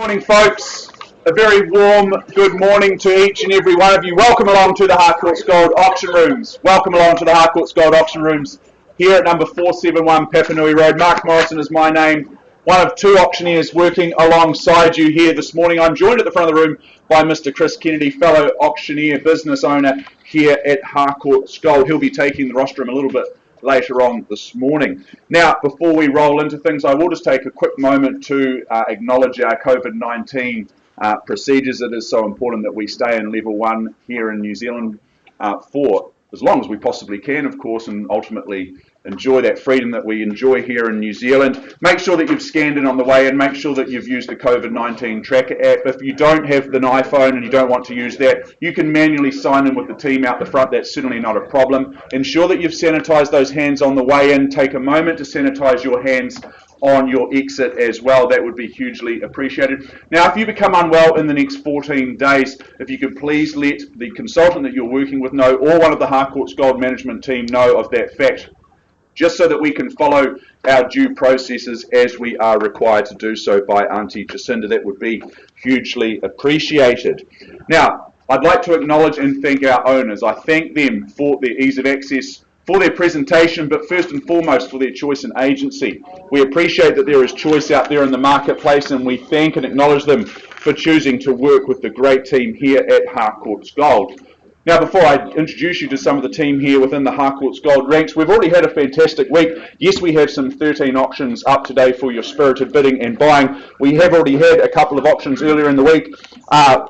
Morning, folks. A very warm good morning to each and every one of you. Welcome along to the Harcourts Gold Auction Rooms. Welcome along to the Harcourts Gold Auction Rooms here at number 471 Papanui Road. Mark Morrison is my name, one of two auctioneers working alongside you here this morning. I'm joined at the front of the room by Mr. Chris Kennedy, fellow auctioneer, business owner here at Harcourts Gold. He'll be taking the rostrum a little bit later on this morning. Now, before we roll into things, I will just take a quick moment to acknowledge our COVID-19 procedures. It is so important that we stay in level 1 here in New Zealand for as long as we possibly can, of course, and ultimately enjoy that freedom that we enjoy here in New Zealand. Make sure that you've scanned in on the way and make sure that you've used the COVID-19 tracker app. If you don't have an iPhone and you don't want to use that, you can manually sign in with the team out the front. That's certainly not a problem. Ensure that you've sanitized those hands on the way in. Take a moment to sanitize your hands on your exit as well. That would be hugely appreciated. Now, if you become unwell in the next 14 days, if you could please let the consultant that you're working with know, or one of the Harcourts Gold management team know of that fact, just so that we can follow our due processes as we are required to do so by Auntie Jacinda. That would be hugely appreciated. Now, I'd like to acknowledge and thank our owners. I thank them for their ease of access, for their presentation, but first and foremost for their choice and agency. We appreciate that there is choice out there in the marketplace, and we thank and acknowledge them for choosing to work with the great team here at Harcourts Gold. Now, before I introduce you to some of the team here within the Harcourts Gold ranks, we've already had a fantastic week. Yes, we have some 13 auctions up today for your spirited bidding and buying. We have already had a couple of auctions earlier in the week.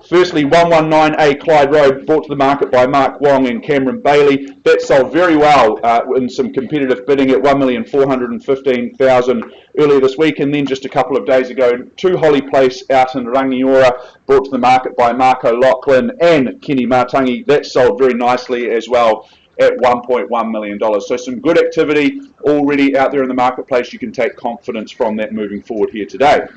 Firstly, 119A Clyde Road, brought to the market by Mark Wong and Cameron Bailey. That sold very well in some competitive bidding at $1,415,000 earlier this week. And then just a couple of days ago, 2 Holly Place out in Rangiora, brought to the market by Mark O'Loughlin and Kenny Martangi. That sold very nicely as well at $1.1 million. So some good activity already out there in the marketplace. You can take confidence from that moving forward here today.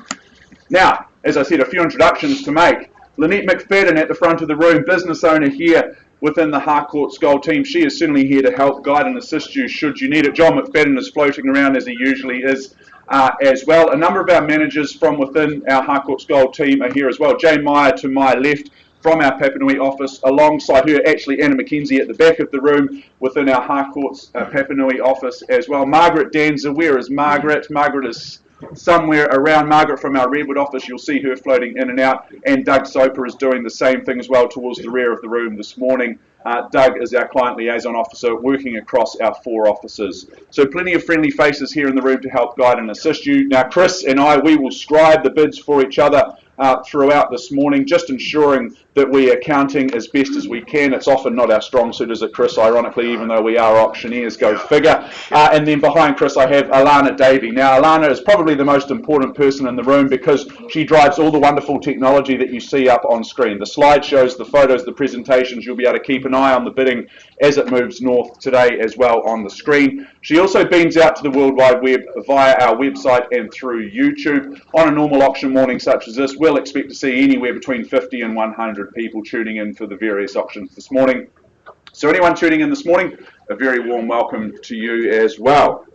Now, as I said, a few introductions to make. Lynette McFadden at the front of the room, business owner here within the Harcourts Gold team. She is certainly here to help guide and assist you should you need it. John McFadden is floating around as he usually is as well. A number of our managers from within our Harcourts Gold team are here as well. Jane Meyer to my left from our Papanui office, alongside her actually Anna McKenzie at the back of the room within our Harcourts Papanui office as well. Margaret Danza, where is Margaret? Margaret is somewhere around. Margaret from our Redwood office, you'll see her floating in and out, and Doug Soper is doing the same thing as well towards the rear of the room this morning. Doug is our client liaison officer working across our 4 offices. So plenty of friendly faces here in the room to help guide and assist you. Now, Chris and I, we will scribe the bids for each other throughout this morning, just ensuring that we are counting as best as we can. It's often not our strong suit, is it, Chris, ironically, even though we are auctioneers, go figure. And then behind Chris, I have Alana Davey. Now, Alana is probably the most important person in the room because she drives all the wonderful technology that you see up on screen. The slideshows, the photos, the presentations, you'll be able to keep an eye on the bidding as it moves north today as well on the screen. She also beams out to the World Wide Web via our website and through YouTube. On a normal auction morning such as this, we'll expect to see anywhere between 50 and 100 people tuning in for the various auctions this morning. So anyone tuning in this morning, a very warm welcome to you as well.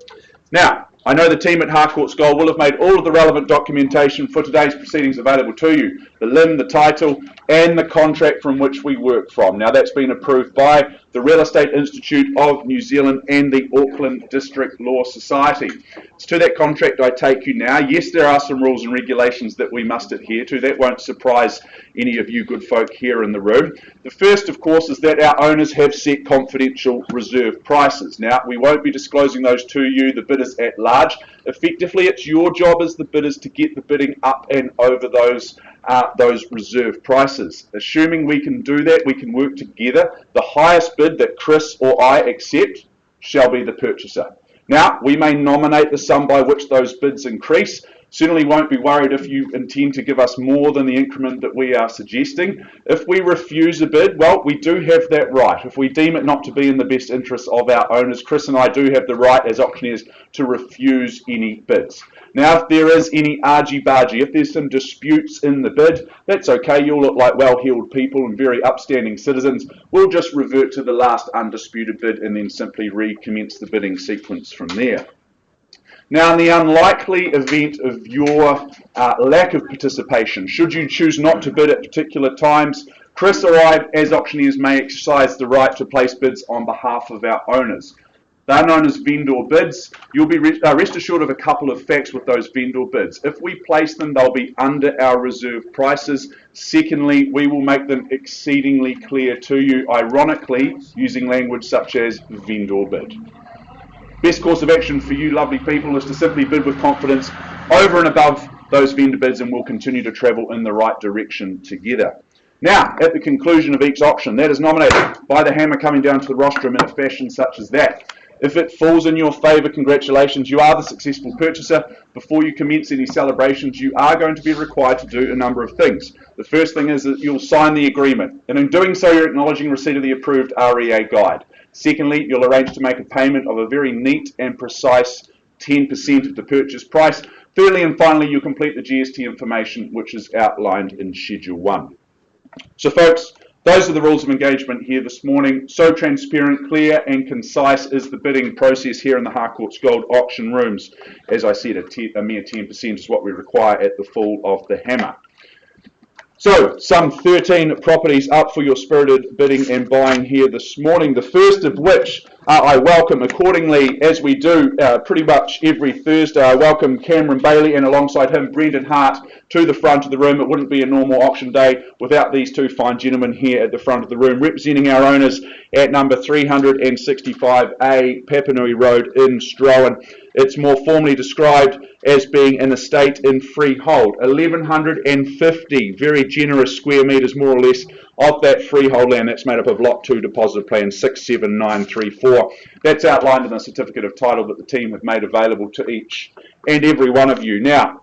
Now, I know the team at Harcourts Gold will have made all of the relevant documentation for today's proceedings available to you. The LIM, the title, and the contract from which we work from. Now, that's been approved by the Real Estate Institute of New Zealand and the Auckland District Law Society. It's to that contract I take you now. Yes, there are some rules and regulations that we must adhere to. That won't surprise any of you good folk here in the room. The first, of course, is that our owners have set confidential reserve prices. Now, we won't be disclosing those to you, the bidders at large. Effectively, it's your job as the bidders to get the bidding up and over those reserve prices. Assuming we can do that, we can work together. The highest bid that Chris or I accept shall be the purchaser. Now, we may nominate the sum by which those bids increase. Certainly won't be worried if you intend to give us more than the increment that we are suggesting. If we refuse a bid, well, we do have that right. If we deem it not to be in the best interest of our owners, Chris and I do have the right as auctioneers to refuse any bids. Now, if there is any argy-bargy, if there's some disputes in the bid, that's okay. You'll look like well-heeled people and very upstanding citizens. We'll just revert to the last undisputed bid and then simply recommence the bidding sequence from there. Now, in the unlikely event of your lack of participation, should you choose not to bid at particular times, Chris or I, as auctioneers, may exercise the right to place bids on behalf of our owners. They're known as vendor bids. You'll be rest assured of a couple of facts with those vendor bids. If we place them, they'll be under our reserve prices. Secondly, we will make them exceedingly clear to you, ironically, using language such as vendor bid. Best course of action for you lovely people is to simply bid with confidence over and above those vendor bids, and we'll continue to travel in the right direction together. Now, at the conclusion of each auction, that is nominated by the hammer coming down to the rostrum in a fashion such as that. If it falls in your favour, congratulations, you are the successful purchaser. Before you commence any celebrations, you are going to be required to do a number of things. The first thing is that you'll sign the agreement, and in doing so, you're acknowledging receipt of the approved REA guide. Secondly, you'll arrange to make a payment of a very neat and precise 10% of the purchase price. Thirdly and finally, you'll complete the GST information, which is outlined in Schedule 1. So folks, those are the rules of engagement here this morning. So transparent, clear and concise is the bidding process here in the Harcourts Gold auction rooms. As I said, a mere 10% is what we require at the fall of the hammer. So, some 13 properties up for your spirited bidding and buying here this morning. The first of which I welcome accordingly, as we do pretty much every Thursday. I welcome Cameron Bailey and alongside him Brendan Hart to the front of the room. It wouldn't be a normal auction day without these two fine gentlemen here at the front of the room, representing our owners at number 365A Papanui Road in Strowan. It's more formally described as being an estate in freehold. 1,150 very generous square metres, more or less, of that freehold land. That's made up of Lot 2 Deposit Plan 67934. That's outlined in a certificate of title that the team have made available to each and every one of you. Now,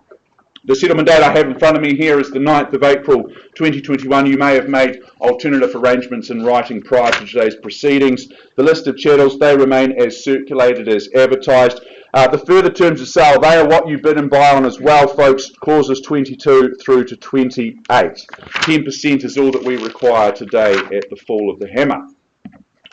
the settlement date I have in front of me here is the 9th of April 2021. You may have made alternative arrangements in writing prior to today's proceedings. The list of chattels, they remain as circulated as advertised. The further terms of sale, they are what you bid and buy on as well, folks. Clauses 22 through to 28. 10% is all that we require today at the fall of the hammer.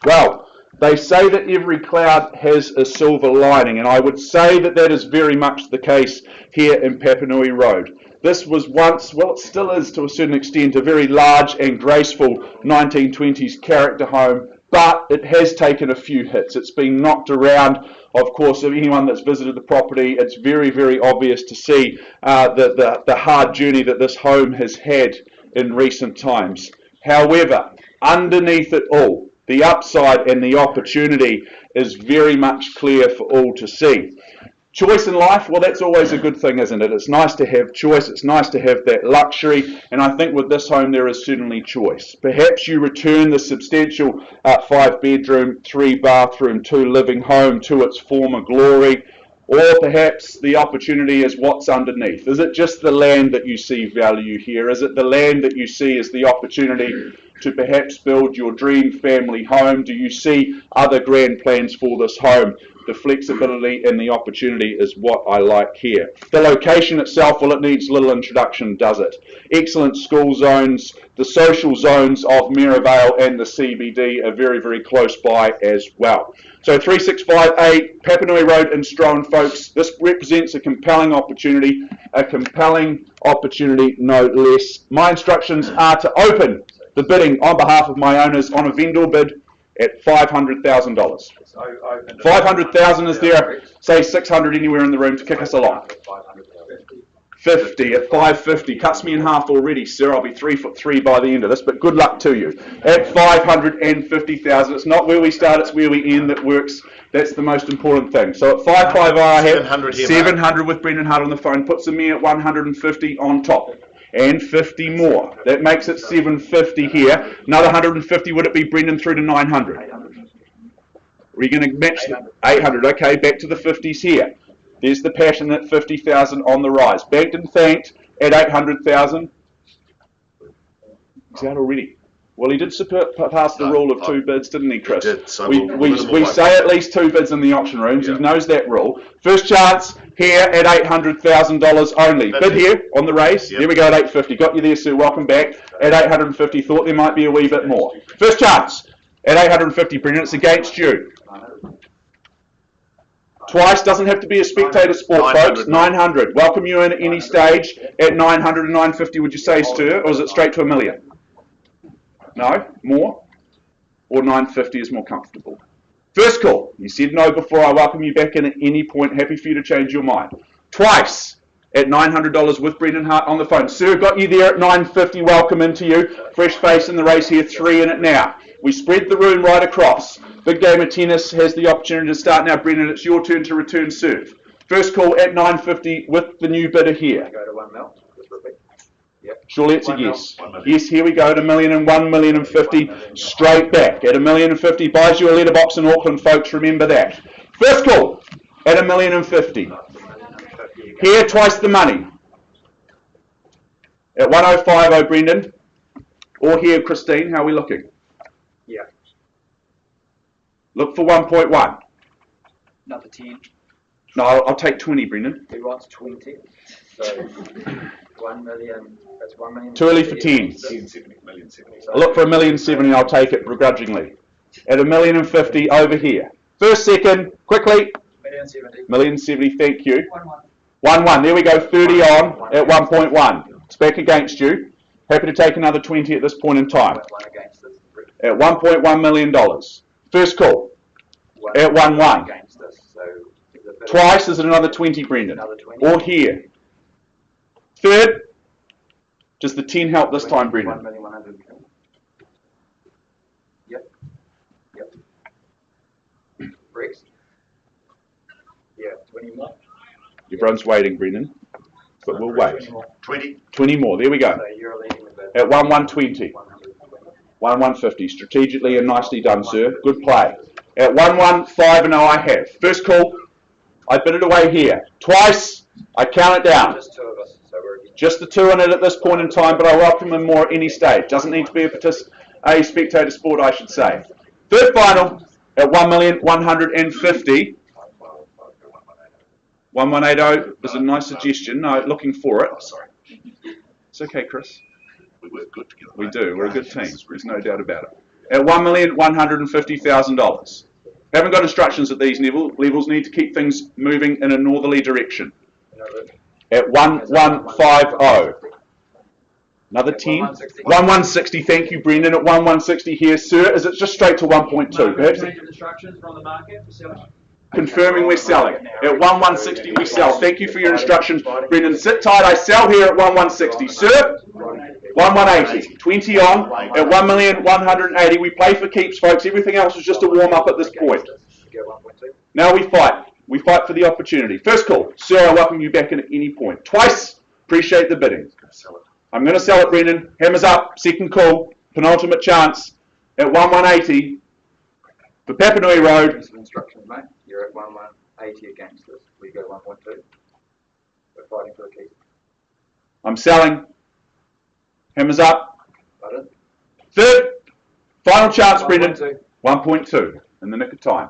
Well, they say that every cloud has a silver lining, and I would say that that is very much the case here in Papanui Road. This was once, well it still is to a certain extent, a very large and graceful 1920s character home, but it has taken a few hits. It's been knocked around. Of course, of anyone that's visited the property, it's very, very obvious to see the hard journey that this home has had in recent times. However, underneath it all, the upside and the opportunity is very much clear for all to see. Choice in life, well, that's always a good thing, isn't it? It's nice to have choice, it's nice to have that luxury, and I think with this home there is certainly choice. Perhaps you return the substantial 5-bedroom, 3-bathroom, 2-living home to its former glory, or perhaps the opportunity is what's underneath. Is it just the land that you see value here? Is it the land that you see as the opportunity to perhaps build your dream family home? Do you see other grand plans for this home? The flexibility and the opportunity is what I like here. The location itself, well, it needs little introduction, does it? Excellent school zones, the social zones of Mirabelle and the CBD are very, very close by as well. So 365A Papanui Road in Strowan, folks. This represents a compelling opportunity no less. My instructions are to open the bidding on behalf of my owners on a vendor bid at $500,000. 500,000 is there, say 600 anywhere in the room to kick us along. 50 at 550, cuts me in half already, sir. I'll be 3'3" by the end of this, but good luck to you. At 550,000, it's not where we start, it's where we end that works. That's the most important thing. So at 550, I have 700 with Brendan Hart on the phone, puts me at 150 on top. And 50 more. That makes it 750 here. Another 150, would it be, Brendan, through to 900? 800. Are you going to match 800? Okay, back to the 50s here. There's the passion at 50,000 on the rise. Banked and thanked at 800,000. He's out already. Well, he did pass the rule of 2 bids, didn't he, Chris? He did. So we say at least 2 bids in the auction rooms. Yeah. He knows that rule. First chance here at $800,000 only. Bid here on the raise. Yep. Here we go at 850. Got you there, sir. Welcome back. At 850. Thought there might be a wee bit more. First chance at 850, Brendan. It's against you. Twice doesn't have to be a spectator sport, folks. 900. Welcome you in at any stage at 900 and 950, would you say, Stu? Or is it straight to a million? No? More? Or 950 is more comfortable? First call. You said no before. I welcome you back in at any point. Happy for you to change your mind. Twice at $900 with Brendan Hart on the phone. Sir, got you there at 950. Welcome into you. Fresh face in the race here. 3 in it now. We spread the room right across. Big game of tennis has the opportunity to start now. Brendan, it's your turn to return serve. First call at 950 with the new bidder here. Go to 1 mil. Yep. Surely it's a yes. Yes, here we go at $1 million and $1 million and 50. Straight back at $1 million and 50. Buys you a letterbox in Auckland, folks. Remember that. First call at $1 million and 50. Here, twice the money. At 105, Brendan. Or here, Christine. How are we looking? Yeah. Look for 1.1. Another 10. No, I'll take 20, Brendan. He wants 20. So 1 million. That's 1 million. Too early for 10. I'll look for $1 million 70. I'll take it begrudgingly. At $1 million and 50 over here. First, second, quickly. $1 million 70. Thank you. 1-1. There we go. 30 on at 1.1. It's back against you. Happy to take another 20 at this point in time. At $1.1 million. First call. At 1-1. Twice is it another 20, Brendan? Or here. Third. Does the 10 help this time, Brendan? 1,100,000. Yep. Rex. Yeah, 20 more. Everyone's waiting, Brendan. But we'll wait. 20. 20 more. There we go. So you're leading with that. At 1,120. 1,150. Strategically and nicely done, sir. Good play. At 1,150 I have. First call. I bid it away here. Twice. I count it down. Just 2 of us. So we're Just the 2 in it at this point in time, but I welcome him more at any stage. Doesn't need to be a spectator sport, I should say. Third final at 1,150. 1180 is a nice suggestion. No, looking for it. Sorry. It's okay, Chris. We work good together. We do. We're a good team. There's no doubt about it. At $1,150,000. Haven't got instructions at these levels. Need to keep things moving in a northerly direction. At 1,150. Another 10. 1,160. Thank you, Brendan. At 1,160 here, sir. Is it just straight to 1.2? Perhaps Instructions from the market for selling. confirming we're selling. At 1,160 we sell. Thank you for your instructions, Brendan. Sit tight. I sell here at 1,160. Sir, 1,180. 20 on at 1,180. We play for keeps, folks. Everything else is just a warm-up at this point. Now we fight. We fight for the opportunity. First call. Sir, I welcome you back in at any point. Twice. Appreciate the bidding. I'm going to sell it, Brendan. Hammers up. Second call. Penultimate chance at 1,180 for Papanui Road. Instructions, mate. You're at 1,180 against us. We go 1.2. We're fighting for the keys. I'm selling. Hammers up. Pardon? Third. Final chance, Brendan. 1.2. 1.2 in the nick of time.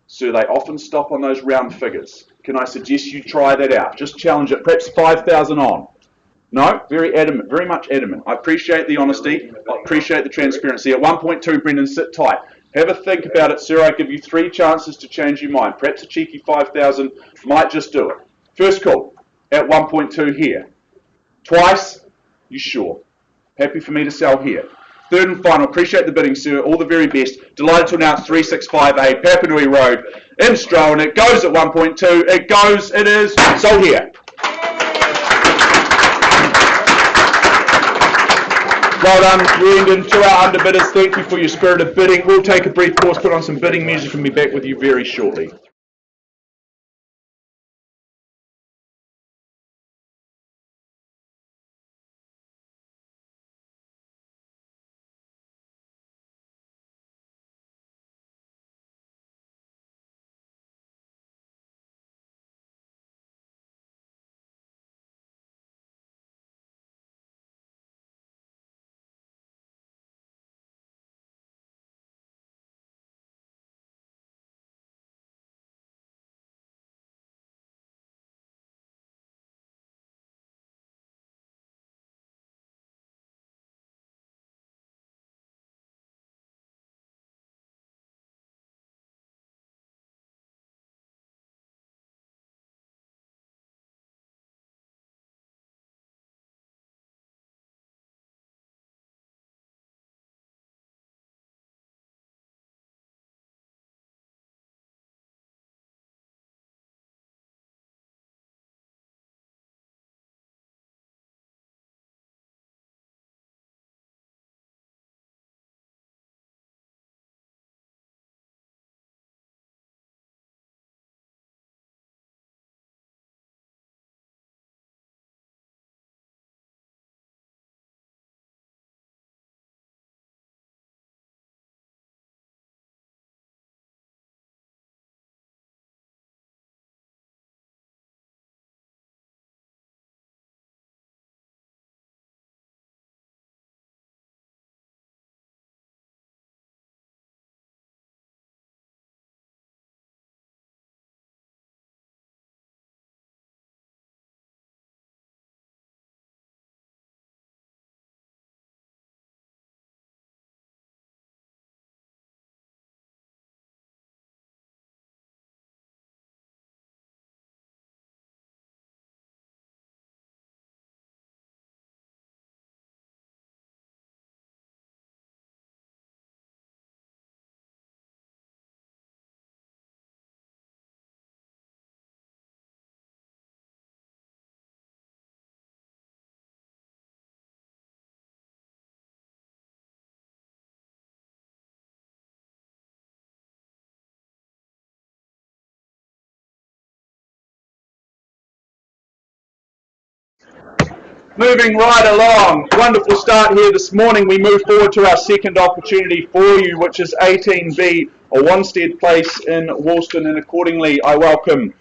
So they often stop on those round figures. Can I suggest you try that out? Just challenge it. Perhaps 5,000 on. No, very adamant, very much adamant. I appreciate the honesty. I appreciate the transparency. At 1.2, Brendan, sit tight. Have a think about it, sir. I give you 3 chances to change your mind. Perhaps a cheeky 5,000 might just do it. First call at 1.2 here. Twice, you sure? Happy for me to sell here. Third and final. Appreciate the bidding, sir. All the very best. Delighted to announce 365A Papanui Road in Strohan. It goes at 1.2. It goes. It is sold here. Well done, Brendan. To our underbidders, thank you for your spirit of bidding. We'll take a brief pause, put on some bidding music, and be back with you very shortly. Moving right along, wonderful start here this morning. We move forward to our second opportunity for you, which is 18B, a Wanstead Place in Woolston, and accordingly I welcome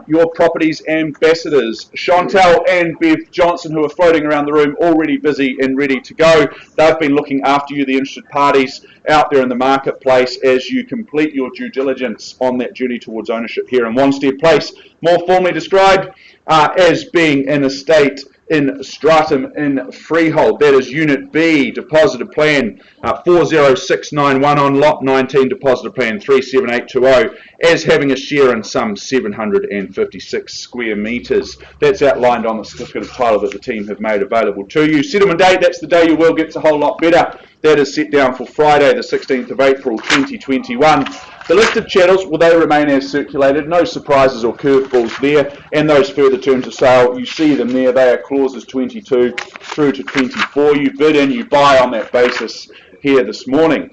your property's ambassadors, Chantel and Bev Johnson, who are floating around the room, already busy and ready to go. They've been looking after you, the interested parties out there in the marketplace, as you complete your due diligence on that journey towards ownership here in Wanstead Place, more formally described as being an estate in Stratum in freehold. That is Unit B, deposited plan 40691 on lot 19, deposited plan 37820, as having a share in some 756 square metres. That's outlined on the certificate of title that the team have made available to you. Settlement date, that's the day your will gets a whole lot better. That is set down for Friday, the 16th of April 2021. The listed chattels, will they remain as circulated? No surprises or curveballs there. And those further terms of sale, you see them there. They are clauses 22 through to 24. You bid and you buy on that basis here this morning.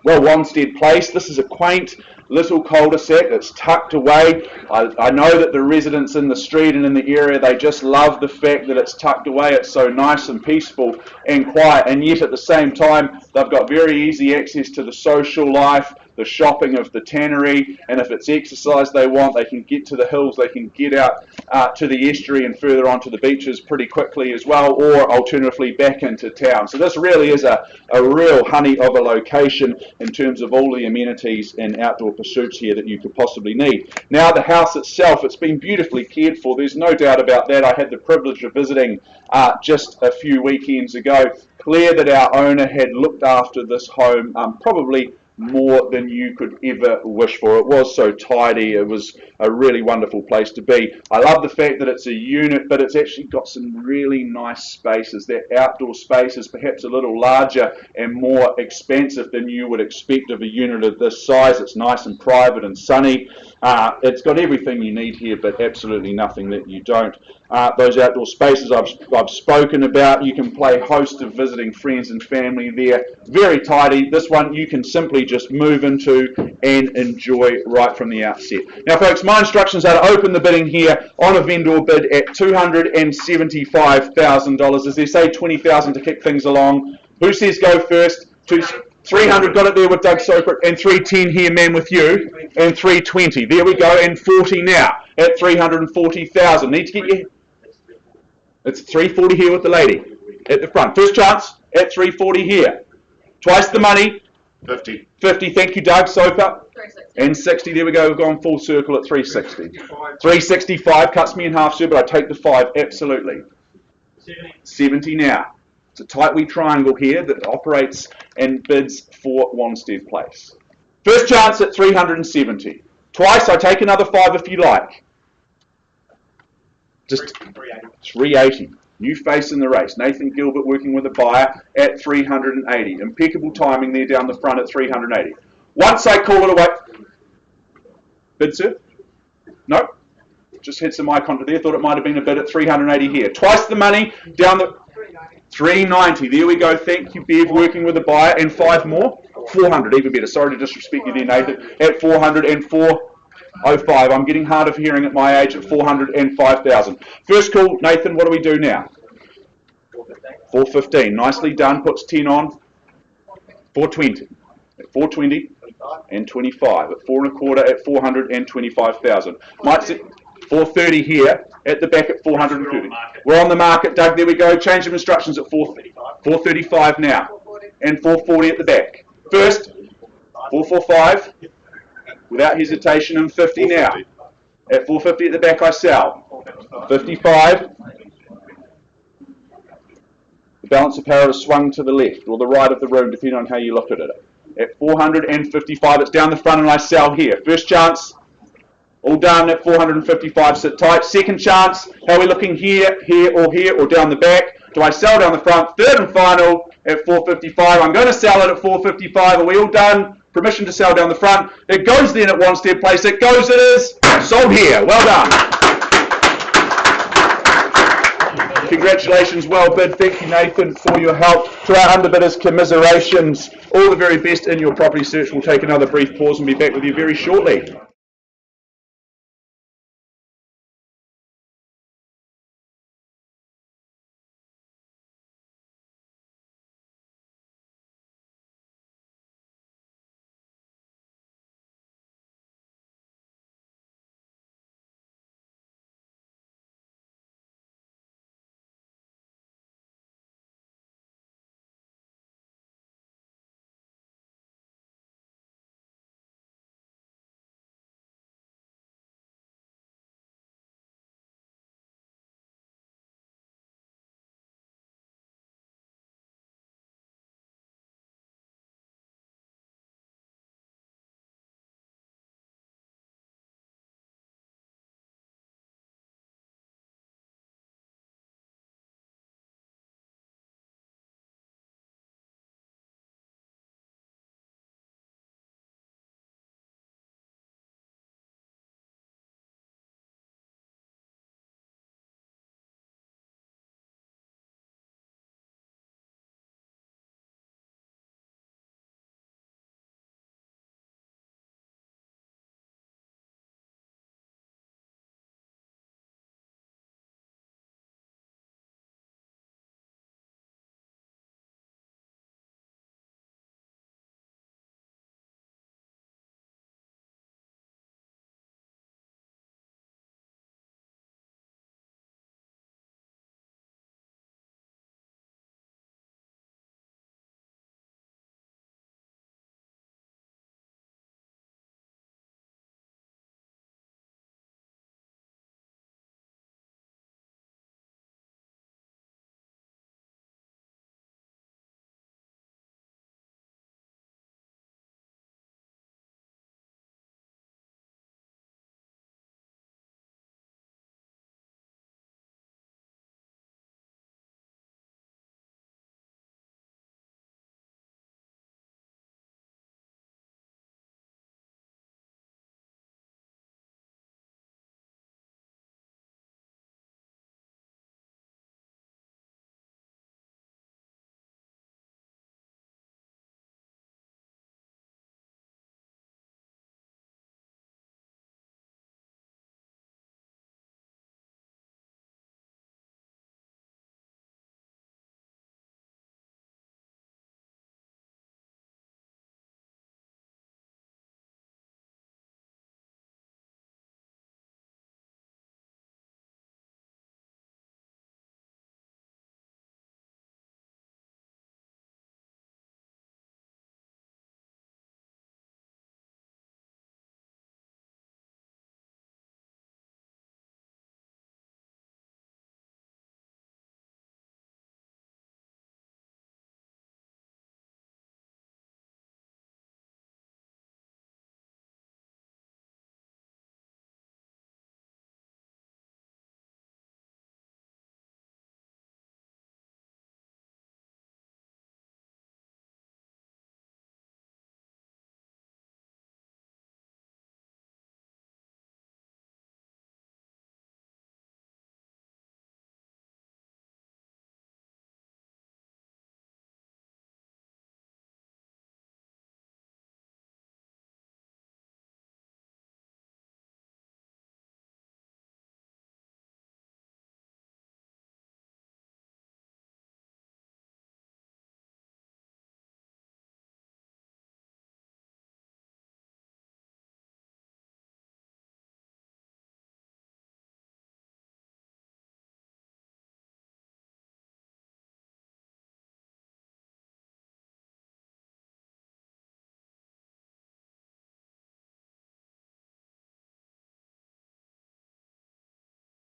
Well, Wanstead Place, this is a quaint little cul-de-sac that's tucked away. I know that the residents in the street and in the area, they just love the fact that it's tucked away. It's so nice and peaceful and quiet, and yet at the same time they've got very easy access to the social life, the shopping of the tannery, and if it's exercise they want, they can get to the hills, they can get out to the estuary and further onto the beaches pretty quickly as well, or alternatively back into town. So this really is a real honey of a location in terms of all the amenities and outdoor pursuits here that you could possibly need. Now the house itself, it's been beautifully cared for, there's no doubt about that. I had the privilege of visiting just a few weekends ago. Clear that our owner had looked after this home probably more than you could ever wish for. It was so tidy. It was a really wonderful place to be. I love the fact that it's a unit, but it's actually got some really nice spaces. That outdoor space is perhaps a little larger and more expansive than you would expect of a unit of this size. It's nice and private and sunny. It's got everything you need here, but absolutely nothing that you don't. Those outdoor spaces I've spoken about. You can play host of visiting friends and family there. Very tidy. This one you can simply just move into and enjoy right from the outset. Now folks, my instructions are to open the bidding here on a vendor bid at $275,000. As they say, $20,000 to kick things along. Who says go first? 300, got it there with Doug Soper, and 310 here, man, with you, and 320. There we go, and 40 now at 340,000. Need to get you. It's 340 here with the lady at the front. First chance at 340 here. Twice the money. 50. 50. Thank you, Doug Soper. 360. And 60. There we go. We've gone full circle at 360. 365 cuts me in half, sir, but I take the 5. Absolutely. 70 now. It's a tight wee triangle here that operates and bids for Wanstead Place. First chance at 370. Twice, I take another 5 if you like. Just 380. New face in the race. Nathan Gilbert working with a buyer at 380. Impeccable timing there down the front at 380. Once I call it away. Bid, sir? No. Just had some eye contact there. Thought it might have been a bid at 380 here. Twice the money down the 390. There we go. Thank you, Bev, working with a buyer. And 5 more. 400, even better. Sorry to disrespect you there, Nathan. At 404.05. I'm getting hard of hearing at my age at 405,000. First call, Nathan, what do we do now? 415. Nicely done. Puts 10 on. 420. At 420 and 25. At 4 1/4 at 425,000. Might sit 430 here. At the back at 430. We're on the market, Doug. There we go. Change of instructions at 435 now. And 440 at the back. First, 445. Without hesitation, and 50 now. At 450 at the back, I sell. 55. The balance of power is swung to the left or the right of the room, depending on how you look at it. At 455, it's down the front, and I sell here. First chance. All done at 455, sit tight. Second chance, how are we looking here, or down the back? Do I sell down the front? Third and final at 455. I'm going to sell it at 455. Are we all done? Permission to sell down the front. It goes then at Wanstead Place. It goes, it is. Sold here. Well done. Congratulations, well bid. Thank you, Nathan, for your help. To our underbidders, commiserations. All the very best in your property search. We'll take another brief pause and be back with you very shortly.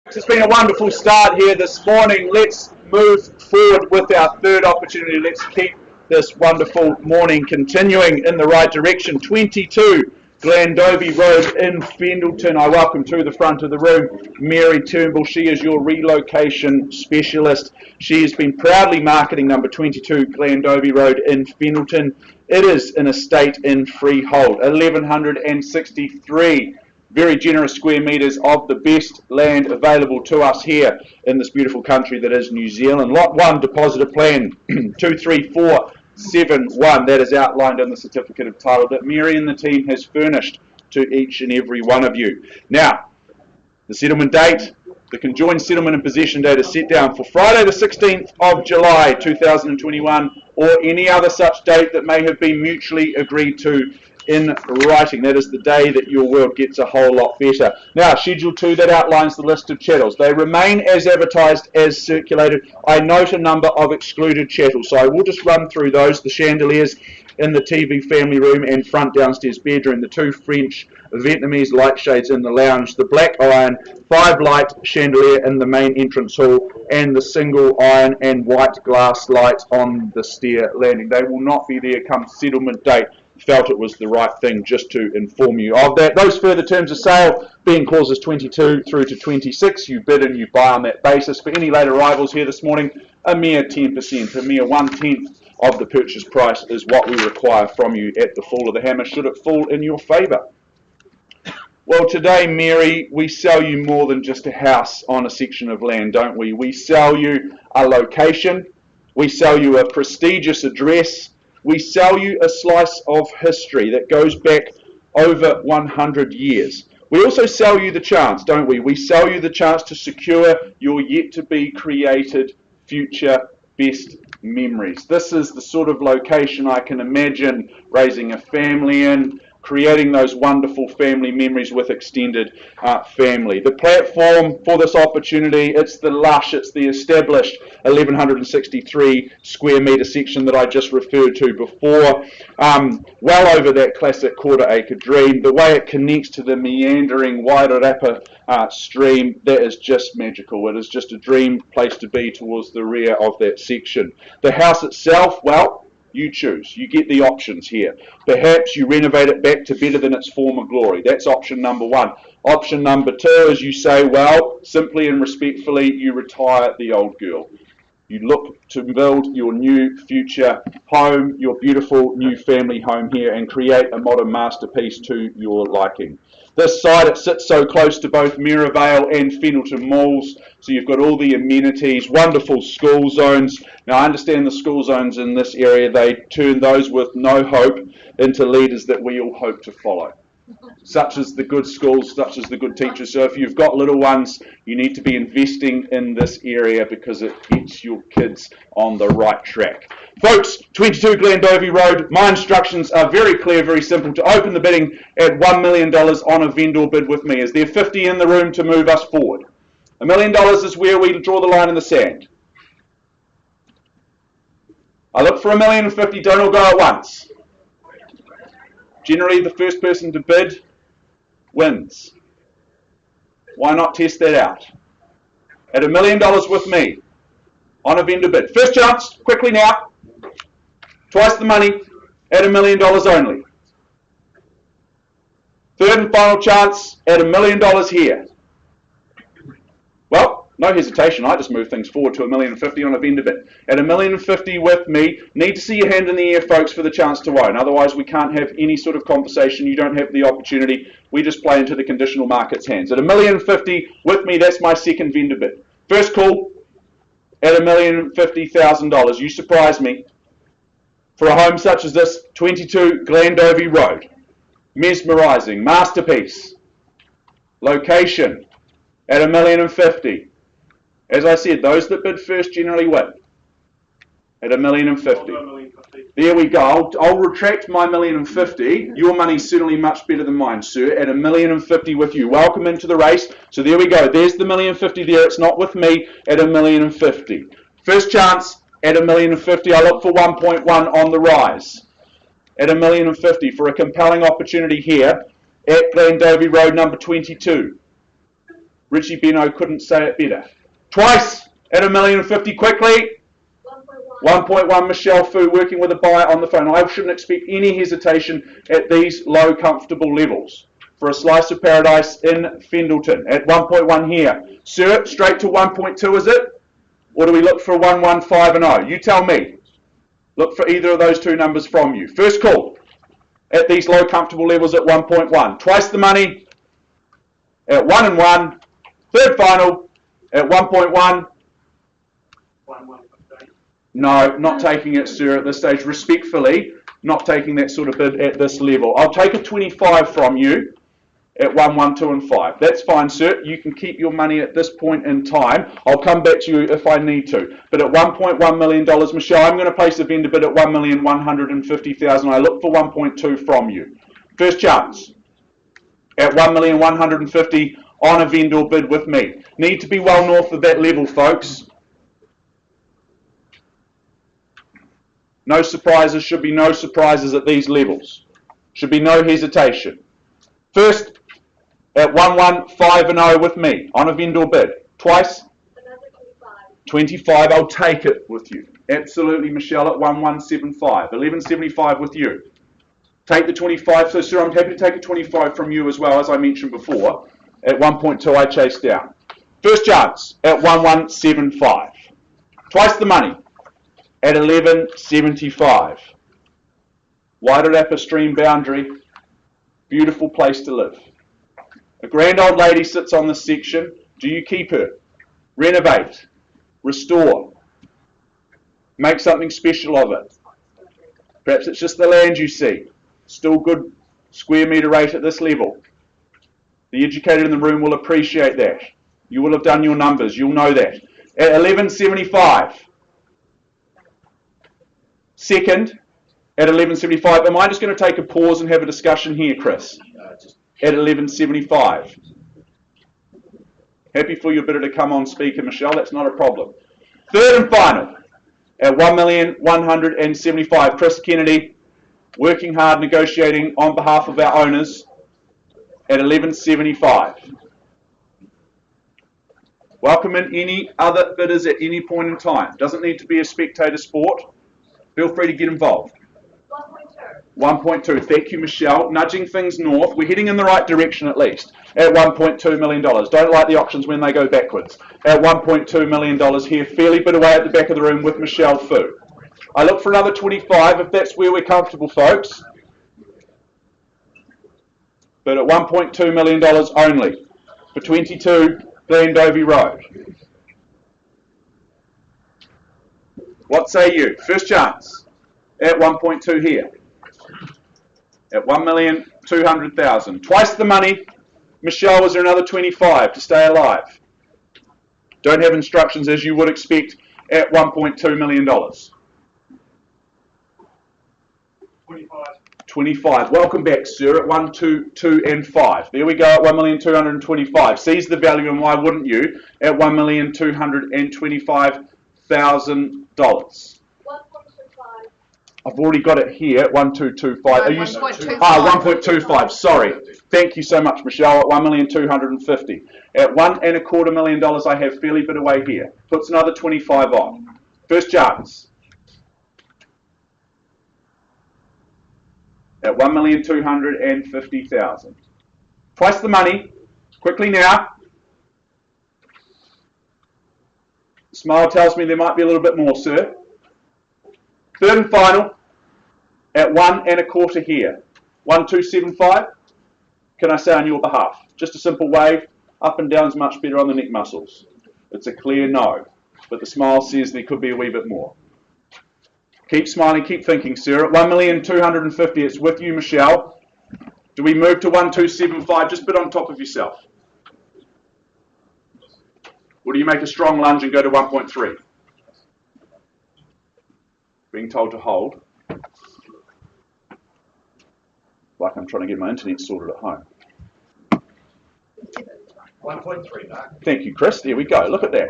It's been a wonderful start here this morning. Let's move forward with our third opportunity. Let's keep this wonderful morning continuing in the right direction. 22 Glendovey Road in Pendleton. I welcome to the front of the room Mary Turnbull. She is your relocation specialist. She has been proudly marketing number 22 Glendovey Road in Pendleton. It is an estate in freehold, 1,163 very generous square metres of the best land available to us here in this beautiful country that is New Zealand. Lot 1, depositor plan 23471. That is outlined in the certificate of title that Mary and the team has furnished to each and every one of you. Now, the settlement date, the conjoined settlement and possession date is set down for Friday the 16th of July 2021 or any other such date that may have been mutually agreed to in writing. That is the day that your world gets a whole lot better. Now, Schedule 2, that outlines the list of chattels. They remain as advertised, as circulated. I note a number of excluded chattels, so I will just run through those. The chandeliers in the TV family room and front downstairs bedroom, the 2 French Vietnamese light shades in the lounge, the black iron 5 light chandelier in the main entrance hall, and the single iron and white glass light on the stair landing. They will not be there come settlement date. Felt it was the right thing just to inform you of that. Those further terms of sale being clauses 22 through to 26. You bid and you buy on that basis. For any late arrivals here this morning, a mere 10%, a mere 1/10 of the purchase price is what we require from you at the fall of the hammer, should it fall in your favour. Well, today, Mary, we sell you more than just a house on a section of land, don't we? We sell you a location, we sell you a prestigious address, we sell you a slice of history that goes back over 100 years. We also sell you the chance, don't we? We sell you the chance to secure your yet-to-be-created future best memories. This is the sort of location I can imagine raising a family in, creating those wonderful family memories with extended family. The platform for this opportunity, it's the lush, it's the established 1,163 square metre section that I just referred to before, well over that classic quarter-acre dream. The way it connects to the meandering Wairarapa stream, that is just magical. It is just a dream place to be towards the rear of that section. The house itself, well, you choose. You get the options here. Perhaps you renovate it back to better than its former glory. That's option number 1. Option number 2 is you say, well, simply and respectfully, you retire the old girl. You look to build your new future home, your beautiful new family home here, and create a modern masterpiece to your liking. This site, it sits so close to both Mirabelle and Pendleton malls, so you've got all the amenities, wonderful school zones. Now, I understand the school zones in this area, they turn those with no hope into leaders that we all hope to follow. Such as the good schools, such as the good teachers. So if you've got little ones, you need to be investing in this area because it gets your kids on the right track. Folks, 22 Glendovey Road, my instructions are very clear, very simple. To open the bidding at $1 million on a vendor bid with me. Is there 50 in the room to move us forward? $1 million is where we draw the line in the sand. I look for $1,050,000, don't all go at once. Generally, the first person to bid wins. Why not test that out? At $1 million with me, on a vendor bid. First chance, quickly now. Twice the money, at $1 million only. Third and final chance, at $1 million here. Well, no hesitation, I just move things forward to $1,050,000 on a vendor bid. At $1,050,000 with me, need to see your hand in the air, folks, for the chance to own. Otherwise, we can't have any sort of conversation. You don't have the opportunity. We just play into the conditional market's hands. At $1,050,000 with me, that's my second vendor bid. First call, at $1,050,000. You surprise me. For a home such as this, 22 Glendovey Road. Mesmerising, masterpiece. Location, at $1,050,000. As I said, those that bid first generally win. At $1,050,000. There we go. I'll retract my $1,050,000. Your money's certainly much better than mine, sir. At $1,050,000 with you. Welcome into the race. So there we go. There's the $1,050,000 there. It's not with me. At $1,050,000. First chance at $1,050,000. I look for 1.1 on the rise. At $1,050,000 for a compelling opportunity here at Glendovey Road number 22. Richie Beno couldn't say it better. Twice at $1,050,000 quickly. 1.1 Michelle Fu working with a buyer on the phone. I shouldn't expect any hesitation at these low comfortable levels for a slice of paradise in Pendleton at 1.1 here. Sir, straight to 1.2 is it? Or do we look for 115 You tell me. Look for either of those two numbers from you. First call at these low comfortable levels at 1.1. Twice the money at 1 and 1. Third final at 1.1. No, not taking it, sir, at this stage. Respectfully, not taking that sort of bid at this level. I'll take a 25 from you at 1, 1, 2 and 5. That's fine, sir. You can keep your money at this point in time. I'll come back to you if I need to. But at $1.1 million, Michelle, I'm going to place a vendor bid at $1,150,000. I look for 1.2 from you. First chance at $1,150,000 on a vendor bid with me. Need to be well north of that level, folks. No surprises, should be no surprises at these levels. Should be no hesitation. First, at 1,150 with me on a vendor bid. Twice? 25, I'll take it with you. Absolutely, Michelle, at 1,175. 1,175 with you. Take the 25. So, sir, I'm happy to take a 25 from you as well, as I mentioned before. At 1.2, I chase down. First chance at 1,175. Twice the money. At 11.75. Wairarapa stream boundary, beautiful place to live. A grand old lady sits on this section. Do you keep her? Renovate, restore, make something special of it. Perhaps it's just the land you see. Still good square metre rate at this level. The educated in the room will appreciate that. You will have done your numbers. You'll know that. At 11.75. Second, at 11.75. Am I just going to take a pause and have a discussion here, Chris? At 11.75. Happy for your bidder to come on speaker, Michelle. That's not a problem. Third and final, at 1,175,000. Chris Kennedy, working hard, negotiating on behalf of our owners at 11.75. Welcome in any other bidders at any point in time. Doesn't need to be a spectator sport. Feel free to get involved. 1.2. Thank you, Michelle. Nudging things north. We're heading in the right direction at least. At $1.2 million. Don't like the auctions when they go backwards. At $1.2 million here. Fairly bit away at the back of the room with Michelle Fu. I look for another 25 if that's where we're comfortable, folks. But at $1.2 million only. For 22 Glendovey Road. What say you? First chance at 1.2 here. At 1,200,000. Twice the money. Michelle, was there another 25 to stay alive? Don't have instructions as you would expect at $1.2 million. 25. Welcome back, sir, at 1, 2, 2 and 5. There we go at 1,225,000. Seize the value, and why wouldn't you? At $1,225,000. I've already got it here at 1,225. Are you 1.25. 1.25. Sorry. Thank you so much, Michelle. At 1,250,000. At $1.25 million, I have fairly bit away here. Puts another 25 on. First chance. At 1,250,000. Twice the money. Quickly now. Smile tells me there might be a little bit more, sir. Third and final, at 1.25 here. 1,275. Can I say on your behalf? Just a simple wave. Up and down's much better on the neck muscles. It's a clear no. But the smile says there could be a wee bit more. Keep smiling, keep thinking, sir. At 1,250,000, it's with you, Michelle. Do we move to 1,275? Just bid on top of yourself. Or do you make a strong lunge and go to 1.3? Being told to hold. Like I'm trying to get my internet sorted at home. 1.3, Mark. Thank you, Chris. There we go. Look at that.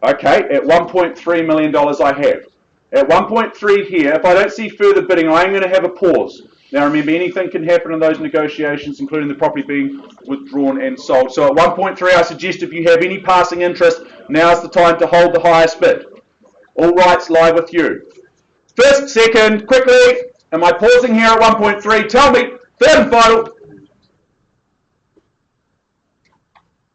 Okay, at $1.3 million I have. At 1.3 here, if I don't see further bidding, I am going to have a pause. Now remember, anything can happen in those negotiations, including the property being withdrawn and sold. So at 1.3, I suggest if you have any passing interest, now's the time to hold the highest bid. All rights lie with you. First, second, quickly, am I pausing here at 1.3? Tell me, third and final.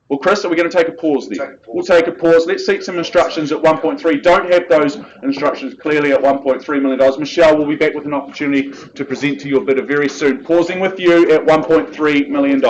Well, Chris, are we going to take a pause then? We'll take a pause. Let's seek some instructions at 1.3. Don't have those instructions clearly at $1.3 million. Michelle will be back with an opportunity to present to you a bidder very soon. Pausing with you at $1.3 million.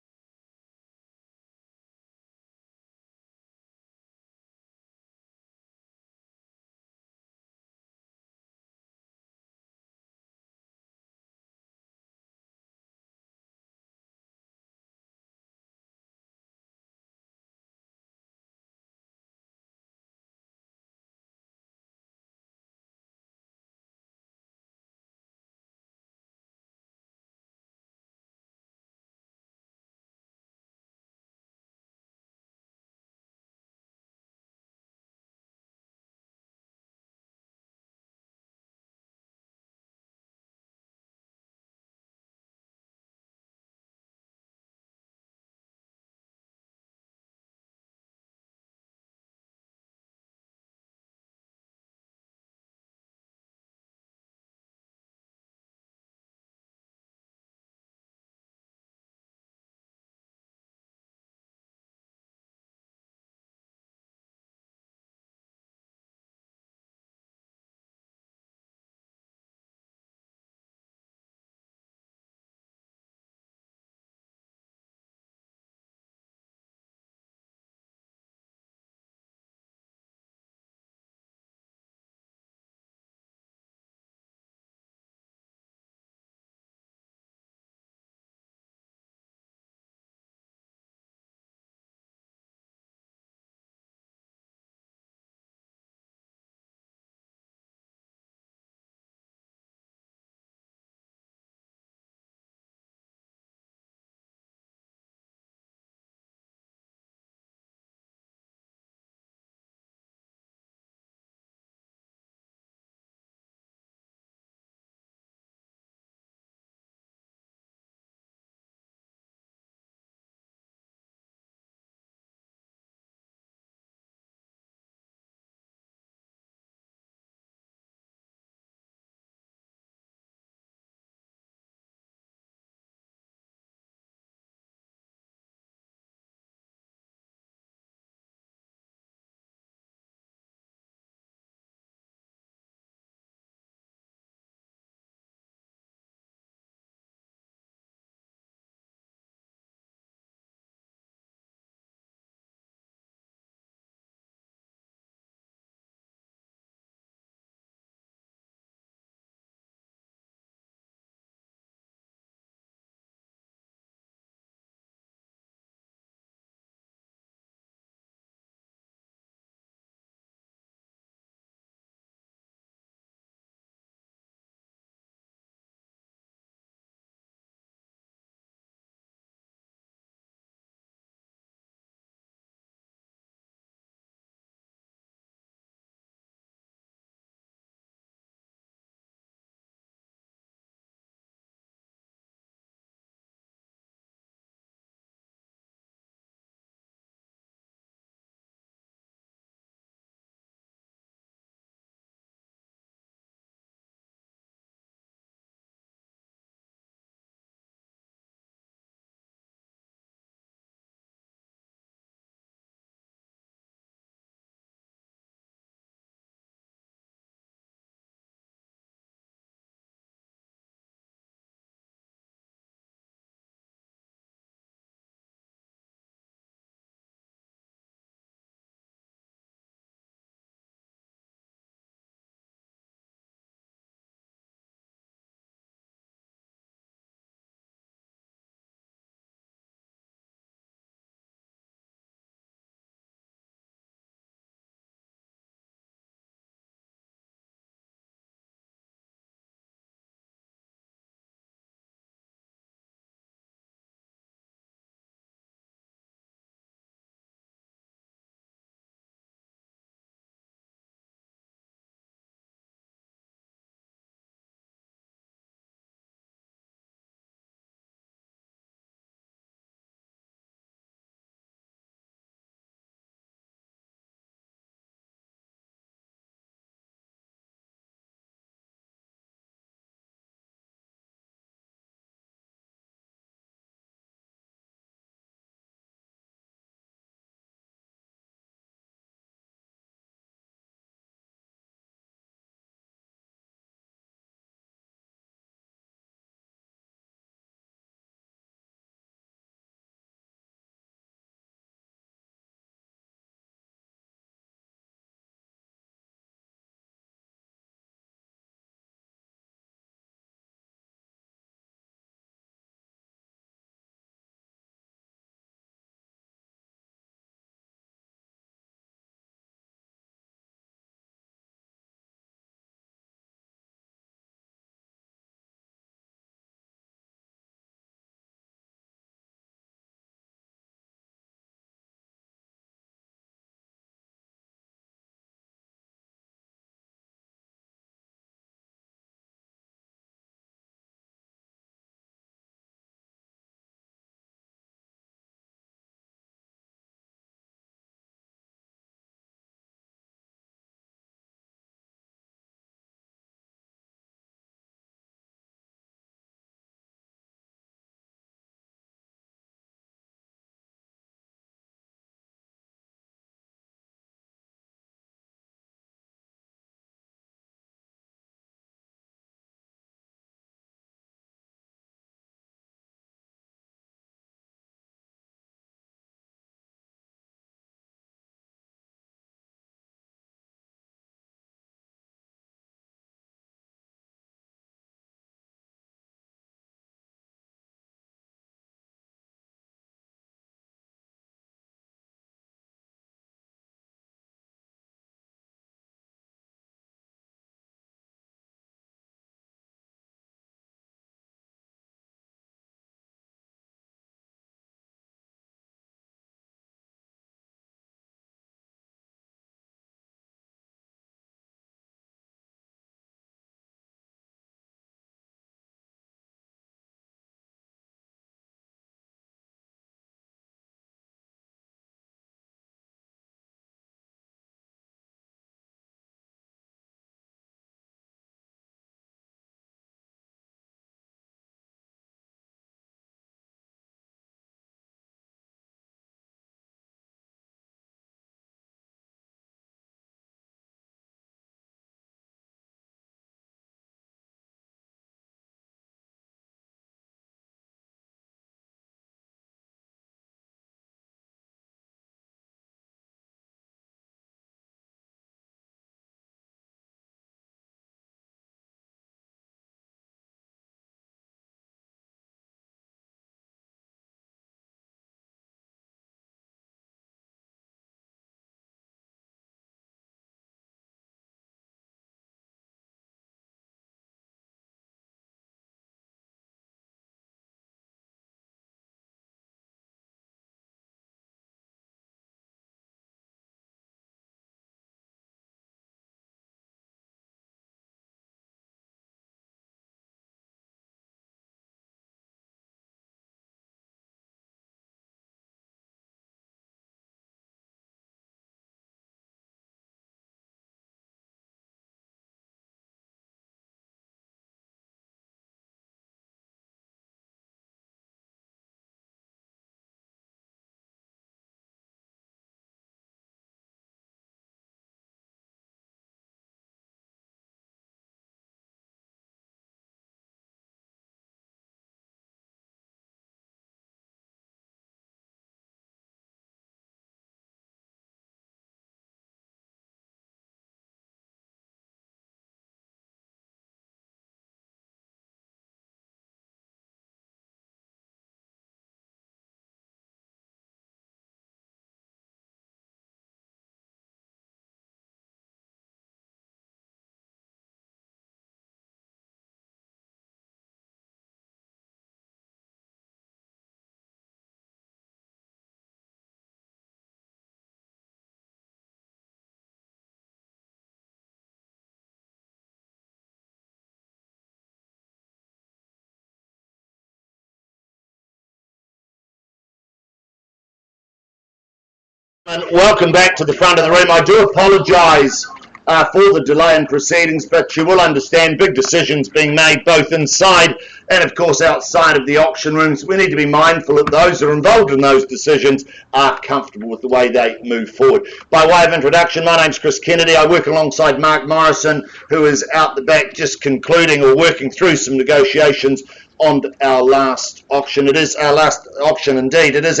And welcome back to the front of the room. I do apologise for the delay in proceedings, but you will understand big decisions being made both inside and of course outside of the auction rooms. We need to be mindful that those who are involved in those decisions are comfortable with the way they move forward. By way of introduction, my name's Chris Kennedy. I work alongside Mark Morrison, who is out the back just concluding or working through some negotiations on our last auction. It is our last auction indeed. It is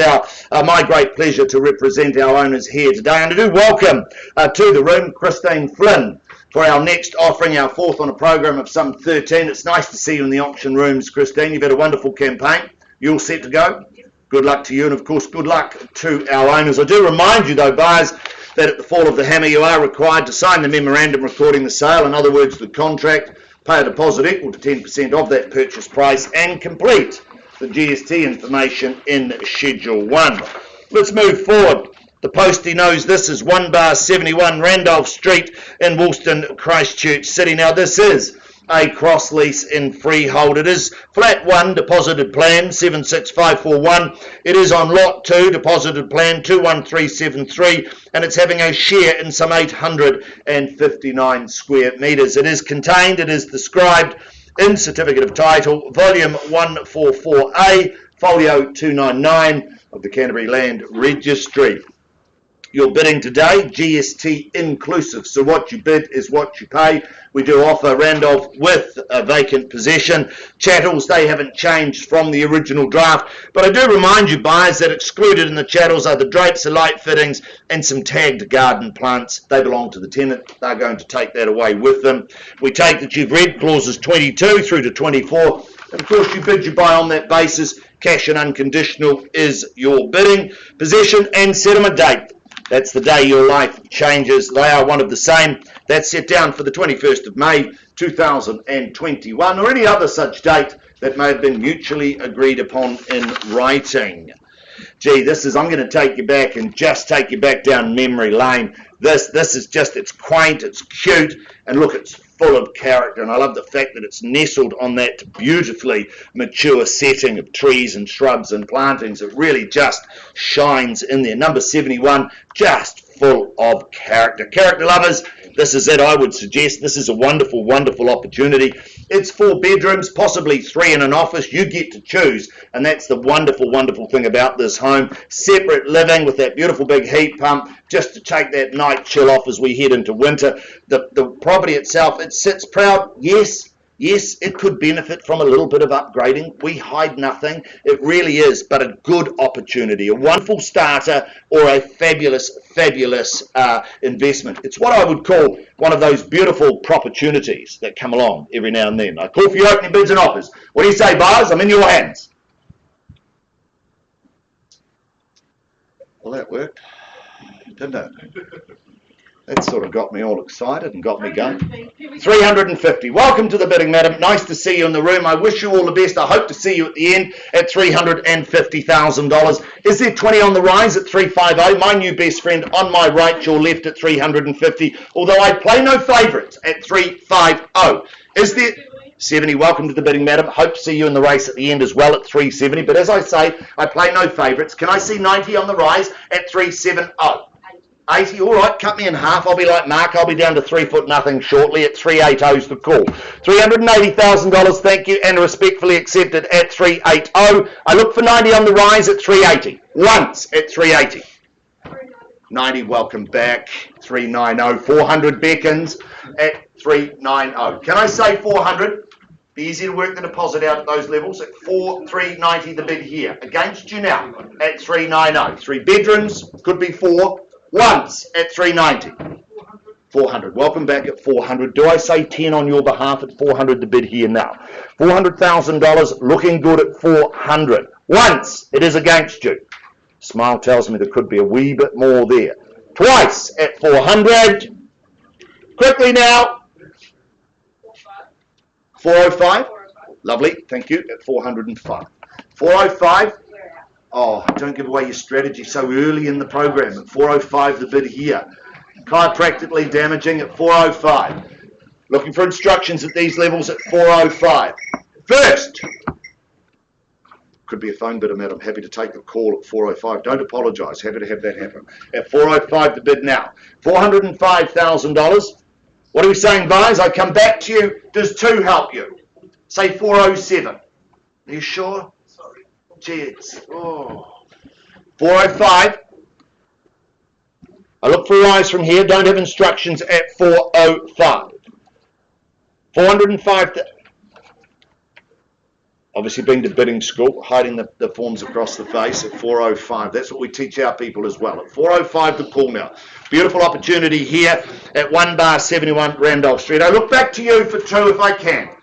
my great pleasure to represent our owners here today, and I do welcome to the room Christine Flynn for our next offering, our fourth on a program of some 13. It's nice to see you in the auction rooms, Christine. You've had a wonderful campaign. You all set to go? Good luck to you, and of course good luck to our owners. I do remind you though, buyers, that at the fall of the hammer you are required to sign the memorandum recording the sale, in other words the contract, pay a deposit equal to 10% of that purchase price, and complete the GST information in Schedule 1. Let's move forward. The postie knows this is 1/71 Randolph Street in Woolston, Christchurch City. Now this is a cross lease in freehold. It is flat 1 deposited plan 76541. It is on lot 2 deposited plan 21373, and it's having a share in some 859 square metres. It is contained, it is described in Certificate of Title, Volume 144A, Folio 299 of the Canterbury Land Registry. Your bidding today, GST inclusive, so what you bid is what you pay. We do offer Randolph with a vacant possession. Chattels, they haven't changed from the original draft, but I do remind you, buyers, that excluded in the chattels are the drapes, the light fittings, and some tagged garden plants. They belong to the tenant. They're going to take that away with them. We take that you've read clauses 22 through to 24. Of course, you bid, you buy on that basis. Cash and unconditional is your bidding. Possession and settlement date. That's the day your life changes. They are one of the same. That's set down for the 21st of May 2021, or any other such date that may have been mutually agreed upon in writing. Gee, I'm going to take you back and just take you back down memory lane. This is just, it's quaint, it's cute, and look, it's full of character, and I love the fact that it's nestled on that beautifully mature setting of trees and shrubs and plantings. It really just shines in there. Number 71, just full of character. Character lovers, this is it. I would suggest this is a wonderful, wonderful opportunity. It's 4 bedrooms, possibly 3 in an office. You get to choose, and that's the wonderful, wonderful thing about this home. Separate living with that beautiful big heat pump, just to take that night chill off as we head into winter. The property itself, it sits proud. Yes, it could benefit from a little bit of upgrading. We hide nothing. It really is, but a good opportunity, a wonderful starter, or a fabulous, fabulous investment. It's what I would call one of those beautiful opportunities that come along every now and then. I call for your opening bids and offers. What do you say, buyers? I'm in your hands. Well, that worked, didn't it? That sort of got me all excited and got me going. 350. Welcome to the bidding, madam. Nice to see you in the room. I wish you all the best. I hope to see you at the end at $350,000. Is there 20 on the rise at 350? My new best friend on my right, your left at 350. Although I play no favourites at 350. Is there 70? Welcome to the bidding, madam. Hope to see you in the race at the end as well at 370. But as I say, I play no favourites. Can I see 90 on the rise at 370? 80, all right, cut me in half. I'll be like Mark. I'll be down to 3 foot nothing shortly at 380's the call. $380,000, thank you, and respectfully accepted at 380. I look for 90 on the rise at 380. Once at 380. 90, welcome back. 390. 400 beckons at 390. Can I say 400? Be easy to work the deposit out at those levels at 390 the bid here. Against you now at 390. 3 bedrooms, could be 4. Once at 390. 400. Welcome back at 400. Do I say 10 on your behalf at 400 to bid here now? $400,000 looking good at 400. Once it is against you. Smile tells me there could be a wee bit more there. Twice at 400. Quickly now. 405. Lovely. Thank you. At 405. 405. Oh, don't give away your strategy so early in the program. At 405, the bid here. Chiropractically damaging at 405. Looking for instructions at these levels at 405. First. Could be a phone bidder, madam. Happy to take the call at 405. Don't apologise. Happy to have that happen. At 405, the bid now. $405,000. What are we saying, guys? I come back to you. Does 2 help you? Say 407. Are you sure? Sorry. Jeez. Oh. 405. I look for your eyes from here. Don't have instructions at 405. 405. Obviously been to bidding school, hiding the forms across the face at 405. That's what we teach our people as well. At 405, the call now. Beautiful opportunity here at 1 bar 71 Randolph Street. I look back to you for 2 if I can.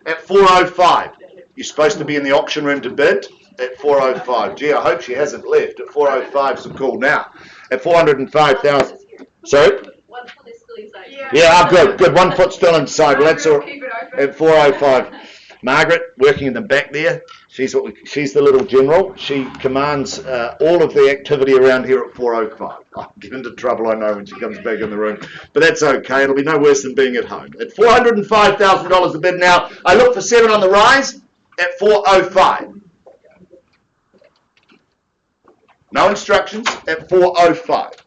At 405. You're supposed to be in the auction room to bid at 405. Gee, I hope she hasn't left. At 405 is the call now. At 405,000. Sorry? Yeah, good. 1 foot still inside. Well, that's all. At 405. Margaret, working in the back there, she's the little general. She commands all of the activity around here at 405. I'll get into trouble, I know, when she comes back in the room. But that's okay. It'll be no worse than being at home. At $405,000 a bid now. I look for 7 on the rise at 405. No instructions at 405.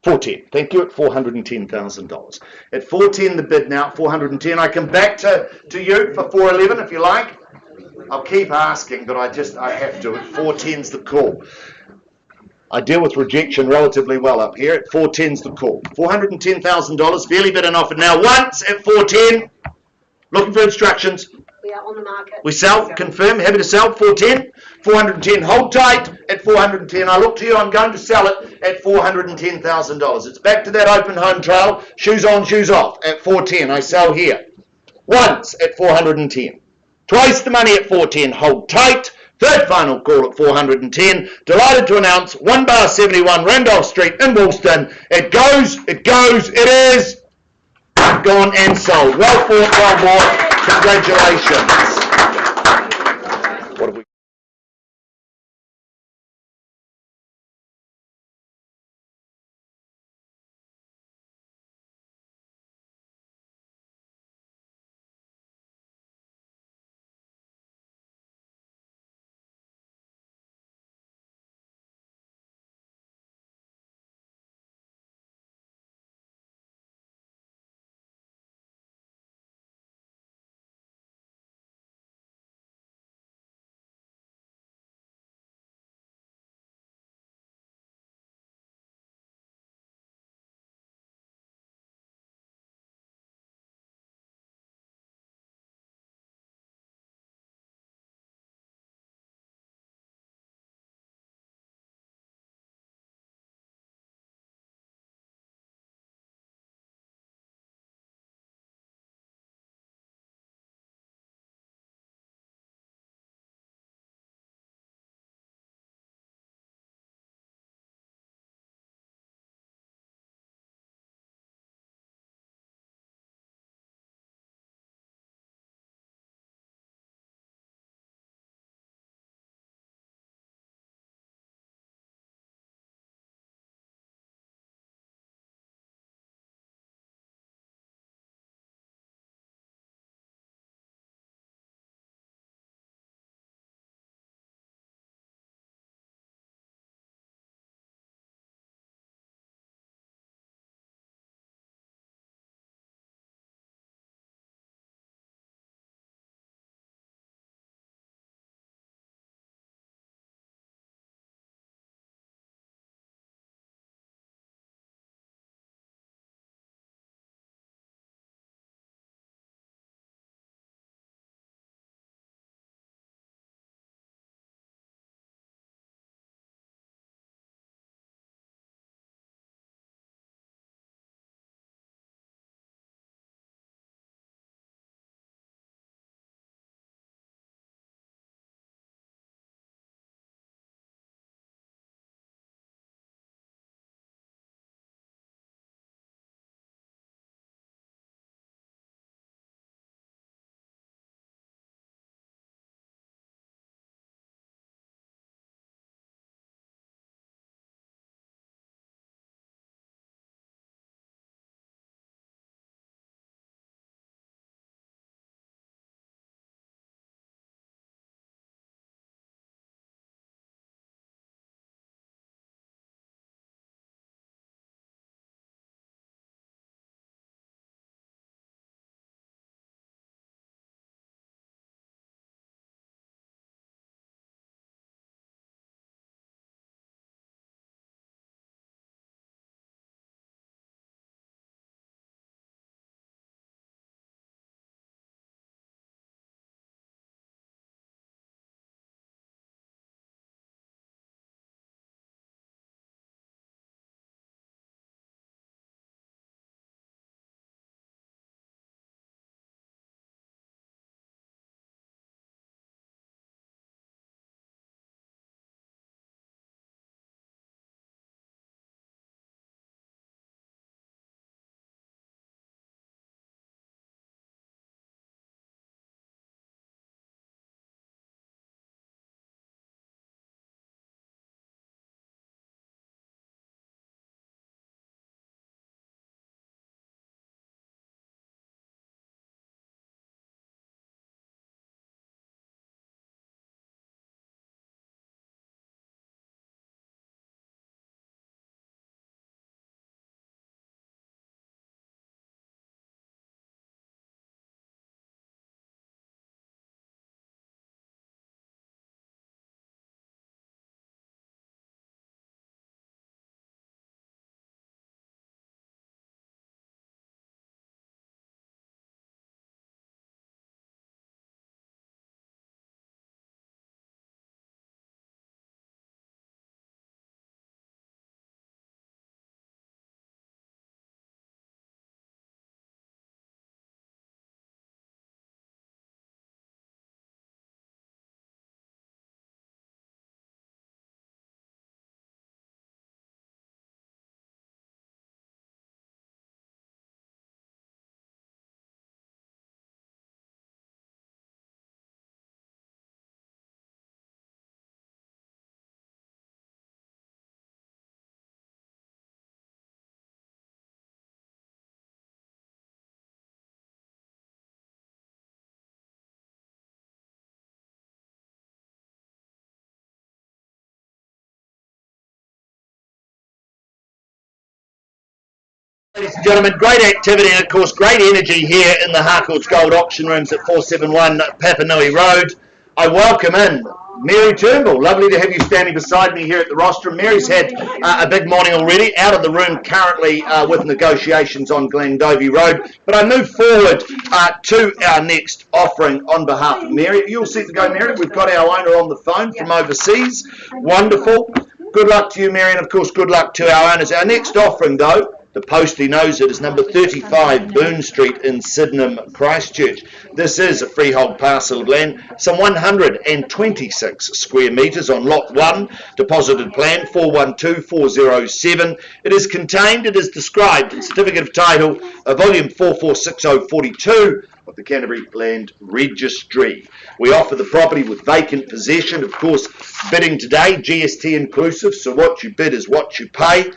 410. Thank you. At $410,000. At 410 the bid now. 410. I come back to you for 411 if you like. I'll keep asking, but I have to. At 410's the call. I deal with rejection relatively well up here. At 410's the call. $410,000. Fairly bid and offered now. Once at 410. Looking for instructions. We are on the market. We sell, confirm, happy to sell, 410, 410, hold tight at 410. I look to you, I'm going to sell it at $410,000. It's back to that open home trail, shoes on, shoes off at 410. I sell here. Once at 410. Twice the money at 410, hold tight. Third final call at 410. Delighted to announce 1 bar 71 Randolph Street in Woolston. It goes, it is gone and sold. Well fought, well bought. Congratulations. What have we Ladies and gentlemen, great activity and of course great energy here in the Harcourts Gold Auction Rooms at 471 Papanui Road. I welcome in Mary Turnbull. Lovely to have you standing beside me here at the rostrum. Mary's had a big morning already, out of the room currently with negotiations on Glendovey Road. But I move forward to our next offering on behalf of Mary. You'll see to go, Mary. We've got our owner on the phone from overseas. Wonderful. Good luck to you, Mary, and of course good luck to our owners. Our next offering, though, the postie knows it, is number 35 Boone Street in Sydenham, Christchurch. This is a freehold parcel of land, some 126 square metres on lot 1, deposited plan 412407. It is contained, it is described in Certificate of Title, volume 446042 of the Canterbury Land Registry. We offer the property with vacant possession, of course, bidding today, GST inclusive, so what you bid is what you pay.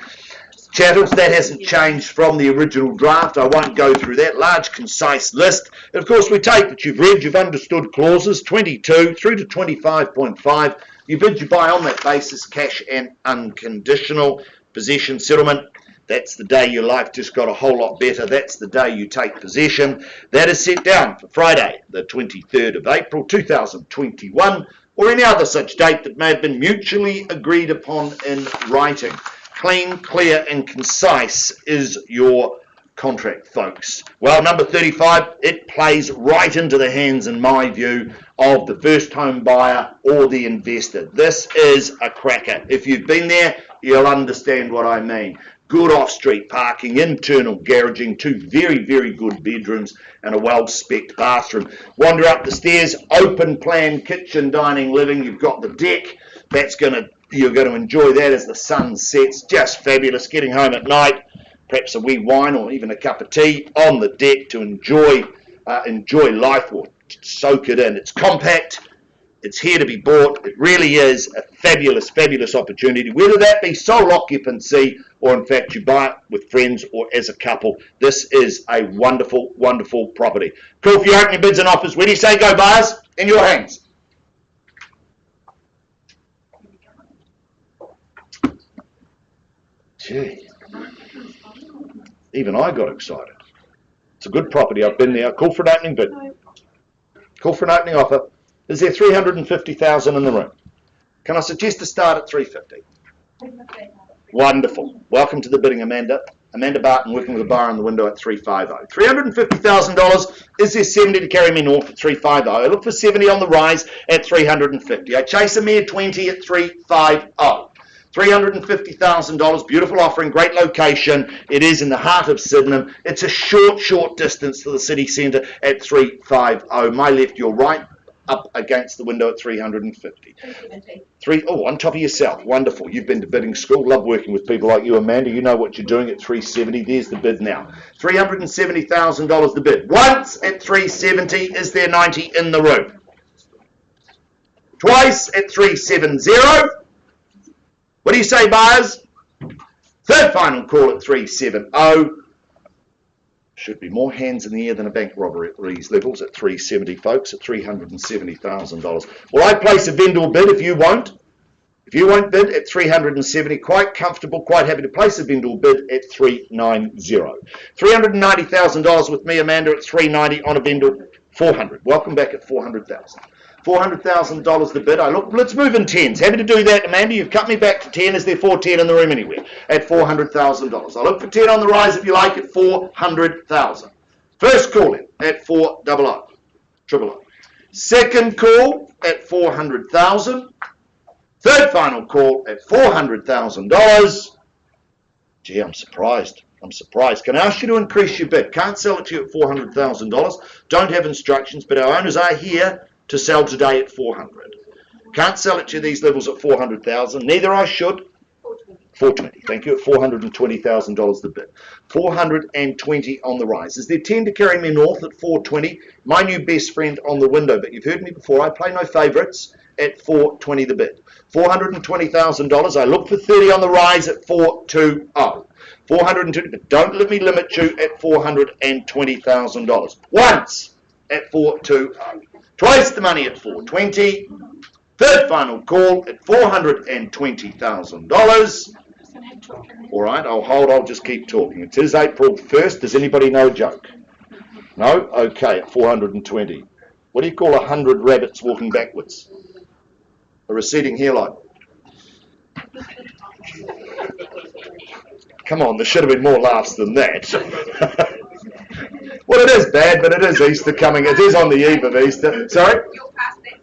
Chattels, that hasn't changed from the original draft. I won't go through that large, concise list. And of course, we take that you've read, you've understood clauses 22 through to 25.5. You bid, you buy on that basis, cash and unconditional possession settlement. That's the day your life just got a whole lot better. That's the day you take possession. That is set down for Friday, the 23rd of April, 2021, or any other such date that may have been mutually agreed upon in writing. Clean, clear and concise is your contract, folks. Well, number 35, it plays right into the hands, in my view, of the first home buyer or the investor. This is a cracker. If you've been there, you'll understand what I mean. Good off-street parking, internal garaging, 2 very, very good bedrooms and a well-specced bathroom. Wander up the stairs, open plan, kitchen, dining, living. You've got the deck. You're going to enjoy that as the sun sets. Just fabulous. Getting home at night, perhaps a wee wine or even a cup of tea on the deck to enjoy life or soak it in. It's compact. It's here to be bought. It really is a fabulous, fabulous opportunity, whether that be sole occupancy or in fact you buy it with friends or as a couple. This is a wonderful, wonderful property. Cool for your opening bids and offers. Where do you say go, buyers? In your hands. Gee, even I got excited. It's a good property. I've been there. Call for an opening bid. Call for an opening offer. Is there 350,000 in the room? Can I suggest to start at 350? Wonderful. Welcome to the bidding, Amanda. Amanda Barton working with a bar on the window at 350. $350,000. Is there 70 to carry me north at 350? I look for 70 on the rise at 350. I chase a mere 20 at 350. $350,000, beautiful offering, great location. It is in the heart of Sydenham. It's a short distance to the city centre at 350. My left, your right, up against the window at 350. On top of yourself. Wonderful. You've been to bidding school. Love working with people like you, Amanda. You know what you're doing at 370. There's the bid now. $370,000 the bid. Once at 370, is there 90 in the room? Twice at 370. What do you say, buyers? Third final call at 370. Should be more hands in the air than a bank robbery at these levels at 370, folks, at $370,000. Well, I place a vendor bid if you won't. If you won't bid at 370, quite comfortable, quite happy to place a vendor bid at 390. $390,000 with me, Amanda, at 390 on a vendor, 400. Welcome back at 400,000. $400,000 the bid. Let's move in tens. Happy to do that, Amanda. You've cut me back to 10. Is there 410 in the room anywhere? At $400,000. I look for 10 on the rise if you like at 400,000. First call in at 400. Second call at 400,000. Third final call at $400,000. Gee, I'm surprised. Can I ask you to increase your bid? Can't sell it to you at $400,000. Don't have instructions, but our owners are here to sell today at 400. Can't sell it to these levels at 400,000. Neither I should. 420. Thank you. At $420,000 the bid. 420 on the rise. Is there 10 to carry me north at 420? My new best friend on the window, but you've heard me before. I play no favourites at 420 the bid. $420,000. I look for 30 on the rise at 420. 420, but don't let me limit you at $420,000. Once at 420. Twice the money at 420. Third final call at $420,000. All right, I'll hold. I'll just keep talking. It is April 1st. Does anybody know a joke? No? Okay, at 420. What do you call 100 rabbits walking backwards? A receding hairline. Come on, there should have been more laughs than that. Well, it is bad, but it is Easter coming. It is on the eve of Easter. Sorry? You'll pass that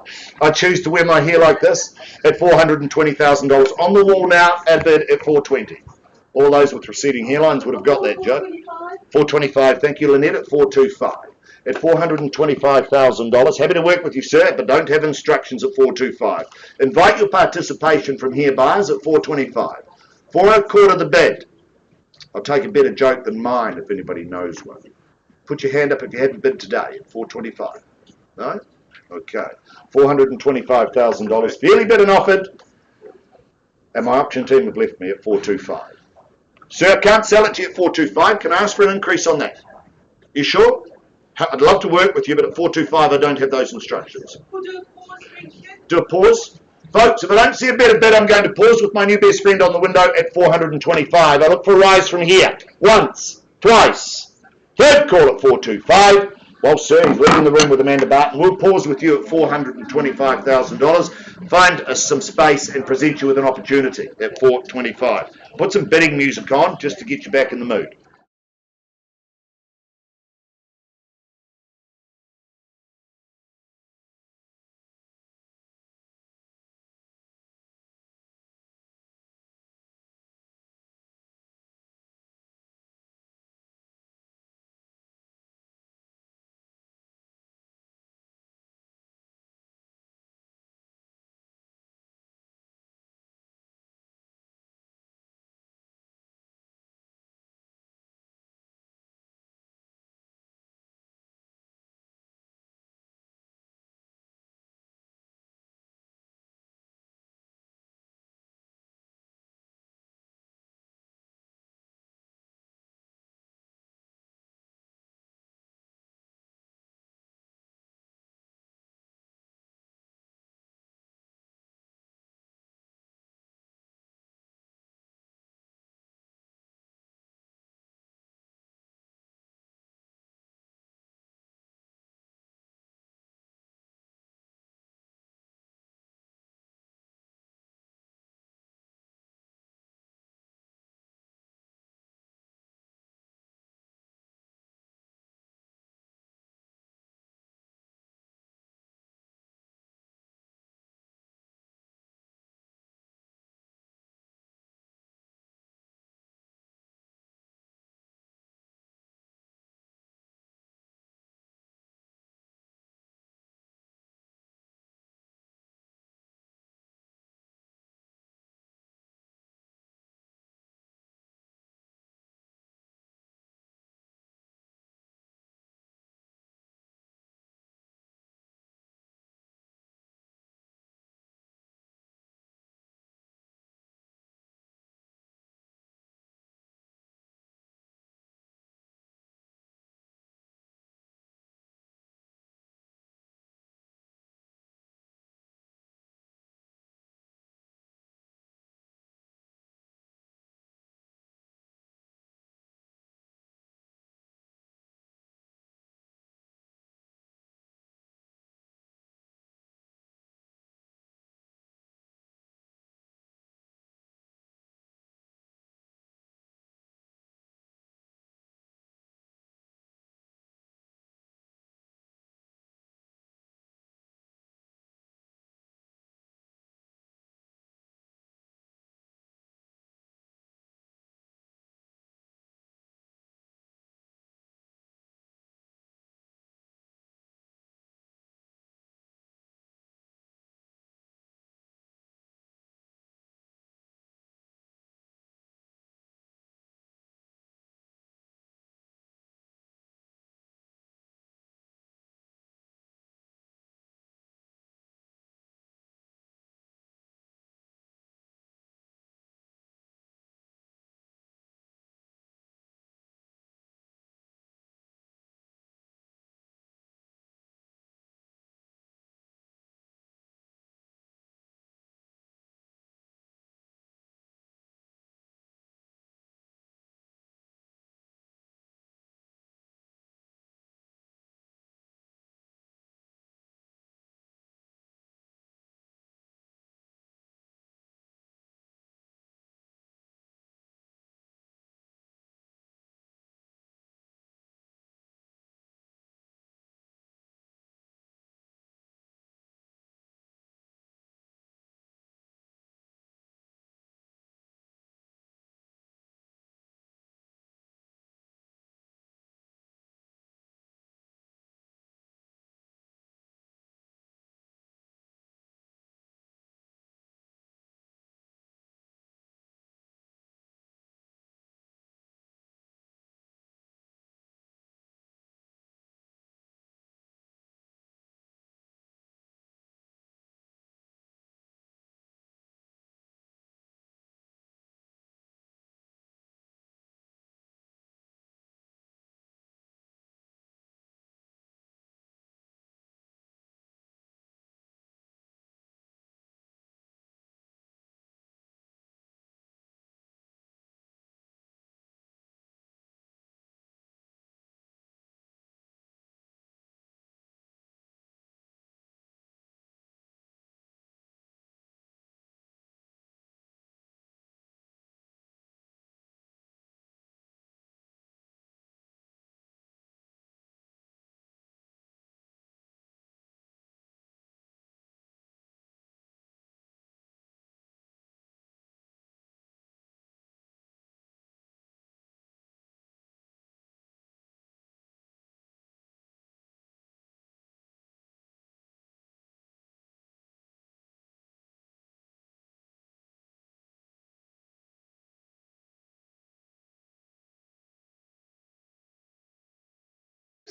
stage. I choose to wear my hair like this at $420,000 on the wall now, at bid at 420. All those with receding hairlines would have got that joke. 425, thank you, Lynette, at 425. At $425,000, happy to work with you, sir, but don't have instructions at 425. Invite your participation from here, buyers, at 425. 4.25 the bid. I'll take a better joke than mine if anybody knows one. Put your hand up if you haven't bid today at 425. No? Okay. $425,000. Fairly bid and offered. And my option team have left me at 425. Sir, I can't sell it to you at 425. Can I ask for an increase on that? You sure? I'd love to work with you, but at 425 I don't have those instructions. We'll do a pause, thank you. Do a pause? Folks, if I don't see a better bid, I'm going to pause with my new best friend on the window at 425. I look for a rise from here. Once, twice. Third call at 425. Well, sir, he's leaving the room with Amanda Barton. We'll pause with you at $425,000. Find us some space and present you with an opportunity at 425. Put some bidding music on just to get you back in the mood.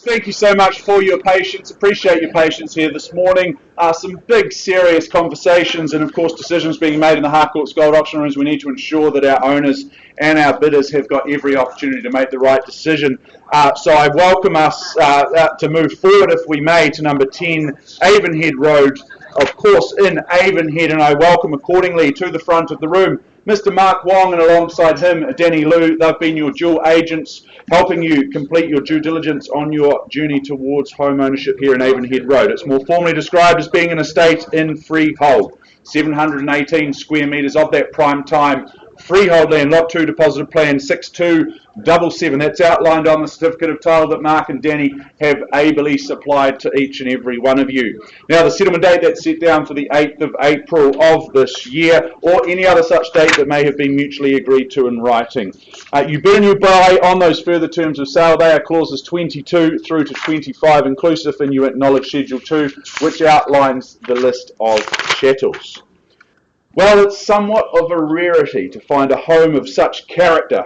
Thank you so much for your patience. Appreciate your patience here this morning. Some big, serious conversations and, of course, decisions being made in the Harcourts Gold Auction Rooms. We need to ensure that our owners and our bidders have got every opportunity to make the right decision. So I welcome us to move forward, if we may, to number 10, Avonhead Road, of course, in Avonhead, and I welcome accordingly to the front of the room Mr. Mark Wong, and alongside him, Danny Liu. They've been your dual agents, helping you complete your due diligence on your journey towards home ownership here in Avonhead Road. It's more formally described as being an estate in freehold. 718 square metres of that prime time freehold land, Lot 2 deposited plan 6277. That's outlined on the certificate of title that Mark and Danny have ably supplied to each and every one of you. Now, the settlement date that's set down for the 8th of April of this year, or any other such date that may have been mutually agreed to in writing. You bid and you buy on those further terms of sale. They are clauses 22 through to 25 inclusive, and you acknowledge Schedule 2, which outlines the list of chattels. Well, it's somewhat of a rarity to find a home of such character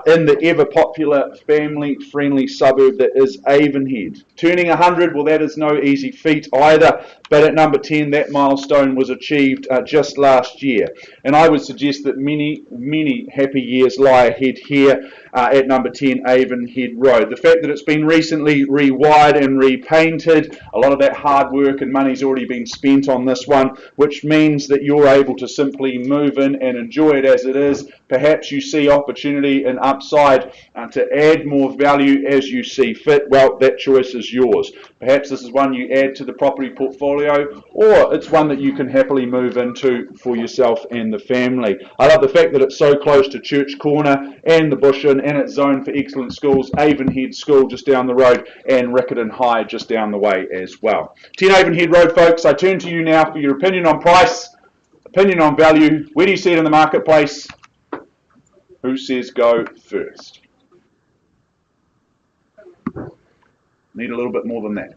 in the ever-popular family-friendly suburb that is Avonhead. Turning 100, well, that is no easy feat either, but at number 10, that milestone was achieved just last year. And I would suggest that many, many happy years lie ahead here at number 10, Avonhead Road. The fact that it's been recently rewired and repainted, a lot of that hard work and money's already been spent on this one, which means that you're able to simply move in and enjoy it as it is. Perhaps you see opportunity and upside to add more value as you see fit. Well, that choice is yours. Perhaps this is one you add to the property portfolio, or it's one that you can happily move into for yourself and the family. I love the fact that it's so close to Church Corner and the Bush Inn, and it's zoned for excellent schools. Avonhead School just down the road, and Riccarton High just down the way as well. 10 Avonhead Road, folks. I turn to you now for your opinion on price, opinion on value. Where do you see it in the marketplace? Who says go first? Need a little bit more than that.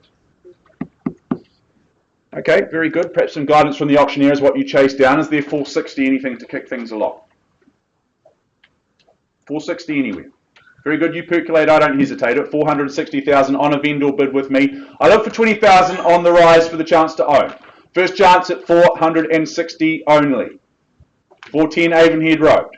Okay, very good. Perhaps some guidance from the auctioneer is what you chase down. Is there 460 anything to kick things along? 460 anywhere. Very good. You percolate. I don't hesitate. At 460,000 on a vendor bid with me. I look for 20,000 on the rise for the chance to own. First chance at 460 only. 410 Avonhead Road.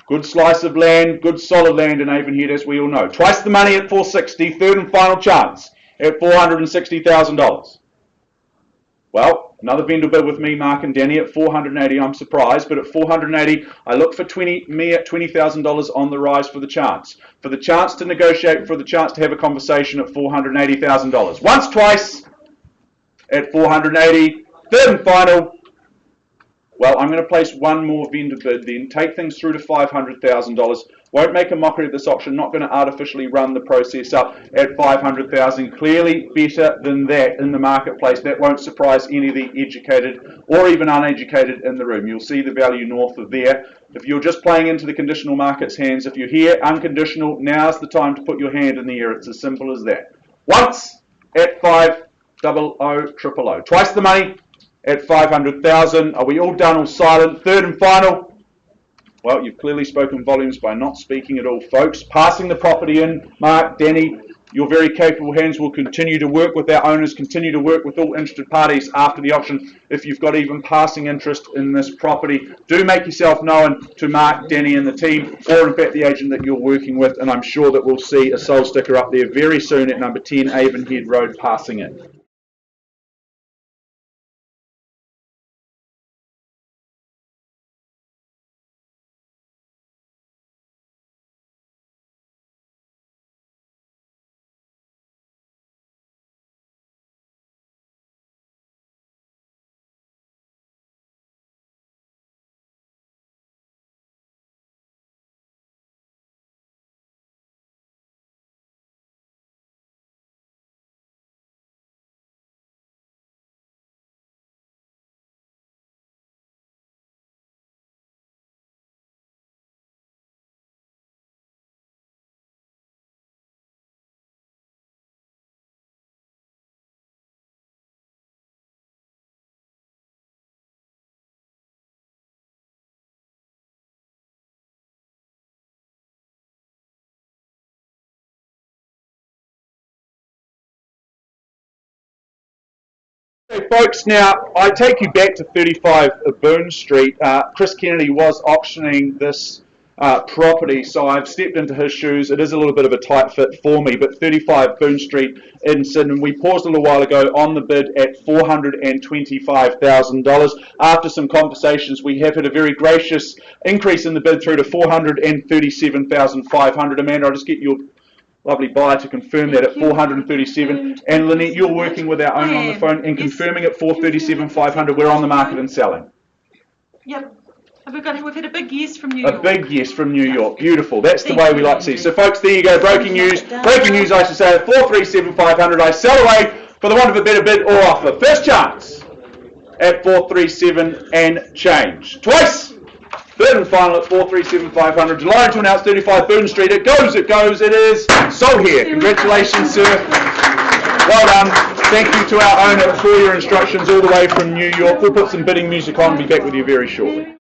Good slice of land, good solid land in Avonhead, as we all know. Twice the money at 460, third and final chance at $460,000. Well, another vendor bid with me, Mark and Danny, at 480. I'm surprised, but at 480, I look for me at $20,000 on the rise for the chance. For the chance to negotiate, for the chance to have a conversation at $480,000. Once, twice at 480, third and final. Well, I'm going to place one more vendor bid then, take things through to $500,000. Won't make a mockery of this auction, not going to artificially run the process up at $500,000. Clearly better than that in the marketplace. That won't surprise any of the educated or even uneducated in the room. You'll see the value north of there. If you're just playing into the conditional market's hands, if you're here unconditional, now's the time to put your hand in the air. It's as simple as that. Once at 500,000. Twice the money at 500,000. Are we all done, all silent? Third and final. Well, you've clearly spoken volumes by not speaking at all, folks. Passing the property in, Mark, Danny, your very capable hands will continue to work with our owners, continue to work with all interested parties after the auction. If you've got even passing interest in this property, do make yourself known to Mark, Danny and the team, or in fact the agent that you're working with, and I'm sure that we'll see a sold sticker up there very soon at number 10 Avonhead Road passing in. Hey folks, now I take you back to 35 Boone Street. Chris Kennedy was auctioning this property, so I've stepped into his shoes. It is a little bit of a tight fit for me, but 35 Boone Street in Sydney, we paused a little while ago on the bid at $425,000. After some conversations, we have had a very gracious increase in the bid through to $437,500. Amanda, I'll just get your lovely buyer to confirm that at 437. And Lynette, you're working with our owner on the phone and confirming at 437,500. We're on the market and selling. Yep. We've had a big yes from New York. A big yes from New York. Beautiful. That's the way we like to see. So folks, there you go. Breaking news. Breaking news, I should say, at 437,500. I sell away for the want of a better bid or offer. First chance at 437 and change. Twice. Third and final at 437,500. July to announce 35 Boone Street. It goes. It is sold here. Congratulations, sir. Well done. Thank you to our owner for your instructions all the way from New York. We'll put some bidding music on and be back with you very shortly.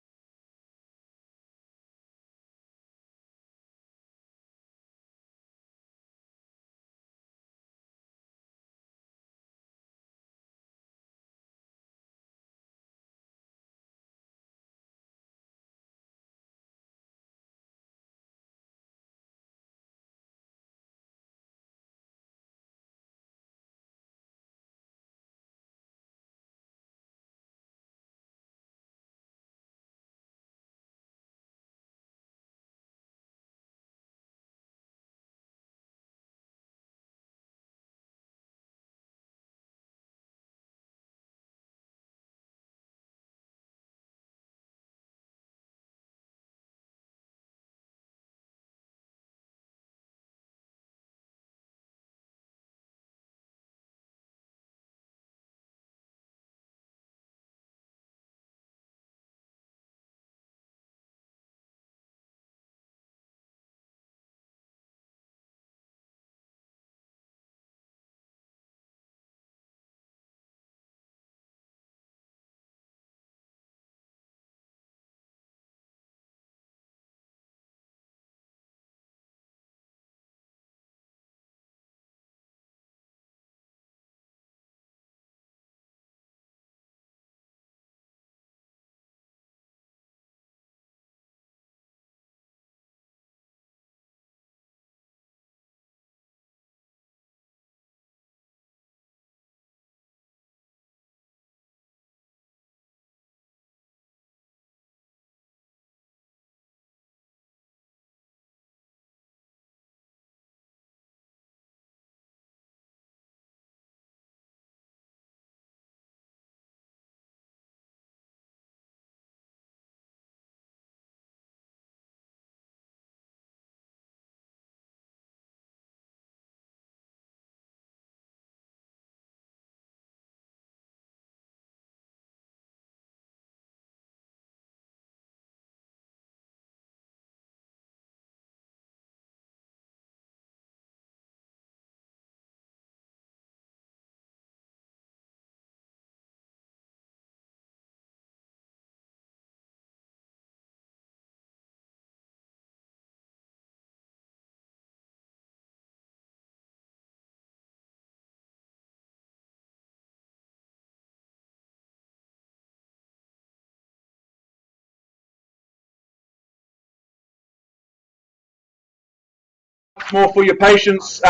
More for your patience.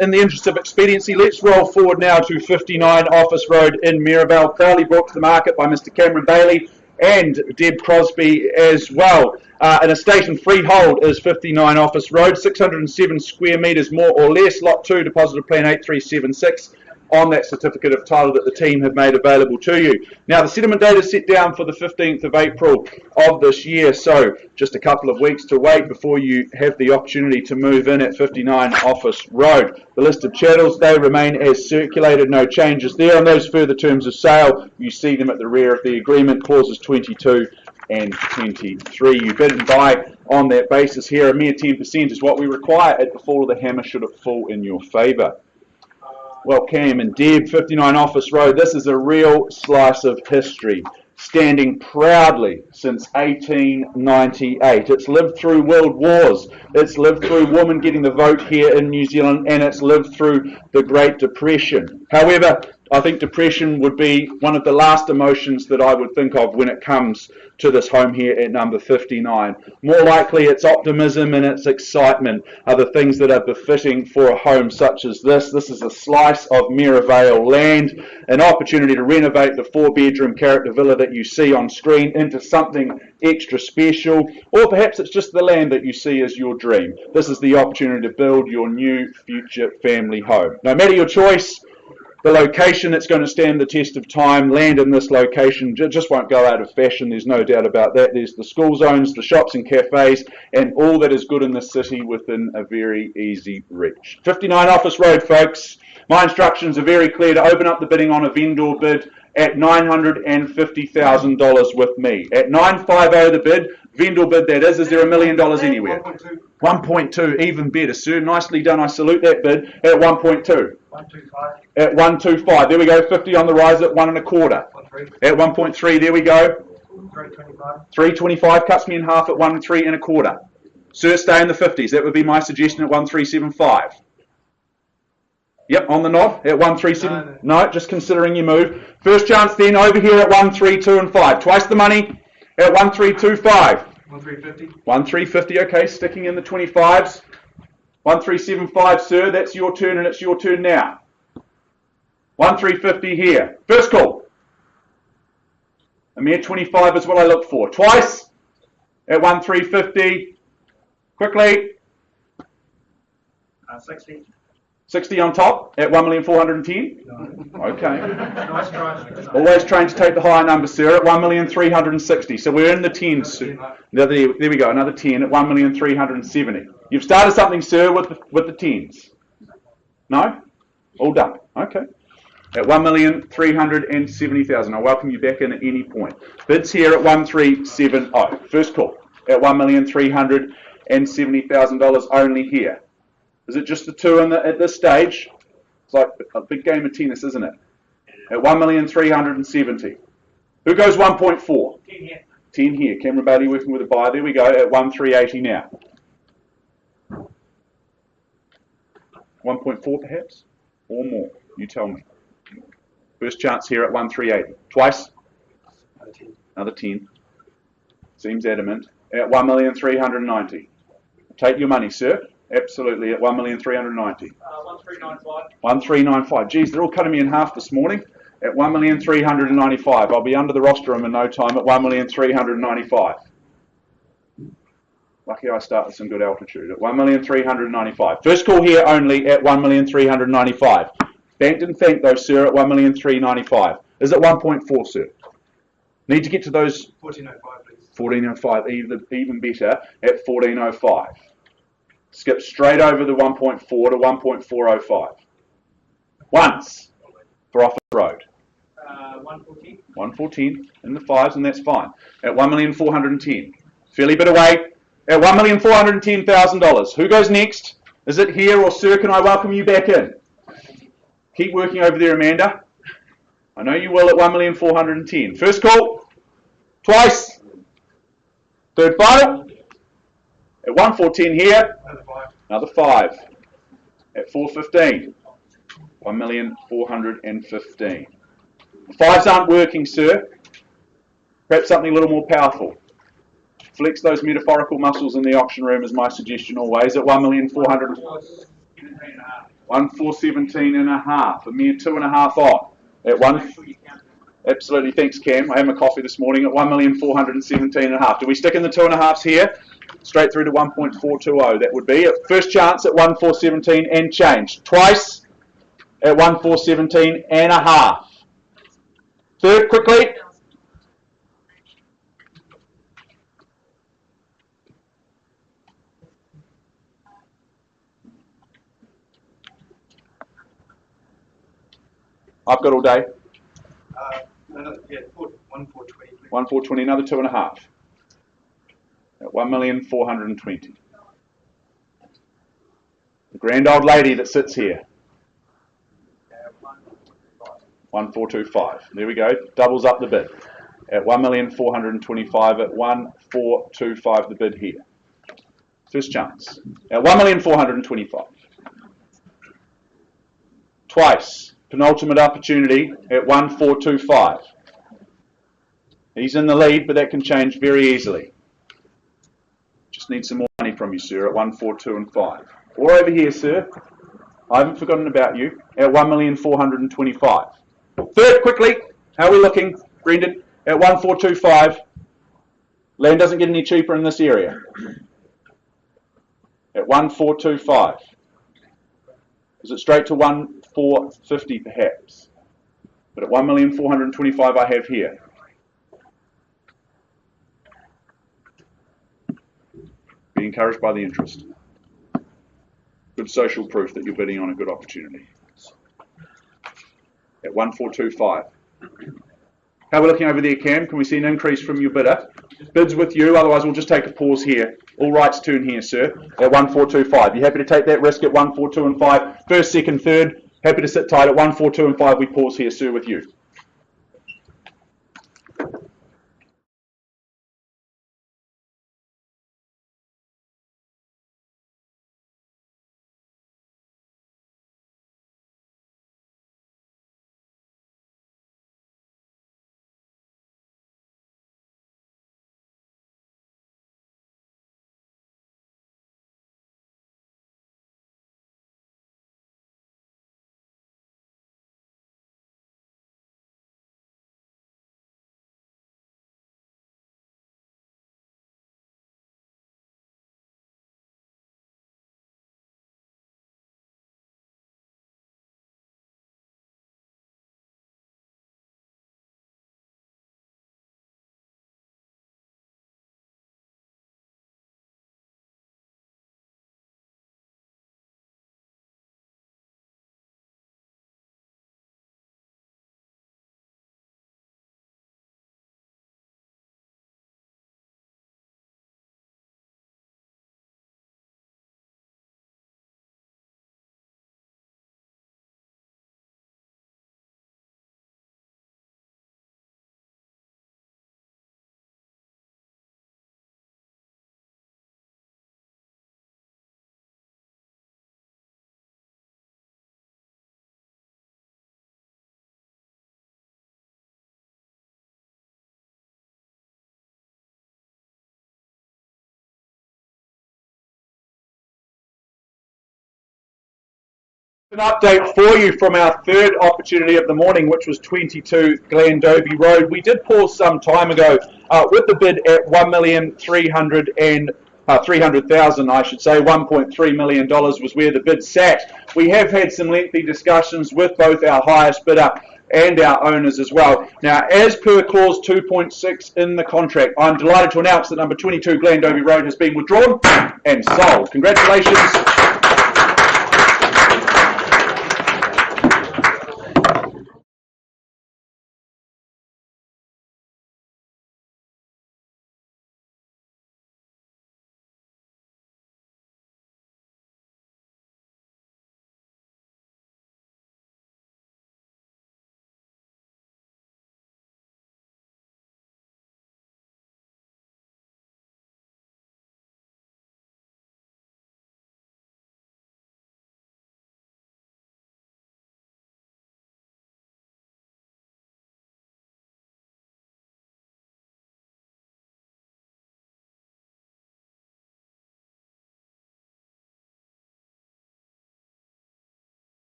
In the interest of expediency, let's roll forward now to 59 Office Road in Mirabelle, proudly brought to the market by Mr. Cameron Bailey and Deb Crosby as well. An estate and freehold is 59 Office Road, 607 square metres more or less. Lot 2, deposit of plan 8376 on that certificate of title that the team have made available to you. Now, the settlement date is set down for the 15th of April of this year, so just a couple of weeks to wait before you have the opportunity to move in at 59 Office Road. The list of chattels, they remain as circulated, no changes there. On those further terms of sale, you see them at the rear of the agreement, clauses 22 and 23. You bid and buy on that basis here. A mere 10% is what we require at the fall of the hammer should it fall in your favour. Well, Cam and Deb, 59 Office Road, this is a real slice of history, standing proudly since 1898. It's lived through world wars, it's lived through women getting the vote here in New Zealand, and it's lived through the Great Depression. However, I think depression would be one of the last emotions that I would think of when it comes to this home here at number 59. More likely it's optimism and it's excitement are the things that are befitting for a home such as this. This is a slice of Mirabelle land, an opportunity to renovate the 4-bedroom character villa that you see on screen into something extra special, or perhaps it's just the land that you see as your dream. This is the opportunity to build your new future family home. No matter your choice, the location, it's going to stand the test of time. Land in this location just won't go out of fashion, there's no doubt about that. There's the school zones, the shops and cafes, and all that is good in the city within a very easy reach. 59 Office Road, folks. My instructions are very clear to open up the bidding on a vendor bid at $950,000 with me. At $950 the bid, vendor bid that is there $1 million anywhere? 1.2, even better, sir. Nicely done. I salute that bid at 1.2. 125. At 125. There we go. 50 on the rise at 1 1/4. At 1.3. There we go. 325. 325 cuts me in half at 1 3 1/4. Sir, stay in the 50s. That would be my suggestion at 1375. Yep, on the nod at 137. No, just considering your move. First chance then over here at 132 and 5. Twice the money at 1325. 1350. 1350. Okay, sticking in the 25s. 1375, sir. That's your turn, and it's your turn now. 1350 here. First call. A mere 25 is what I look for. Twice at 1350. Quickly. 60. 60 on top at 1,410,000. No. Okay. Nice try. Always trying to take the higher number, sir, at 1,360,000. So we're in the tens. There we go, another 10 at 1,370,000. You've started something, sir, with the tens. No? All done. Okay. At 1,370,000. I'll welcome you back in at any point. Bids here at 1,370. First call at $1,370,000 only here. Is it just the two at this stage? It's like a big game of tennis, isn't it? At 1,370,000. Who goes 1.4? 10 here. 10 here. Cameron Bailey working with a buy. There we go at 1,380 now. 1.4 perhaps? Or more? You tell me. First chance here at 1,380. Twice? Another 10. Seems adamant. At 1,390,000. Take your money, sir. Absolutely, at 1,390,000. 1395. 1395. Geez, they're all cutting me in half this morning. At 1,395,000. I'll be under the rostrum in no time at 1,395,000. Lucky I start with some good altitude. At 1,395,000. First call here only at 1,395,000. Banked and thanked though, sir, at 1,395,000. Is it 1.4, sir? Need to get to those 1405, please. 1405, even better at 1405. Skip straight over the 1.4 to 1.405. Once for Office Road. 114. 114 in the fives, and that's fine. At 1,410,000. Fairly bit away. At $1,410,000. Who goes next? Is it here or sir? Can I welcome you back in? Keep working over there, Amanda. I know you will at 1,410,000. First call. Twice. Third final. At 1,410,000 here. Another 5. Another 5. At 415. 1,415,000. Fives aren't working, sir. Perhaps something a little more powerful. Flex those metaphorical muscles in the auction room is my suggestion always. At 1,417,500. 1,417,500. A mere 2.5 off. At one. Absolutely. Thanks, Cam. I had my coffee this morning at 1,417,500. Do we stick in the 2.5s here? Straight through to 1.420. That would be it. First chance at 1,417 and change. Twice at 1,417,500. Third, quickly. I've got all day. Yeah, 1,420, please. 1,420, another 2.5. At 1,420,000. The grand old lady that sits here. 1,425. There we go. Doubles up the bid. At 1,425,000. At 1,425 the bid here. First chance. At 1,425,000. Twice. Penultimate opportunity at 1425. He's in the lead, but that can change very easily. Just need some more money from you, sir, at 142 and 5. Or over here, sir. I haven't forgotten about you, at 1,425,000. Third, quickly. How are we looking, Brendan? At 1425. Land doesn't get any cheaper in this area. At 1425. Is it straight to 1450 perhaps? But at 1,425,000 I have here. Be encouraged by the interest. Good social proof that you're bidding on a good opportunity. At 1425. How are we looking over there, Cam? Can we see an increase from your bidder? Bids with you, otherwise we'll just take a pause here. All rights turn here, sir, at 1425. You happy to take that risk at 142 and 5? First, second, third, happy to sit tight at 142 and 5. We pause here, sir, with you. An update for you from our third opportunity of the morning, which was 22 Glendovey Road. We did pause some time ago with the bid at 300,000, I should say. $1.3 million was where the bid sat. We have had some lengthy discussions with both our highest bidder and our owners as well. Now, as per clause 2.6 in the contract, I'm delighted to announce that number 22 Glendovey Road has been withdrawn and sold. Congratulations.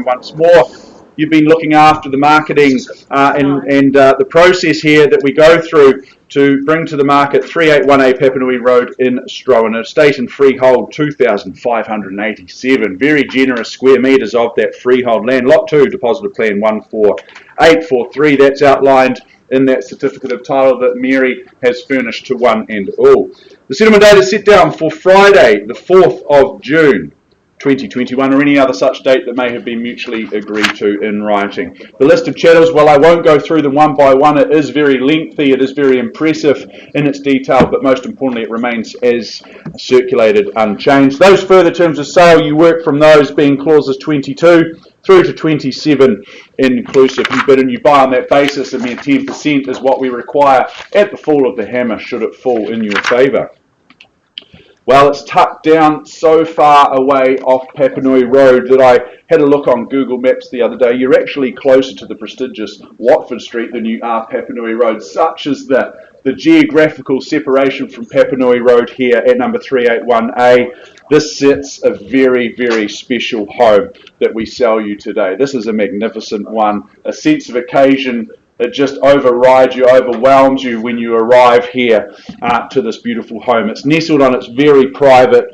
you once more. You've been looking after the marketing and the process here that we go through to bring to the market 381A Papanui Road in Strohan, estate and freehold 2,587. Very generous square metres of that freehold land. Lot 2, deposit of plan 14843. That's outlined in that certificate of title that Mary has furnished to one and all. The settlement date is set down for Friday, the 4th of June. 2021 or any other such date that may have been mutually agreed to in writing. The list of chattels, well, I won't go through them one by one. It is very lengthy, it is very impressive in its detail, but most importantly it remains as circulated unchanged. Those further terms of sale, you work from those being clauses 22 through to 27 inclusive. You bid and you buy on that basis, and mere 10% is what we require at the fall of the hammer should it fall in your favour. Well, it's tucked down so far away off Papanui Road that I had a look on Google Maps the other day. You're actually closer to the prestigious Watford Street than you are Papanui Road. Such is the geographical separation from Papanui Road here at number 381A. This sits a very, very special home that we sell you today. This is a magnificent one, a sense of occasion. It just overrides you, overwhelms you when you arrive here to this beautiful home. It's nestled on its very private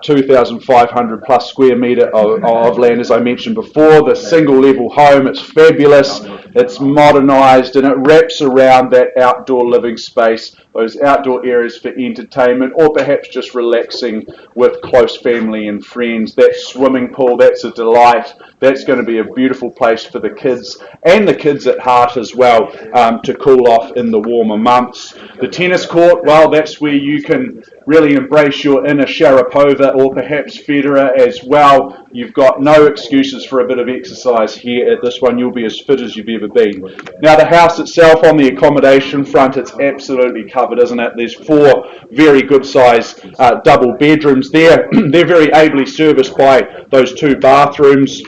2,500 plus square metre of land, as I mentioned before. The single level home, it's fabulous, it's modernised, and it wraps around that outdoor living space, those outdoor areas for entertainment, or perhaps just relaxing with close family and friends. That swimming pool, that's a delight. That's going to be a beautiful place for the kids and the kids at heart as well to cool off in the warmer months. The tennis court, well, that's where you can really embrace your inner Sharapova or perhaps Federer as well. You've got no excuses for a bit of exercise here at this one. You'll be as fit as you've ever been. Now, the house itself, on the accommodation front, it's absolutely covered, isn't it? There's 4 very good size double bedrooms there. They're very ably serviced by those 2 bathrooms.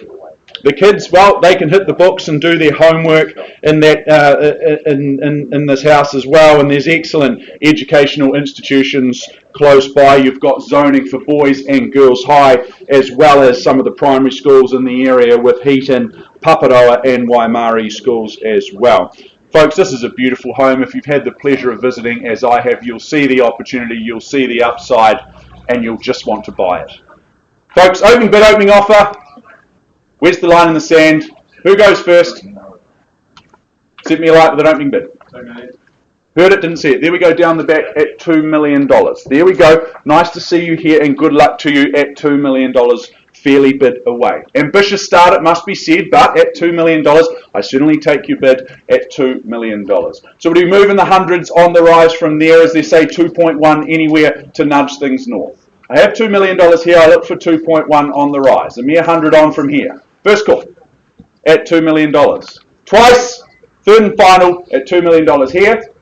The kids, well, they can hit the books and do their homework in that in this house as well, and there's excellent educational institutions close by. You've got zoning for boys and girls high, as well as some of the primary schools in the area with Heaton, Paparoa and Waimari schools as well. Folks, this is a beautiful home. If you've had the pleasure of visiting, as I have, you'll see the opportunity, you'll see the upside, and you'll just want to buy it. Folks, opening bid, opening offer. Where's the line in the sand? Who goes first? Send me a light with an opening bid. Heard it, didn't see it. There we go, down the back at $2 million. There we go. Nice to see you here and good luck to you at $2 million. Fairly bid away. Ambitious start, it must be said, but at $2 million, I certainly take your bid at $2 million. So we'll be moving the hundreds on the rise from there, as they say, 2.1 anywhere to nudge things north. I have $2 million here. I look for 2.1 on the rise. A mere 100 on from here. First call at $2 million. Twice, third and final at $2 million here.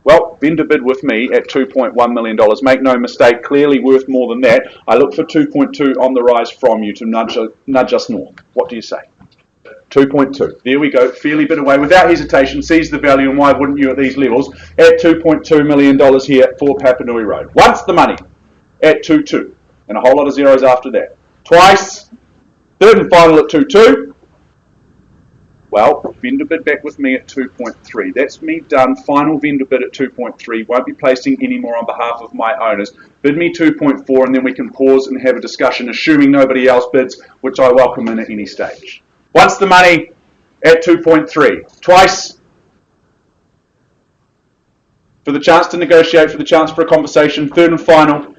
Well, vendor bid with me at $2.1 million. Make no mistake, clearly worth more than that. I look for 2.2 on the rise from you to nudge us north. What do you say? 2.2. There we go. Fairly bid away without hesitation. Seize the value, and why wouldn't you at these levels? At $2.2 million here for Papanui Road. Once the money at 2.2, and a whole lot of zeros after that. Twice, third and final at 2.2. Well, vendor bid back with me at 2.3. That's me done. Final vendor bid at 2.3. Won't be placing any more on behalf of my owners. Bid me 2.4, and then we can pause and have a discussion, assuming nobody else bids, which I welcome in at any stage. Once the money at 2.3. Twice, for the chance to negotiate, for the chance for a conversation. Third and final.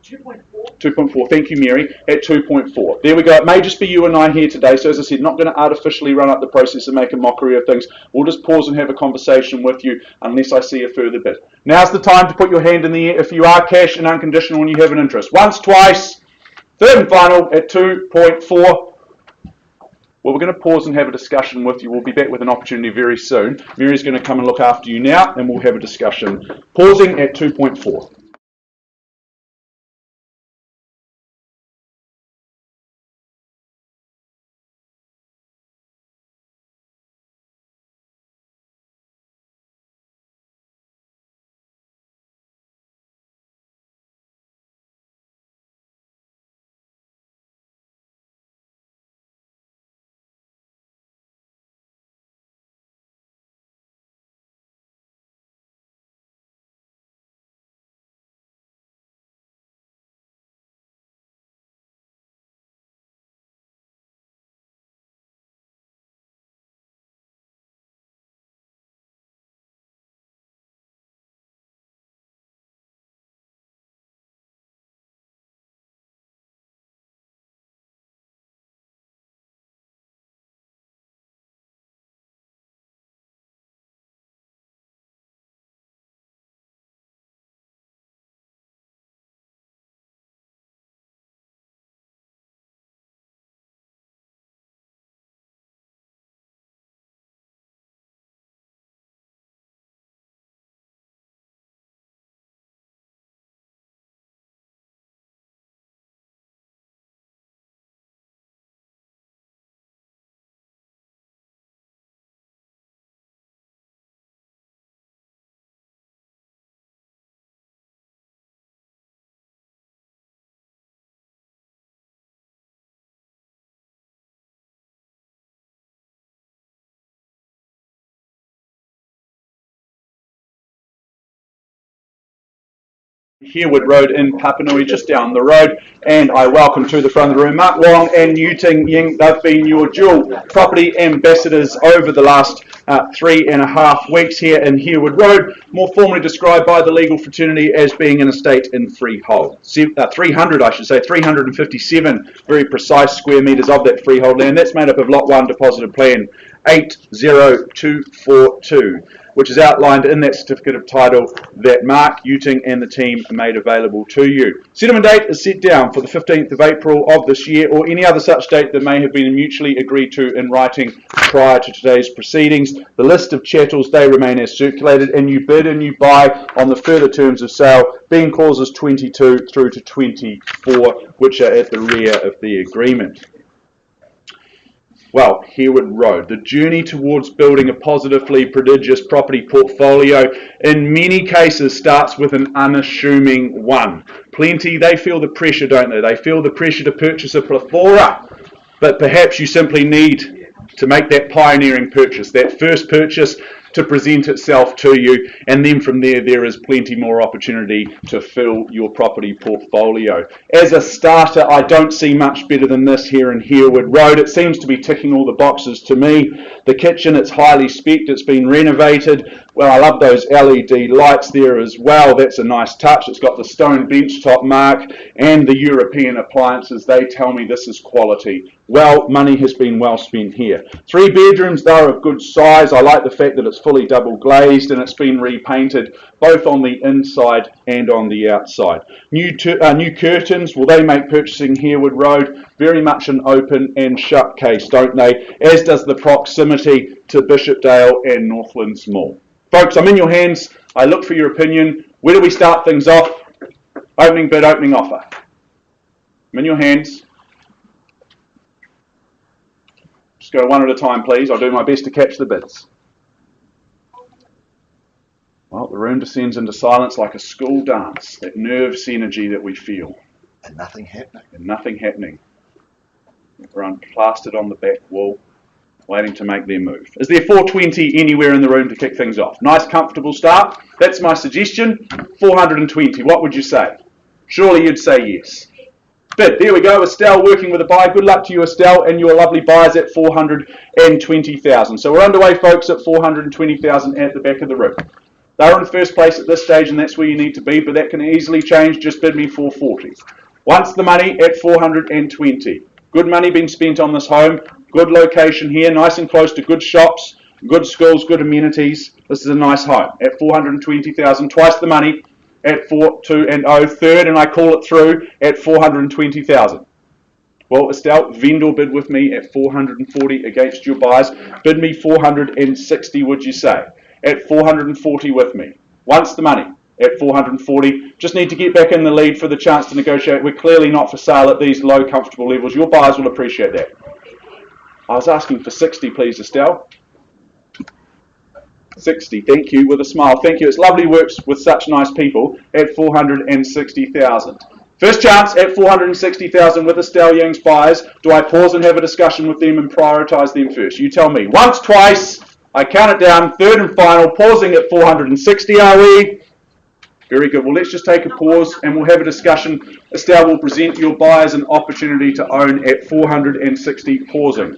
2.4. 2.4. Thank you, Mary. At 2.4. There we go. It may just be you and I here today. So as I said, not going to artificially run up the process and make a mockery of things. We'll just pause and have a conversation with you unless I see a further bid. Now's the time to put your hand in the air if you are cash and unconditional and you have an interest. Once, twice. Third and final at 2.4. Well, we're going to pause and have a discussion with you. We'll be back with an opportunity very soon. Mary's going to come and look after you now, and we'll have a discussion. Pausing at 2.4. Herwood Road in Papanui, just down the road, and I welcome to the front of the room Mark Wong and Yu Ting Ying. They've been your dual property ambassadors over the last 3.5 weeks here in Herwood Road, more formally described by the legal fraternity as being an estate in freehold. 357 very precise square metres of that freehold land. That's made up of Lot 1 Deposited Plan 80242, which is outlined in that certificate of title that Mark, Uting and the team made available to you. Settlement date is set down for the 15th of April of this year, or any other such date that may have been mutually agreed to in writing prior to today's proceedings. The list of chattels, they remain as circulated, and you bid and you buy on the further terms of sale, being clauses 22 through to 24, which are at the rear of the agreement. Well, Herwood Road, the journey towards building a positively prodigious property portfolio in many cases starts with an unassuming one. Plenty, they feel the pressure, don't they? They feel the pressure to purchase a plethora, but perhaps you simply need to make that pioneering purchase, that first purchase to present itself to you, and then from there is plenty more opportunity to fill your property portfolio. As a starter, I don't see much better than this here in Herwood Road. It seems to be ticking all the boxes to me. The kitchen, it's highly specced, it's been renovated. Well, I love those LED lights there as well. That's a nice touch. It's got the stone bench top mark and the European appliances. They tell me this is quality. Well, money has been well spent here. 3 bedrooms, they're of good size. I like the fact that it's fully double glazed and it's been repainted both on the inside and on the outside. New curtains, well, they make purchasing Herwood Road very much an open and shut case, don't they? As does the proximity to Bishopdale and Northlands Mall. Folks, I'm in your hands. I look for your opinion. Where do we start things off? Opening bid, opening offer. I'm in your hands. Just go one at a time, please. I'll do my best to catch the bids. Well, the room descends into silence like a school dance, that nervous energy that we feel. And nothing happening. And nothing happening. Everyone plastered on the back wall, waiting to make their move. Is there 420 anywhere in the room to kick things off? Nice, comfortable start. That's my suggestion. 420. What would you say? Surely you'd say yes. Bid. There we go. Estelle working with a buy. Good luck to you, Estelle, and your lovely buyers at 420,000. So we're underway, folks, at 420,000 at the back of the room. They're in first place at this stage, and that's where you need to be, but that can easily change. Just bid me 440. Once the money at 420. Good money being spent on this home. Good location here, nice and close to good shops, good schools, good amenities. This is a nice home at 420,000. Twice the money at 4220. Third, and I call it through at 420,000. Well, Estelle, vendor bid with me at 440 against your buyers. Bid me 460, would you say? At 440 with me. Once the money at 440. Just need to get back in the lead for the chance to negotiate. We're clearly not for sale at these low, comfortable levels. Your buyers will appreciate that. I was asking for 60, please, Estelle. 60, thank you, with a smile. Thank you. It's lovely works with such nice people at 460,000. First chance at 460,000 with Estelle Young's buyers. Do I pause and have a discussion with them and prioritise them first? You tell me. Once, twice. I count it down. Third and final. Pausing at 460, are we? Very good. Well, let's just take a pause and we'll have a discussion. Estelle will present your buyers an opportunity to own at 460, pausing.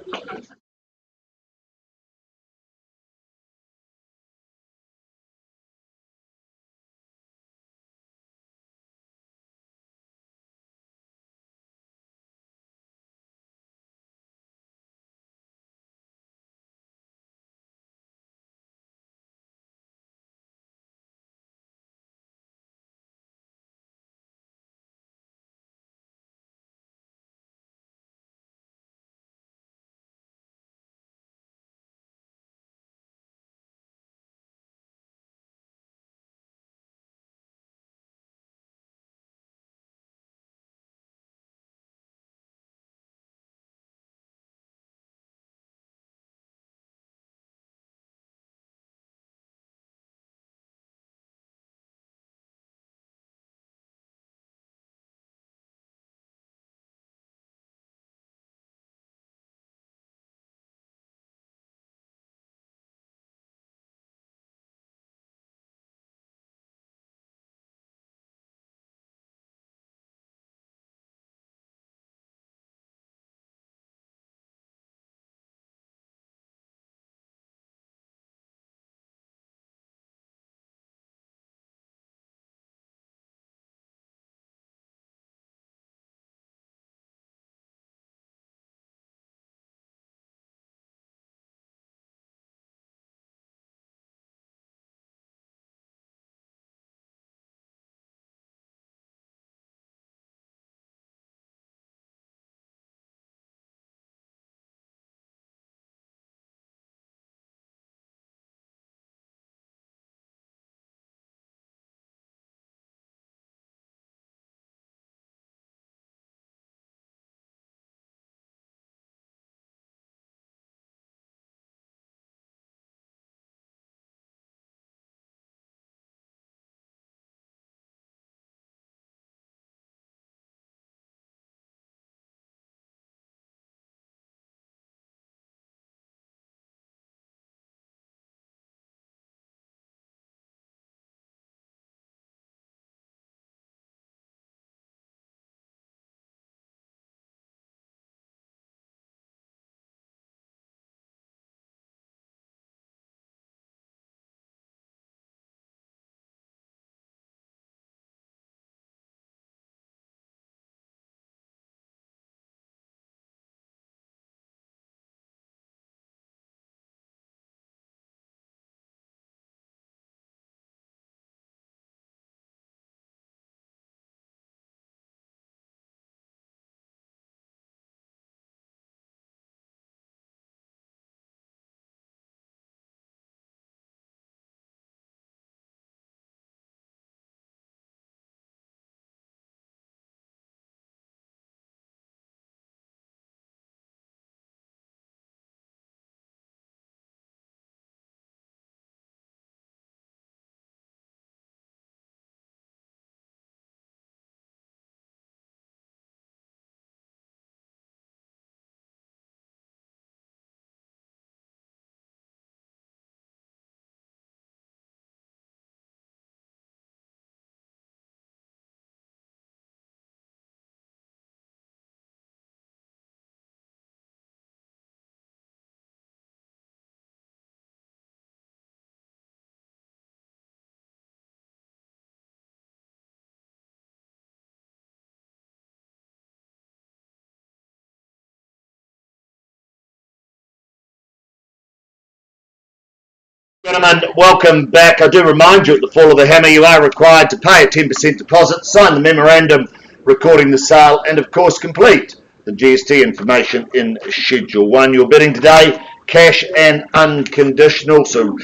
Gentlemen, welcome back. I do remind you at the fall of the hammer you are required to pay a 10% deposit, sign the memorandum recording the sale, and of course complete the GST information in Schedule 1. You're bidding today, cash and unconditional, so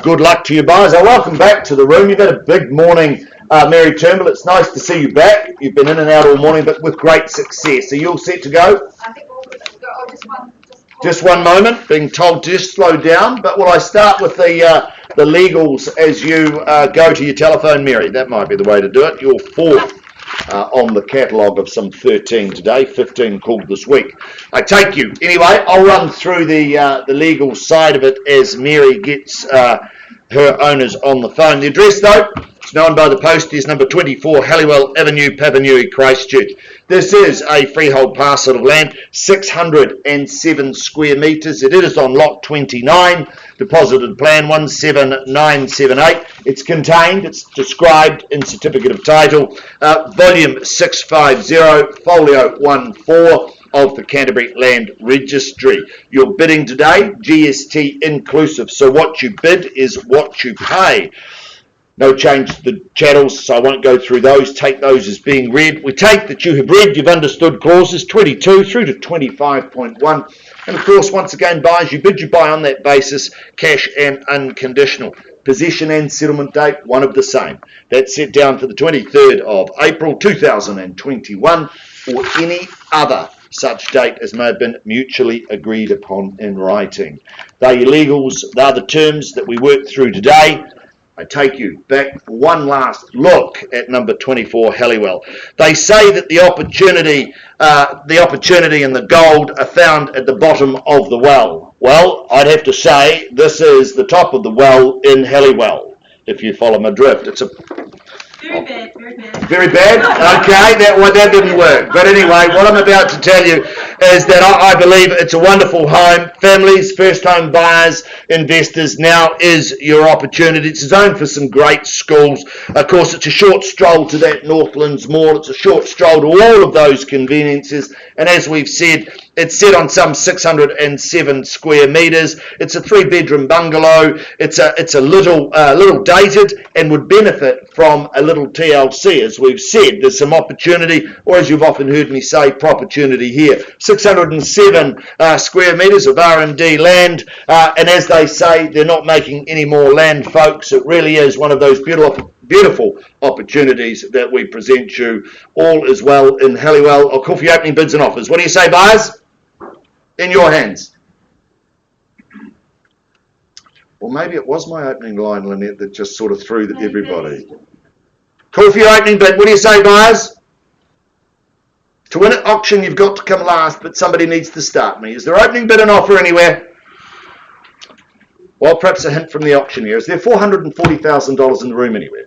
good luck to you buyers. Welcome back to the room. You've had a big morning, Mary Turnbull. It's nice to see you back. You've been in and out all morning, but with great success. Are you all set to go? I think all good to go. Oh, Just one moment, being told to just slow down, but will I start with the legals as you go to your telephone, Mary? That might be the way to do it. You're fourth on the catalogue of some 13 today, 15 called this week. I take you. Anyway, I'll run through the legal side of it as Mary gets her owners on the phone. The address, though, it's known by the post, is number 24 Halliwell Avenue, Papanui, Christchurch. This is a freehold parcel of land, 607 square metres. It is on lot 29, deposited plan 17978. It's contained, it's described in certificate of title, volume 650, folio 14 of the Canterbury Land Registry. You're bidding today, GST inclusive. So what you bid is what you pay. No change to the chattels, so I won't go through those. Take those as being read. We take that you have read, you've understood clauses 22 through to 25.1. And of course, once again, buyers, you bid, you buy on that basis, cash and unconditional. Possession and settlement date, one of the same. That's set down for the 23rd of April 2021 or any other such date as may have been mutually agreed upon in writing. They're your legals, they're the terms that we work through today. I take you back for one last look at number 24 Halliwell. They say that the opportunity and the gold are found at the bottom of the well. Well, I'd have to say this is the top of the well in Halliwell, if you follow my drift. It's a Very bad, very bad. very bad? Okay, that didn't work. But anyway, what I'm about to tell you is that I believe it's a wonderful home. Families, first home buyers, investors, now is your opportunity. It's zoned for some great schools. Of course, it's a short stroll to that Northlands Mall. It's a short stroll to all of those conveniences. And as we've said, it's set on some 607 square metres. It's a 3-bedroom bungalow. It's a little dated and would benefit from a little TLC. As we've said, there's some opportunity, or as you've often heard me say, proportunity here. 607 square metres of R&D land, and as they say, they're not making any more land, folks. It really is one of those beautiful opportunities that we present you. All is well in Halliwell. I'll call for your opening bids and offers. What do you say, buyers? In your hands. Well, maybe it was my opening line, Lynette, that just sort of threw everybody. Call for your opening bid. What do you say, buyers? To win at auction, you've got to come last, but somebody needs to start me. Is there opening bid and offer anywhere? Well, perhaps a hint from the auctioneer. Is there $440,000 in the room anywhere?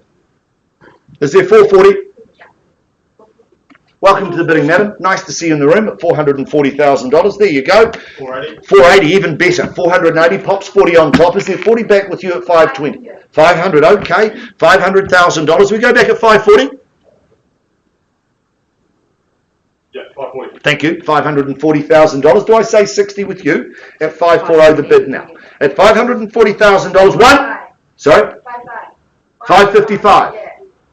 Is there 440? Welcome to the bidding, madam. Nice to see you in the room at $440,000. There you go. 480. 480, even better. 480, pops 40 on top. Is there 40 back with you at 520? 500, okay. $500,000. We go back at 540? Yeah, 540. Thank you. $540,000. Do I say 60 with you? At 540 the bid now. At $540,000, one? Sorry? 555.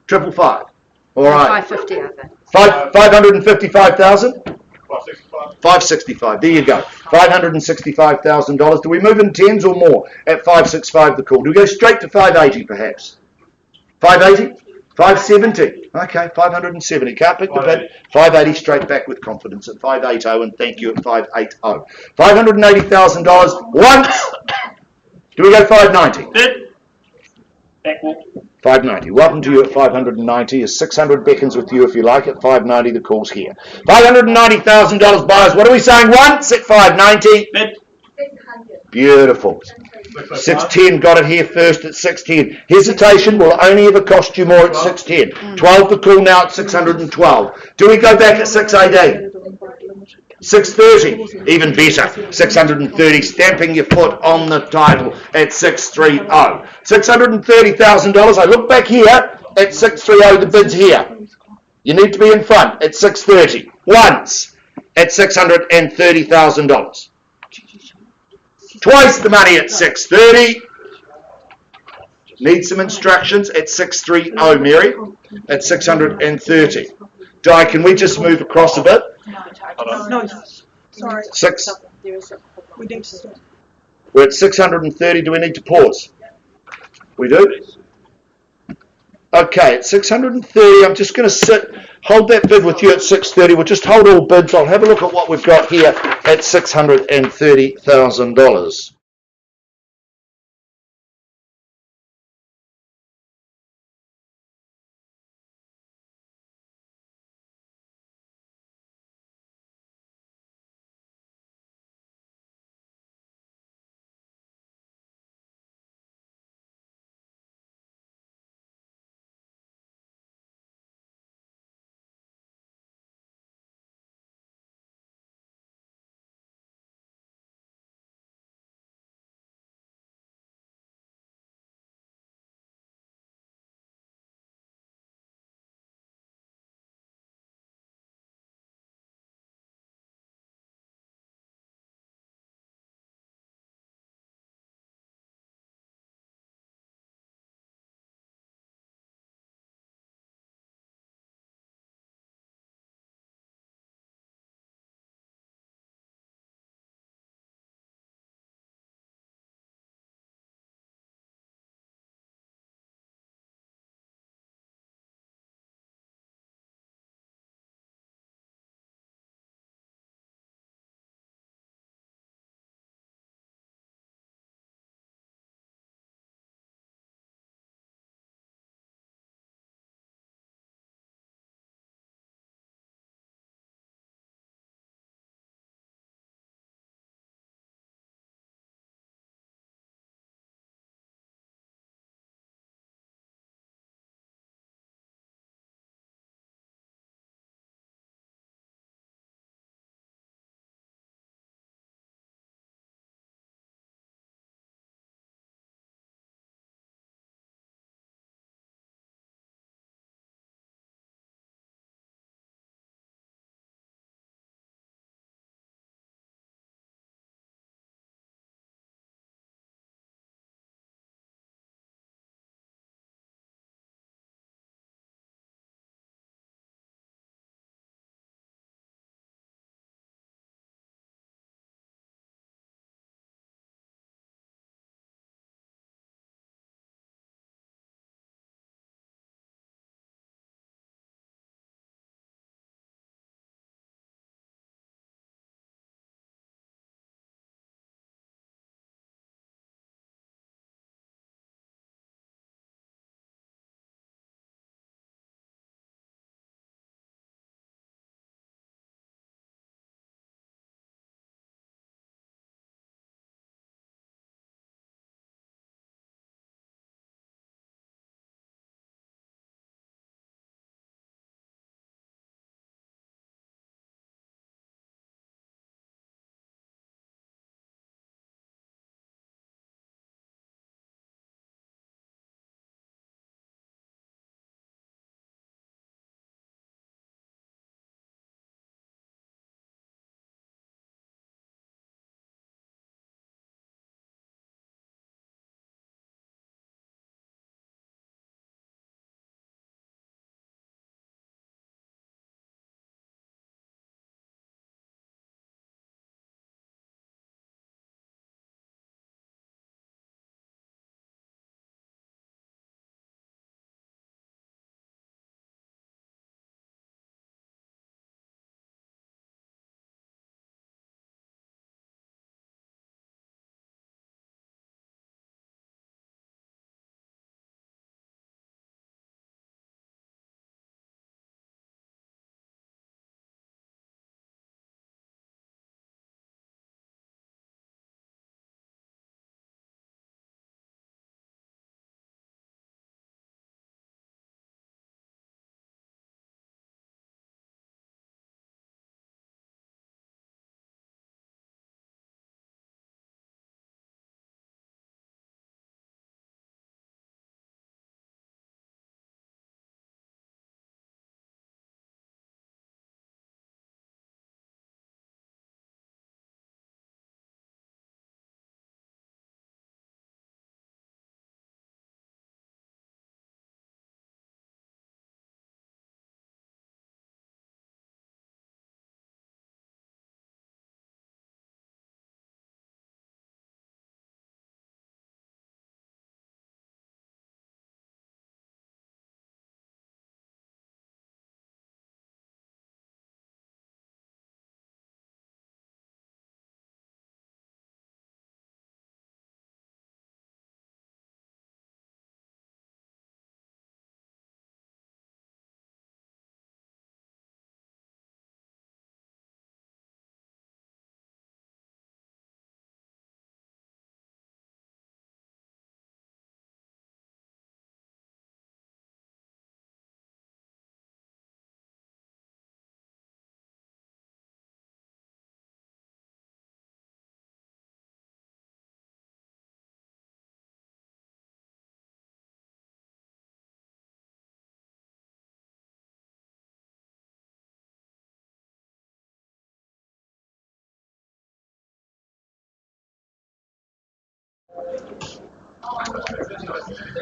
555. All right. 550, I think. 555,000? 565. 565. There you go. $565,000. Do we move in tens or more at 565 the call? Do we go straight to 580 perhaps? 580? 570. Okay, 570. Can't pick the bid. 580 straight back with confidence at 580, and thank you at 580. $580,000 once. Do we go 590? Bid. Backwalk. 590. Welcome to you at 590. Is 600 beckons with you if you like. At 590, the call's here. $590,000 buyers. What are we saying once at 590? Bid. 600. Beautiful. 610 got it here first at 610. Hesitation will only ever cost you more at 610. 12 the call now at 612. Do we go back at 618? 630, even better. 630, stamping your foot on the title at 630. $630,000. I look back here at 630. The bid's here. You need to be in front at 630. Once at $630,000. Twice the money at 630. Need some instructions at 630, Mary, at 630. Di, can we just move across a bit? No, sorry. We need to stop. We're at 630. Do we need to pause? We do? Okay, at 630, I'm just going to hold that bid with you at 630. We'll just hold all bids. I'll have a look at what we've got here at $630,000.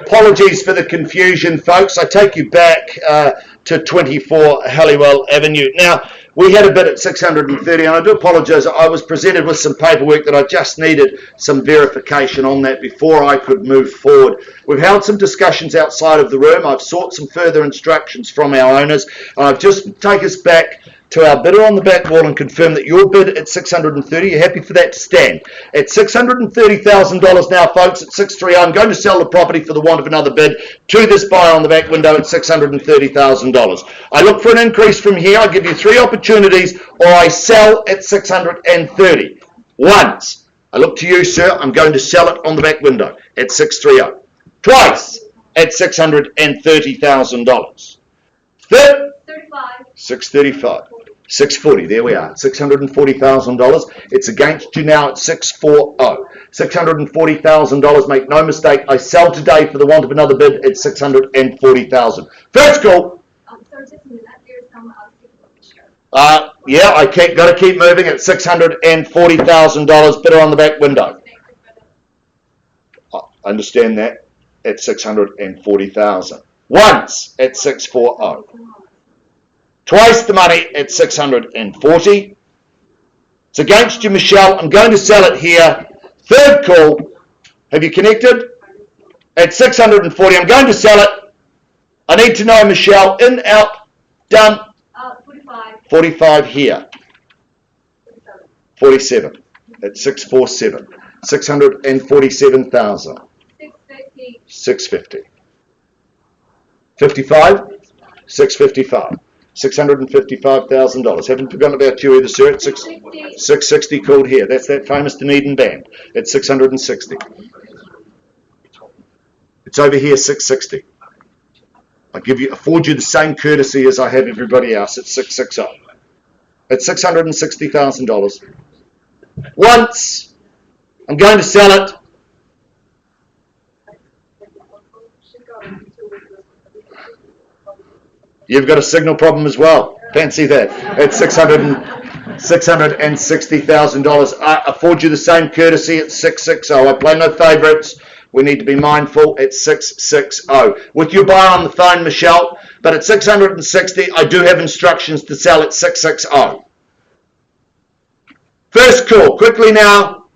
Apologies for the confusion, folks. I take you back to 24 Halliwell Avenue. Now, we had a bid at 630, and I do apologise. I was presented with some paperwork that I just needed some verification on that before I could move forward. We've held some discussions outside of the room. I've sought some further instructions from our owners, and I've just taken us back to our bidder on the back wall and confirm that your bid at 630, you're happy for that to stand. At $630,000 now, folks, at 630, I'm going to sell the property for the want of another bid to this buyer on the back window at $630,000. I look for an increase from here. I give you 3 opportunities, or I sell at 630. Once, I look to you, sir, I'm going to sell it on the back window at 630. Twice, at $630,000. Third, 635. 640, there we are, $640,000. It's against you now at 640. $640,000, make no mistake, I sell today for the want of another bid at 640,000. First call. Yeah, I got to keep moving at $640,000, bidder on the back window. I understand that, at 640,000. Once at 640. Twice the money at 640. It's against you, Michelle. I'm going to sell it here. Third call. Have you connected? At 640. I'm going to sell it. I need to know, Michelle. In, out, done. 45. 45 here. 47. At 647. 647,000. 650. 650. 55. 655. $655,000. Haven't forgotten about you either, sir. At 660 called here. That's that famous Dunedin band. At 660. It's over here, 660. Afford you the same courtesy as I have everybody else at 660. At $660,000. Once, I'm going to sell it. You've got a signal problem as well. Fancy that. At $660,000. I afford you the same courtesy at 660. I play no favourites. We need to be mindful at 660. With your buyer on the phone, Michelle, but at 660, I do have instructions to sell at 660. First call, quickly now,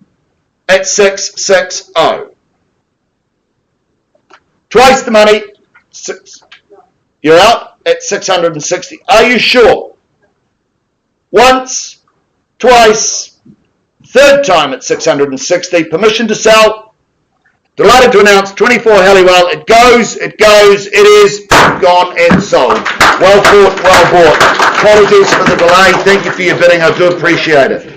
at 660. Twice the money. You're out at 660. Are you sure? Once, twice, third time at 660. Permission to sell. Delighted to announce 24 Halliwell. It goes, it is gone and sold. Well fought, well bought. Apologies for the delay. Thank you for your bidding. I do appreciate it.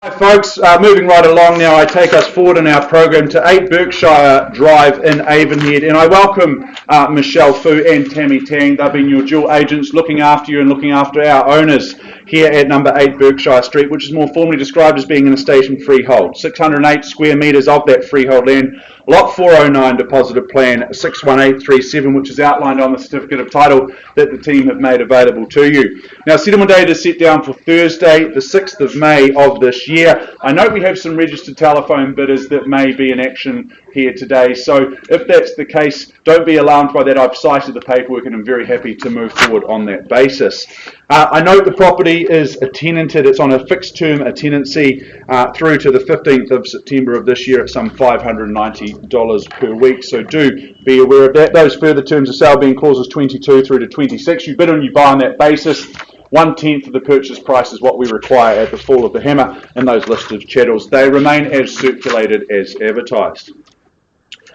Hi folks, moving right along now, I take us forward in our program to 8 Berkshire Drive in Avonhead, and I welcome Michelle Fu and Tammy Tang. They've been your dual agents looking after you and looking after our owners here at number 8 Berkshire Street, which is more formally described as being an estate and freehold. 608 square metres of that freehold land, lot 409 deposited plan 61837, which is outlined on the certificate of title that the team have made available to you. Now, settlement date is set down for Thursday, the 6th of May of this year. I know we have some registered telephone bidders that may be in action here today, so if that's the case, don't be alarmed by that. I've cited the paperwork and I'm very happy to move forward on that basis. I note the property is tenanted. It's on a fixed term tenancy through to the 15th of September of this year at some $590 per week, so do be aware of that. Those further terms of sale being clauses 22 through to 26. You bid and you buy on that basis. 1/10 of the purchase price is what we require at the fall of the hammer in those listed chattels. They remain as circulated as advertised.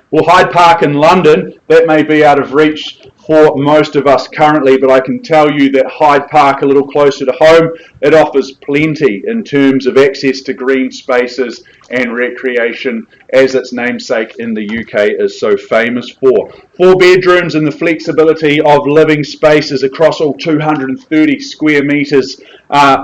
Well, Hyde Park in London, that may be out of reach for most of us currently, but I can tell you that Hyde Park, a little closer to home, it offers plenty in terms of access to green spaces and recreation, as its namesake in the UK is so famous for. 4 bedrooms and the flexibility of living spaces across all 230 square metres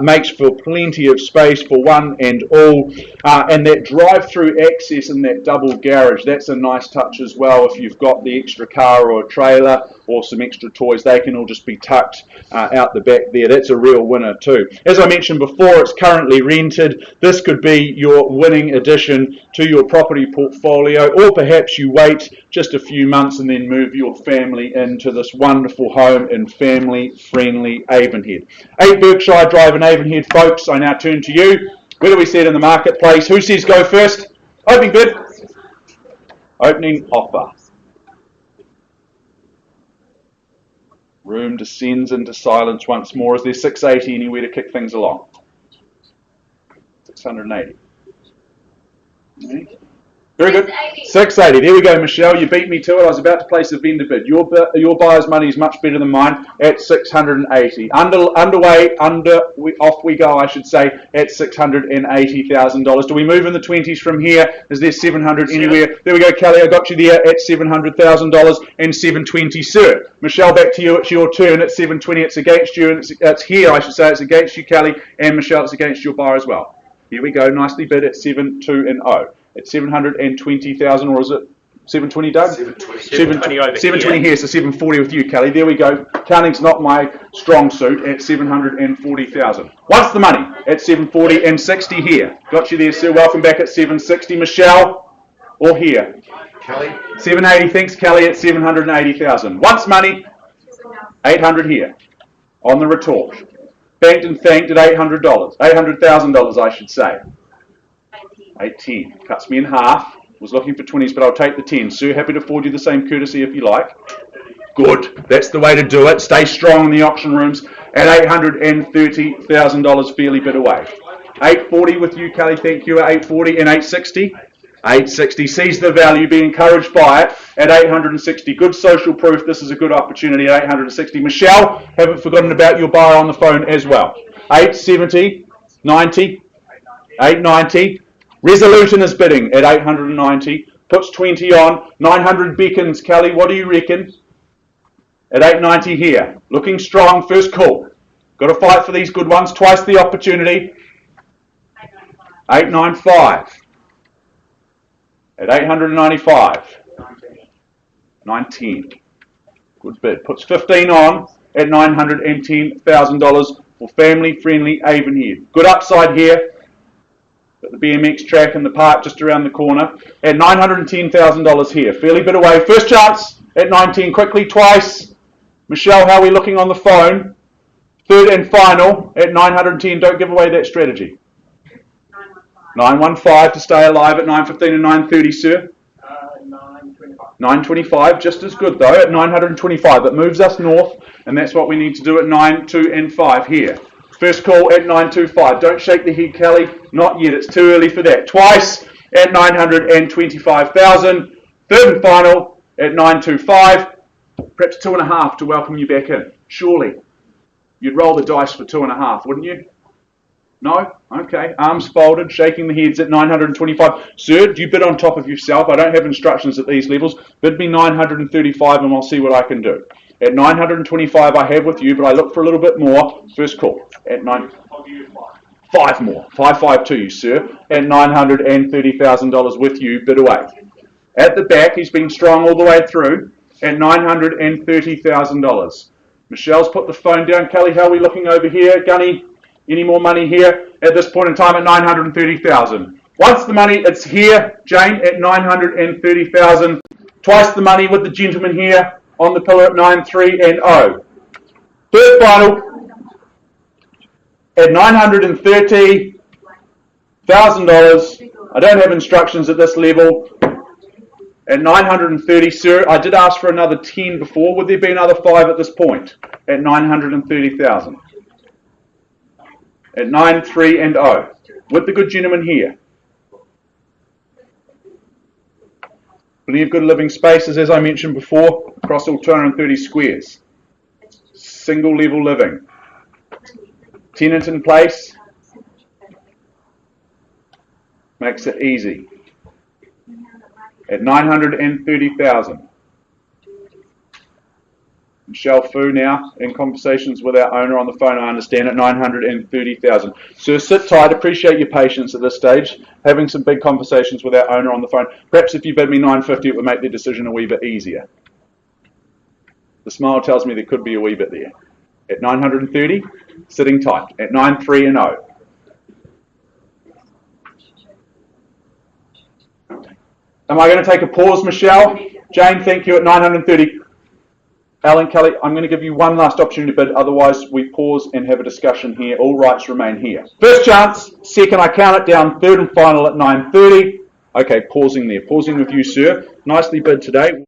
makes for plenty of space for one and all, and that drive-through access in that double garage, that's a nice touch as well. If you've got the extra car or a trailer or some extra toys, they can all just be tucked out the back there. That's a real winner too. As I mentioned before, it's currently rented. This could be your winning addition to your property portfolio, or perhaps you wait just a few months and then move your family into this wonderful home in family-friendly Avonhead. 8 Berkshire Drive in Avonhead, folks. I now turn to you. Where do we see it in the marketplace? Who says go first? Opening bid. Opening offer. Room descends into silence once more. Is there 680 anywhere to kick things along? 680. Very good. 680. There we go, Michelle. You beat me to it. I was about to place a vendor bid. Your buyer's money is much better than mine at 680. Off we go, I should say, at $680,000. Do we move in the 20s from here? Is there 700 anywhere? There we go, Kelly. I got you there at $700,000 and 720, sir. Michelle, back to you. It's your turn at 720. It's against you, and it's here, I should say. It's against you, Kelly, and Michelle, it's against your buyer as well. Here we go. Nicely bid at 720. At 720,000, or is it 720, Doug? 720 here, so 740 with you, Kelly. There we go. Counting's not my strong suit at 740,000. What's the money? At 740 and 60 here. Got you there, sir. Welcome back at 760. Michelle, or here? Kelly. 780, thanks, Kelly, at 780,000. Once money, 800 here. On the retort. Banked and thanked at $800. $800,000, I should say. 18. Cuts me in half. Was looking for 20s, but I'll take the 10. Sir, happy to afford you the same courtesy if you like. Good. That's the way to do it. Stay strong in the auction rooms at $830,000, fairly bid away. 840 with you, Kelly. Thank you. At 840 and 860. 860. Sees the value. Be encouraged by it at 860. Good social proof. This is a good opportunity at 860. Michelle, haven't forgotten about your buyer on the phone as well. 870. 90. 890. Resolution is bidding at 890, puts 20 on, 900 beacons. Kelly, what do you reckon? At 890 here, looking strong, first call. Got to fight for these good ones, twice the opportunity. 895. At 895. 19. Good bid. Puts 15 on at $910,000 for family-friendly Avonhead. Good upside here. Got the BMX track in the park just around the corner at $910,000 here. Fairly bit away. First chance at 19. Quickly, twice. Michelle, how are we looking on the phone? Third and final at 910. Don't give away that strategy. 915 to stay alive at 915 and 930, sir. 925, just as good though at 925. It moves us north, and that's what we need to do at 9, 2 and 5 here. First call at 925. Don't shake the head, Kelly. Not yet. It's too early for that. Twice at 925,000. Third and final at 925. Perhaps 2.5 to welcome you back in. Surely you'd roll the dice for 2.5, wouldn't you? No? Okay. Arms folded, shaking the heads at 925. Sir, do you bid on top of yourself? I don't have instructions at these levels. Bid me 935 and I'll see what I can do. At 925 I have with you, but I look for a little bit more. First call. At 9... I'll give you 5. 5 more. 5 to you, sir. At $930,000 with you, bid away. At the back, he's been strong all the way through. At $930,000. Michelle's put the phone down. Kelly, how are we looking over here? Gunny, any more money here? At this point in time, at $930,000. Once the money, it's here. Jane, at $930,000. Twice the money with the gentleman here on the pillar at 930. Third final. At $930,000. I don't have instructions at this level. At 930, sir, I did ask for another 10 before. Would there be another 5 at this point? At 930,000. At 930. With the good gentleman here. Plenty of good living spaces, as I mentioned before, across all 230 squares. Single level living. Tenant in place. Makes it easy. At 930,000. Michelle Fu now in conversations with our owner on the phone, I understand, at 930,000. So sit tight, appreciate your patience at this stage, having some big conversations with our owner on the phone. Perhaps if you bid me 950, it would make the decision a wee bit easier. The smile tells me there could be a wee bit there. At 930, sitting tight. At 930. Am I going to take a pause, Michelle? Jane, thank you, at 930. Alan, Kelly, I'm going to give you one last opportunity to bid, otherwise we pause and have a discussion here. All rights remain here. First chance, second, I count it down, third and final at 930. Okay, pausing there. Pausing with you, sir. Nicely bid today.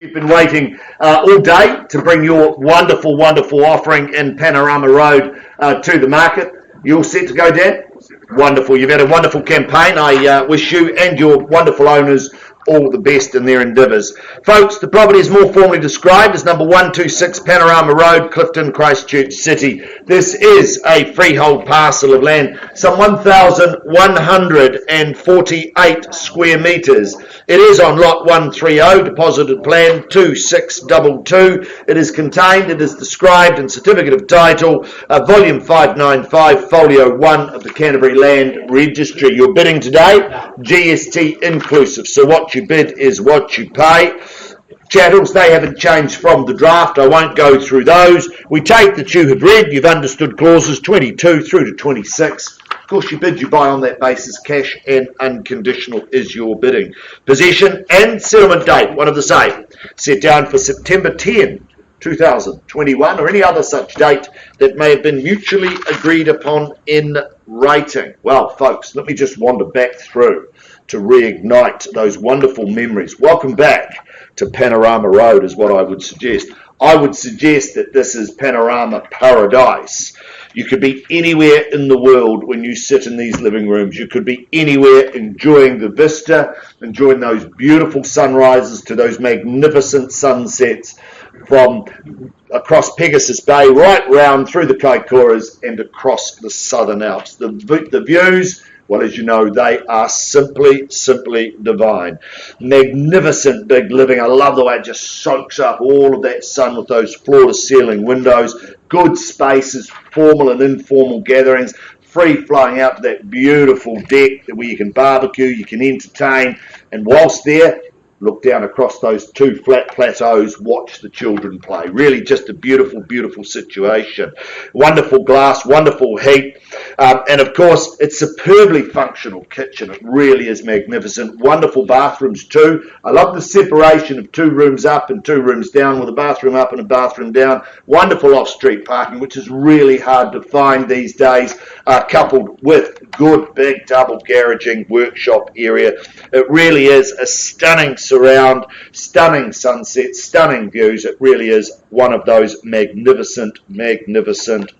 You've been waiting all day to bring your wonderful, wonderful offering in Panorama Road to the market. You all set to go, Dan? Wonderful. You've had a wonderful campaign. I wish you and your wonderful owners all the best in their endeavours. Folks, the property is more formally described as number 126 Panorama Road, Clifton, Christchurch City. This is a freehold parcel of land, some 1,148 square metres. It is on lot 130, deposited plan 2622. It is contained, it is described in Certificate of Title, volume 595, folio 1 of the Canterbury Land Registry. Your bidding today, GST inclusive. So what you bid is what you pay. Chattels, they haven't changed from the draft. I won't go through those. We take that you have read, you've understood clauses 22 through to 26. Of course, you bid, you buy on that basis. Cash and unconditional is your bidding. Possession and settlement date, one of the same. Set down for September 10, 2021, or any other such date that may have been mutually agreed upon in writing. Well, folks, let me just wander back through to reignite those wonderful memories. Welcome back to Panorama Road is what I would suggest. I would suggest that this is Panorama Paradise. You could be anywhere in the world when you sit in these living rooms. You could be anywhere enjoying the vista, enjoying those beautiful sunrises to those magnificent sunsets from across Pegasus Bay, right round through the Kaikoras and across the Southern Alps. The views, well, as you know, they are simply divine. Magnificent big living. I love the way it just soaks up all of that sun with those floor-to-ceiling windows. Good spaces, formal and informal gatherings, free flowing out to that beautiful deck where you can barbecue, you can entertain, and whilst there, look down across those two flat plateaus, watch the children play. Really just a beautiful situation. Wonderful glass, wonderful heat, and of course it's superbly functional kitchen. It really is magnificent. Wonderful bathrooms too. I love the separation of 2 rooms up and 2 rooms down, with a bathroom up and a bathroom down. Wonderful off-street parking, which is really hard to find these days, coupled with good big double garaging workshop area. It really is a stunning surround, stunning sunset, stunning views. It really is one of those magnificent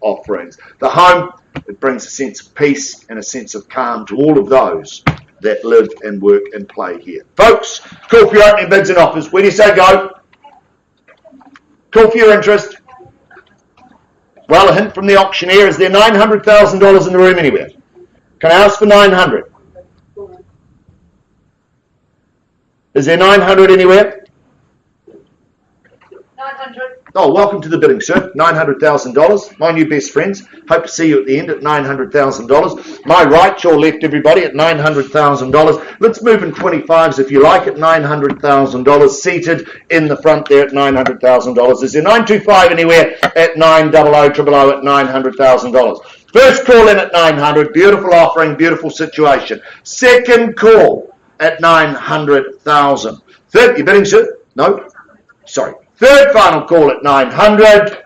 offerings. The home, it brings a sense of peace and a sense of calm to all of those that live and work and play here. Folks, call for your opening bids and offers. When you say go, call for your interest. Well, a hint from the auctioneer, is there $900,000 in the room anywhere? Can I ask for 900? Is there 900 anywhere? 900. Oh, welcome to the bidding, sir. $900,000. My new best friends. Hope to see you at the end at $900,000. My right, your left, everybody, at $900,000. Let's move in 25s if you like at $900,000. Seated in the front there at $900,000. Is there 925 anywhere at 900 at $900,000? First call in at 900. Beautiful offering, beautiful situation. Second call at 900,000. Third, you bidding, sir? No? Sorry. Third final call at 900.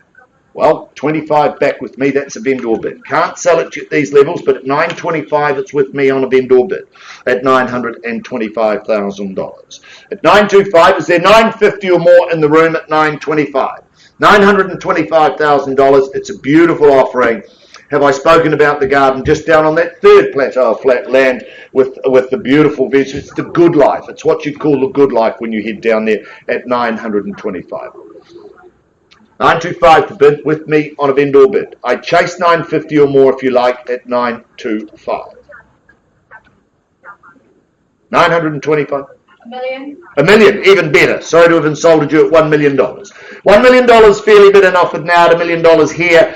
Well, 25 back with me. That's a vendor bid. Can't sell it at these levels, but at 925, it's with me on a vendor bid at $925,000. At 925, is there 950 or more in the room at 925? $925,000. It's a beautiful offering. Have I spoken about the garden just down on that third plateau of flat land with the beautiful views? It's the good life. It's what you call the good life when you head down there at 925. 925 to bid with me on a vendor bid. I chase 950 or more if you like at 925. 925. $1 million. $1 million, even better. Sorry to have insulted you at $1 million. $1 million fairly bid and offered now at $1 million here.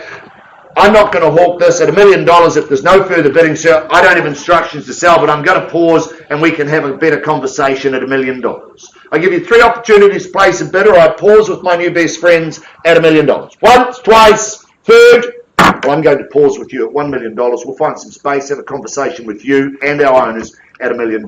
I'm not going to hawk this at $1 million if there's no further bidding, sir. I don't have instructions to sell, but I'm going to pause and we can have a better conversation at $1 million. I give you 3 opportunities to place a bid, or I pause with my new best friends at $1 million. Once, twice, third. Well, I'm going to pause with you at $1 million. We'll find some space, have a conversation with you and our owners at $1 million.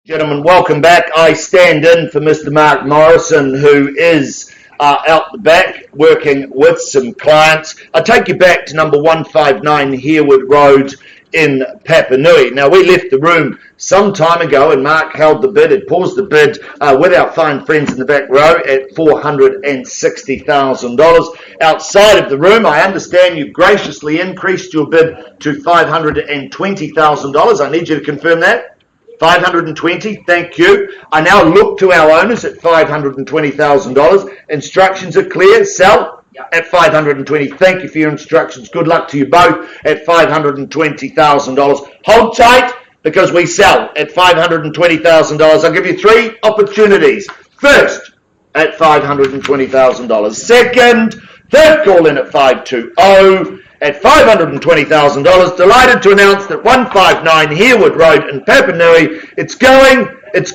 Gentlemen, welcome back. I stand in for Mr. Mark Morrison, who is out the back working with some clients. I take you back to number 159 Harewood Road in Papanui. Now, we left the room some time ago and Mark held the bid, had paused the bid with our fine friends in the back row at $460,000. Outside of the room, I understand you graciously increased your bid to $520,000. I need you to confirm that. 520, thank you. I now look to our owners at $520,000. Instructions are clear. Sell at $520. Thank you for your instructions. Good luck to you both at $520,000. Hold tight because we sell at $520,000. I'll give you 3 opportunities. First, at $520,000. Second, third call in at 520. At $520,000, delighted to announce that 159 Harewood Road in Papanui, it's going, it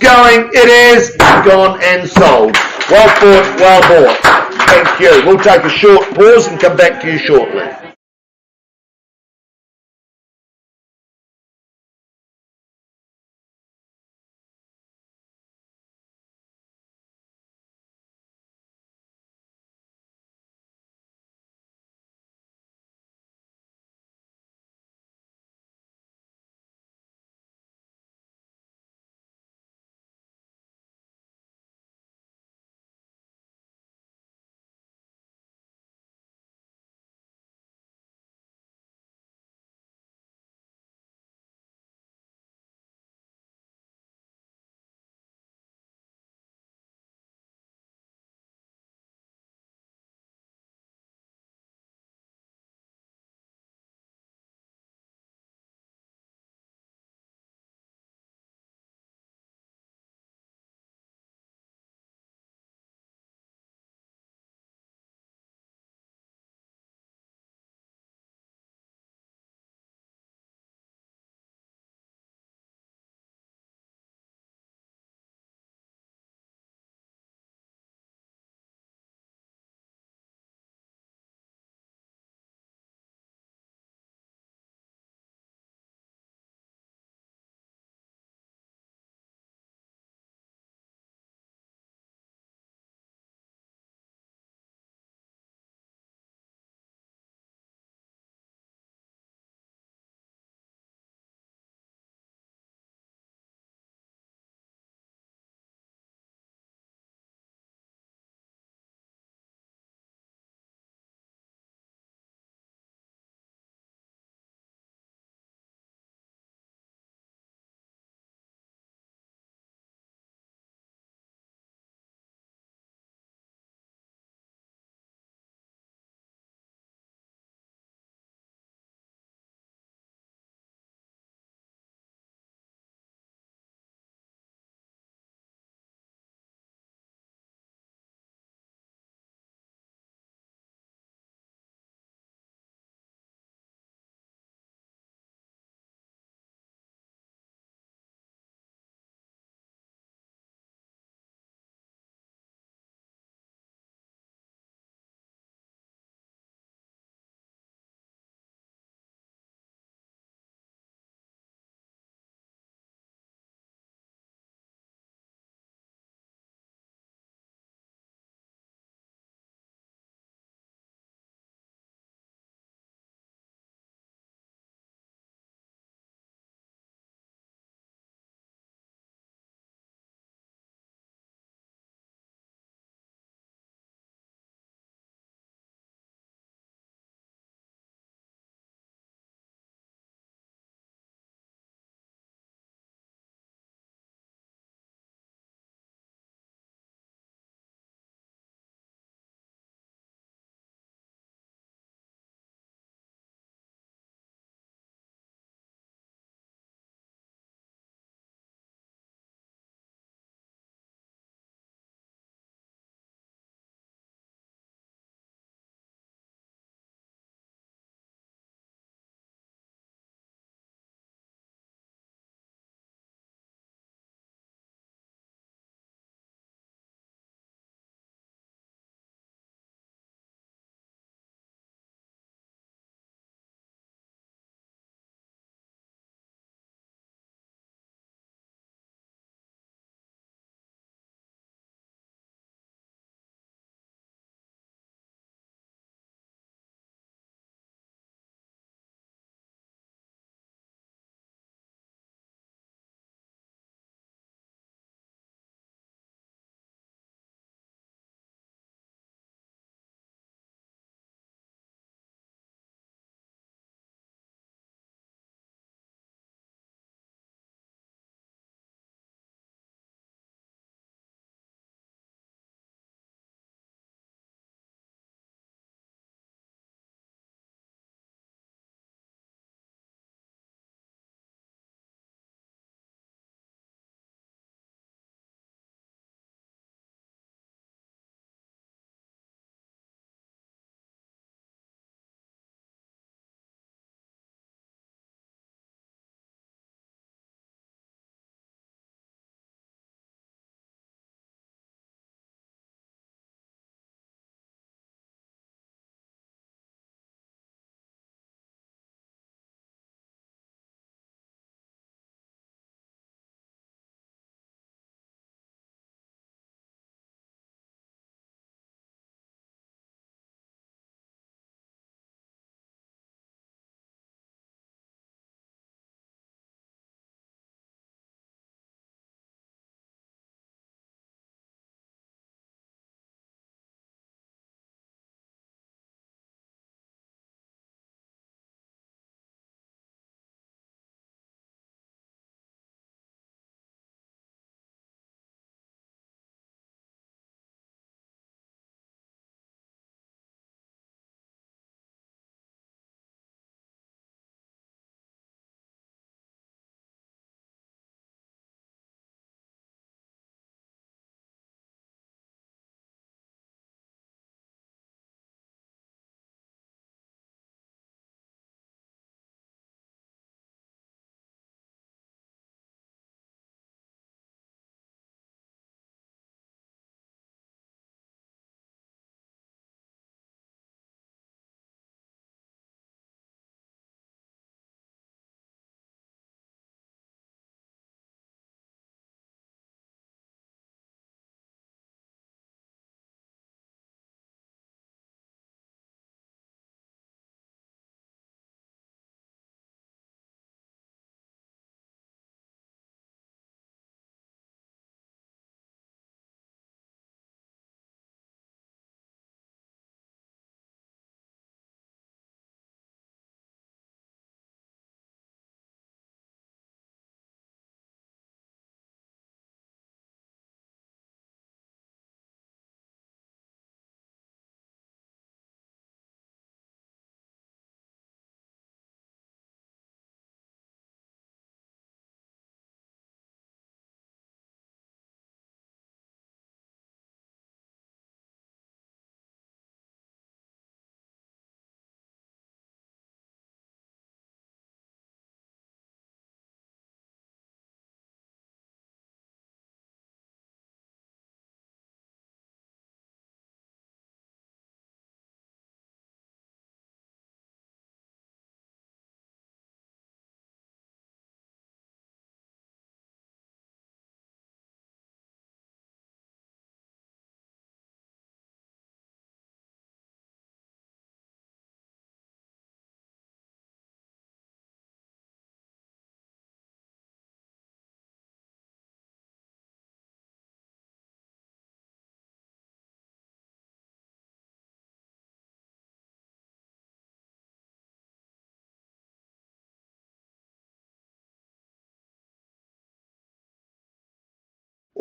is gone and sold. Well fought, well bought. Thank you. We'll take a short pause and come back to you shortly.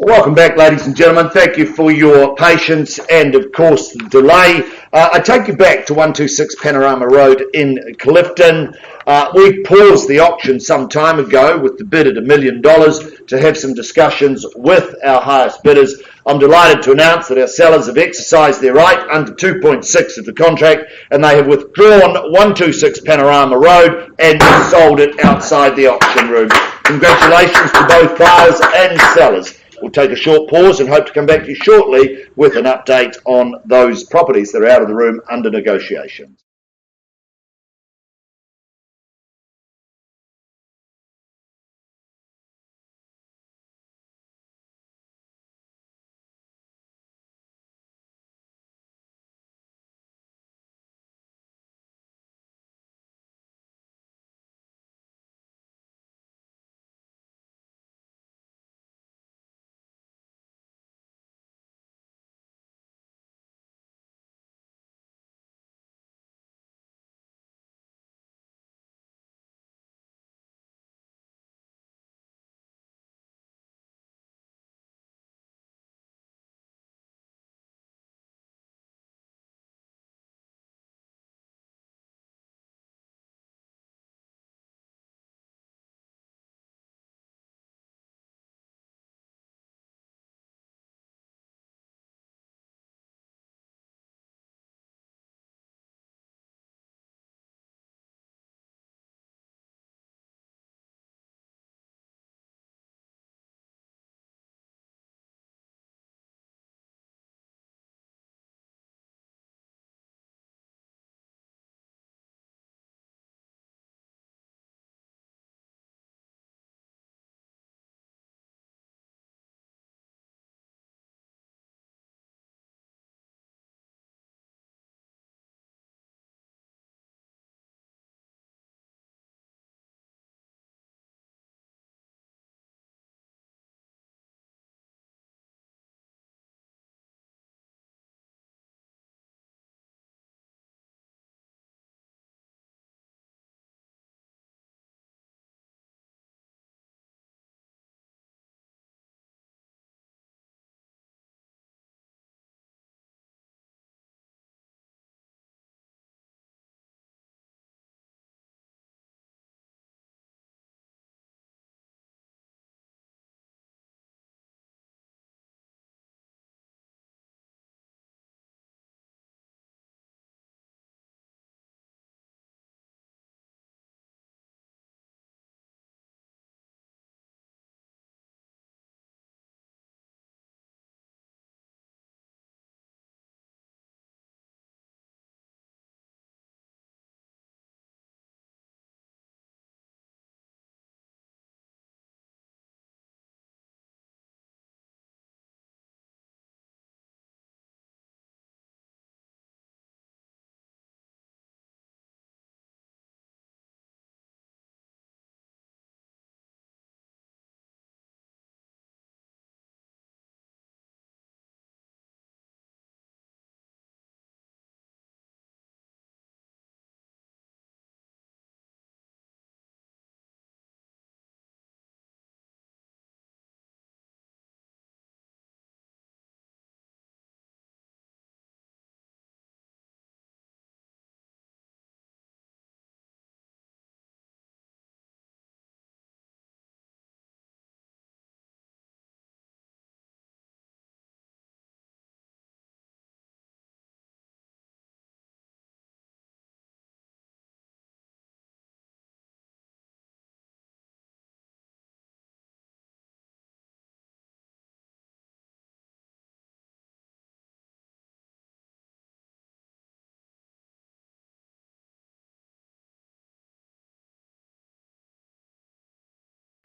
Welcome back, ladies and gentlemen. Thank you for your patience and, of course, the delay. I take you back to 126 Panorama Road in Clifton. We paused the auction some time ago with the bid at $1 million to have some discussions with our highest bidders. I'm delighted to announce that our sellers have exercised their right under 2.6 of the contract, and they have withdrawn 126 Panorama Road and sold it outside the auction room. Congratulations to both buyers and sellers. We'll take a short pause and hope to come back to you shortly with an update on those properties that are out of the room under negotiation.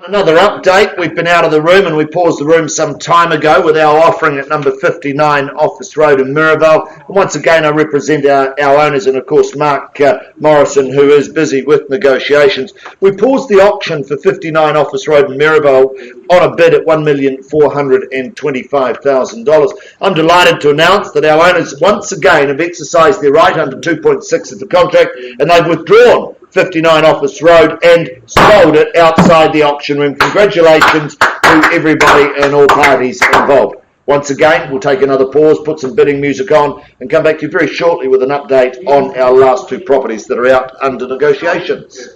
Another update. We've been out of the room and we paused the room some time ago with our offering at number 59 Office Road in Miraval. And once again, I represent our owners and, of course, Mark Morrison, who is busy with negotiations. We paused the auction for 59 Office Road in Miraval on a bid at $1,425,000. I'm delighted to announce that our owners once again have exercised their right under 2.6 of the contract, and they've withdrawn 59 Office Road and sold it outside the auction room. Congratulations to everybody and all parties involved. Once again, we'll take another pause, put some bidding music on, and come back to you very shortly with an update on our last two properties that are out under negotiations.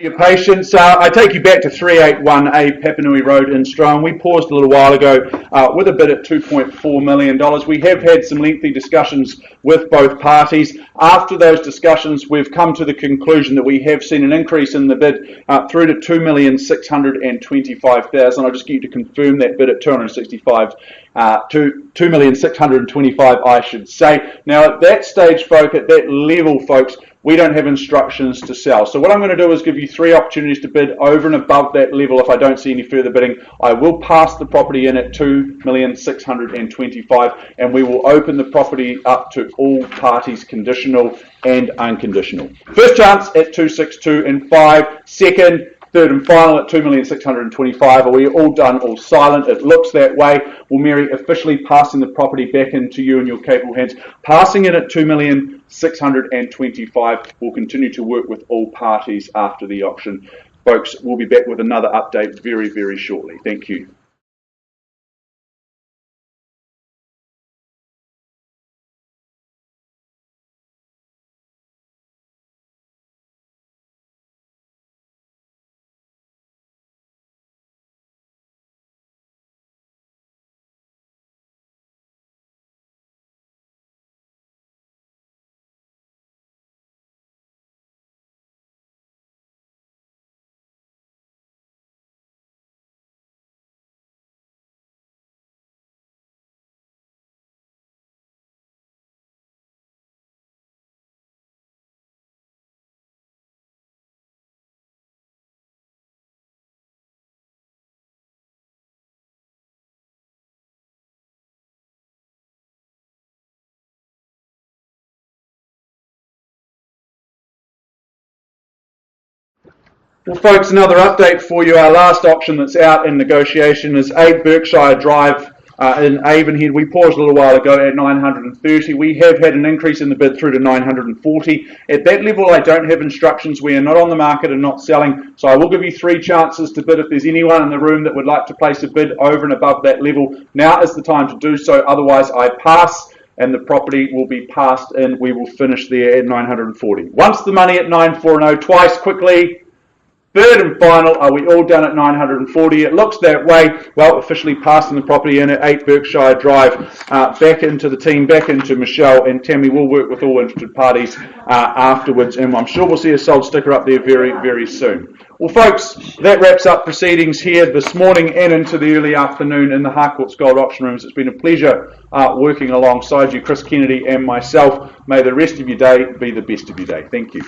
Your patience. I take you back to 381A Papanui Road in Strone. We paused a little while ago with a bid at $2.4 million. We have had some lengthy discussions with both parties. After those discussions, we've come to the conclusion that we have seen an increase in the bid through to $2,625,000. I'll just get you to confirm that bid at $265,000 to $2,625,000, I should say. Now, at that stage, folks, at that level, folks, we don't have instructions to sell. So what I'm going to do is give you 3 opportunities to bid over and above that level. If I don't see any further bidding, I will pass the property in at $2,625,000, and we will open the property up to all parties, conditional and unconditional. First chance at 262 and 5. Second, third and final at $2,625,000. Are we all done, all silent? It looks that way. Well, Mary, officially passing the property back into you and your capable hands. Passing it at $2,625,000. We'll continue to work with all parties after the auction. Folks, we'll be back with another update very, very shortly. Thank you. Well, folks, another update for you. Our last auction that's out in negotiation is 8 Berkshire Drive in Avonhead. We paused a little while ago at $930. We have had an increase in the bid through to $940. At that level, I don't have instructions. We are not on the market and not selling. So I will give you 3 chances to bid. If there's anyone in the room that would like to place a bid over and above that level, now is the time to do so. Otherwise, I pass, and the property will be passed in. We will finish there at $940. Once the money at $940, twice quickly. Third and final, are we all done at $940? It looks that way. Well, officially passing the property in at 8 Berkshire Drive. Back into the team, back into Michelle and Tammy. We'll work with all interested parties afterwards, and I'm sure we'll see a sold sticker up there very, very soon. Well, folks, that wraps up proceedings here this morning and into the early afternoon in the Harcourts Gold Auction Rooms. It's been a pleasure working alongside you, Chris Kennedy and myself. May the rest of your day be the best of your day. Thank you.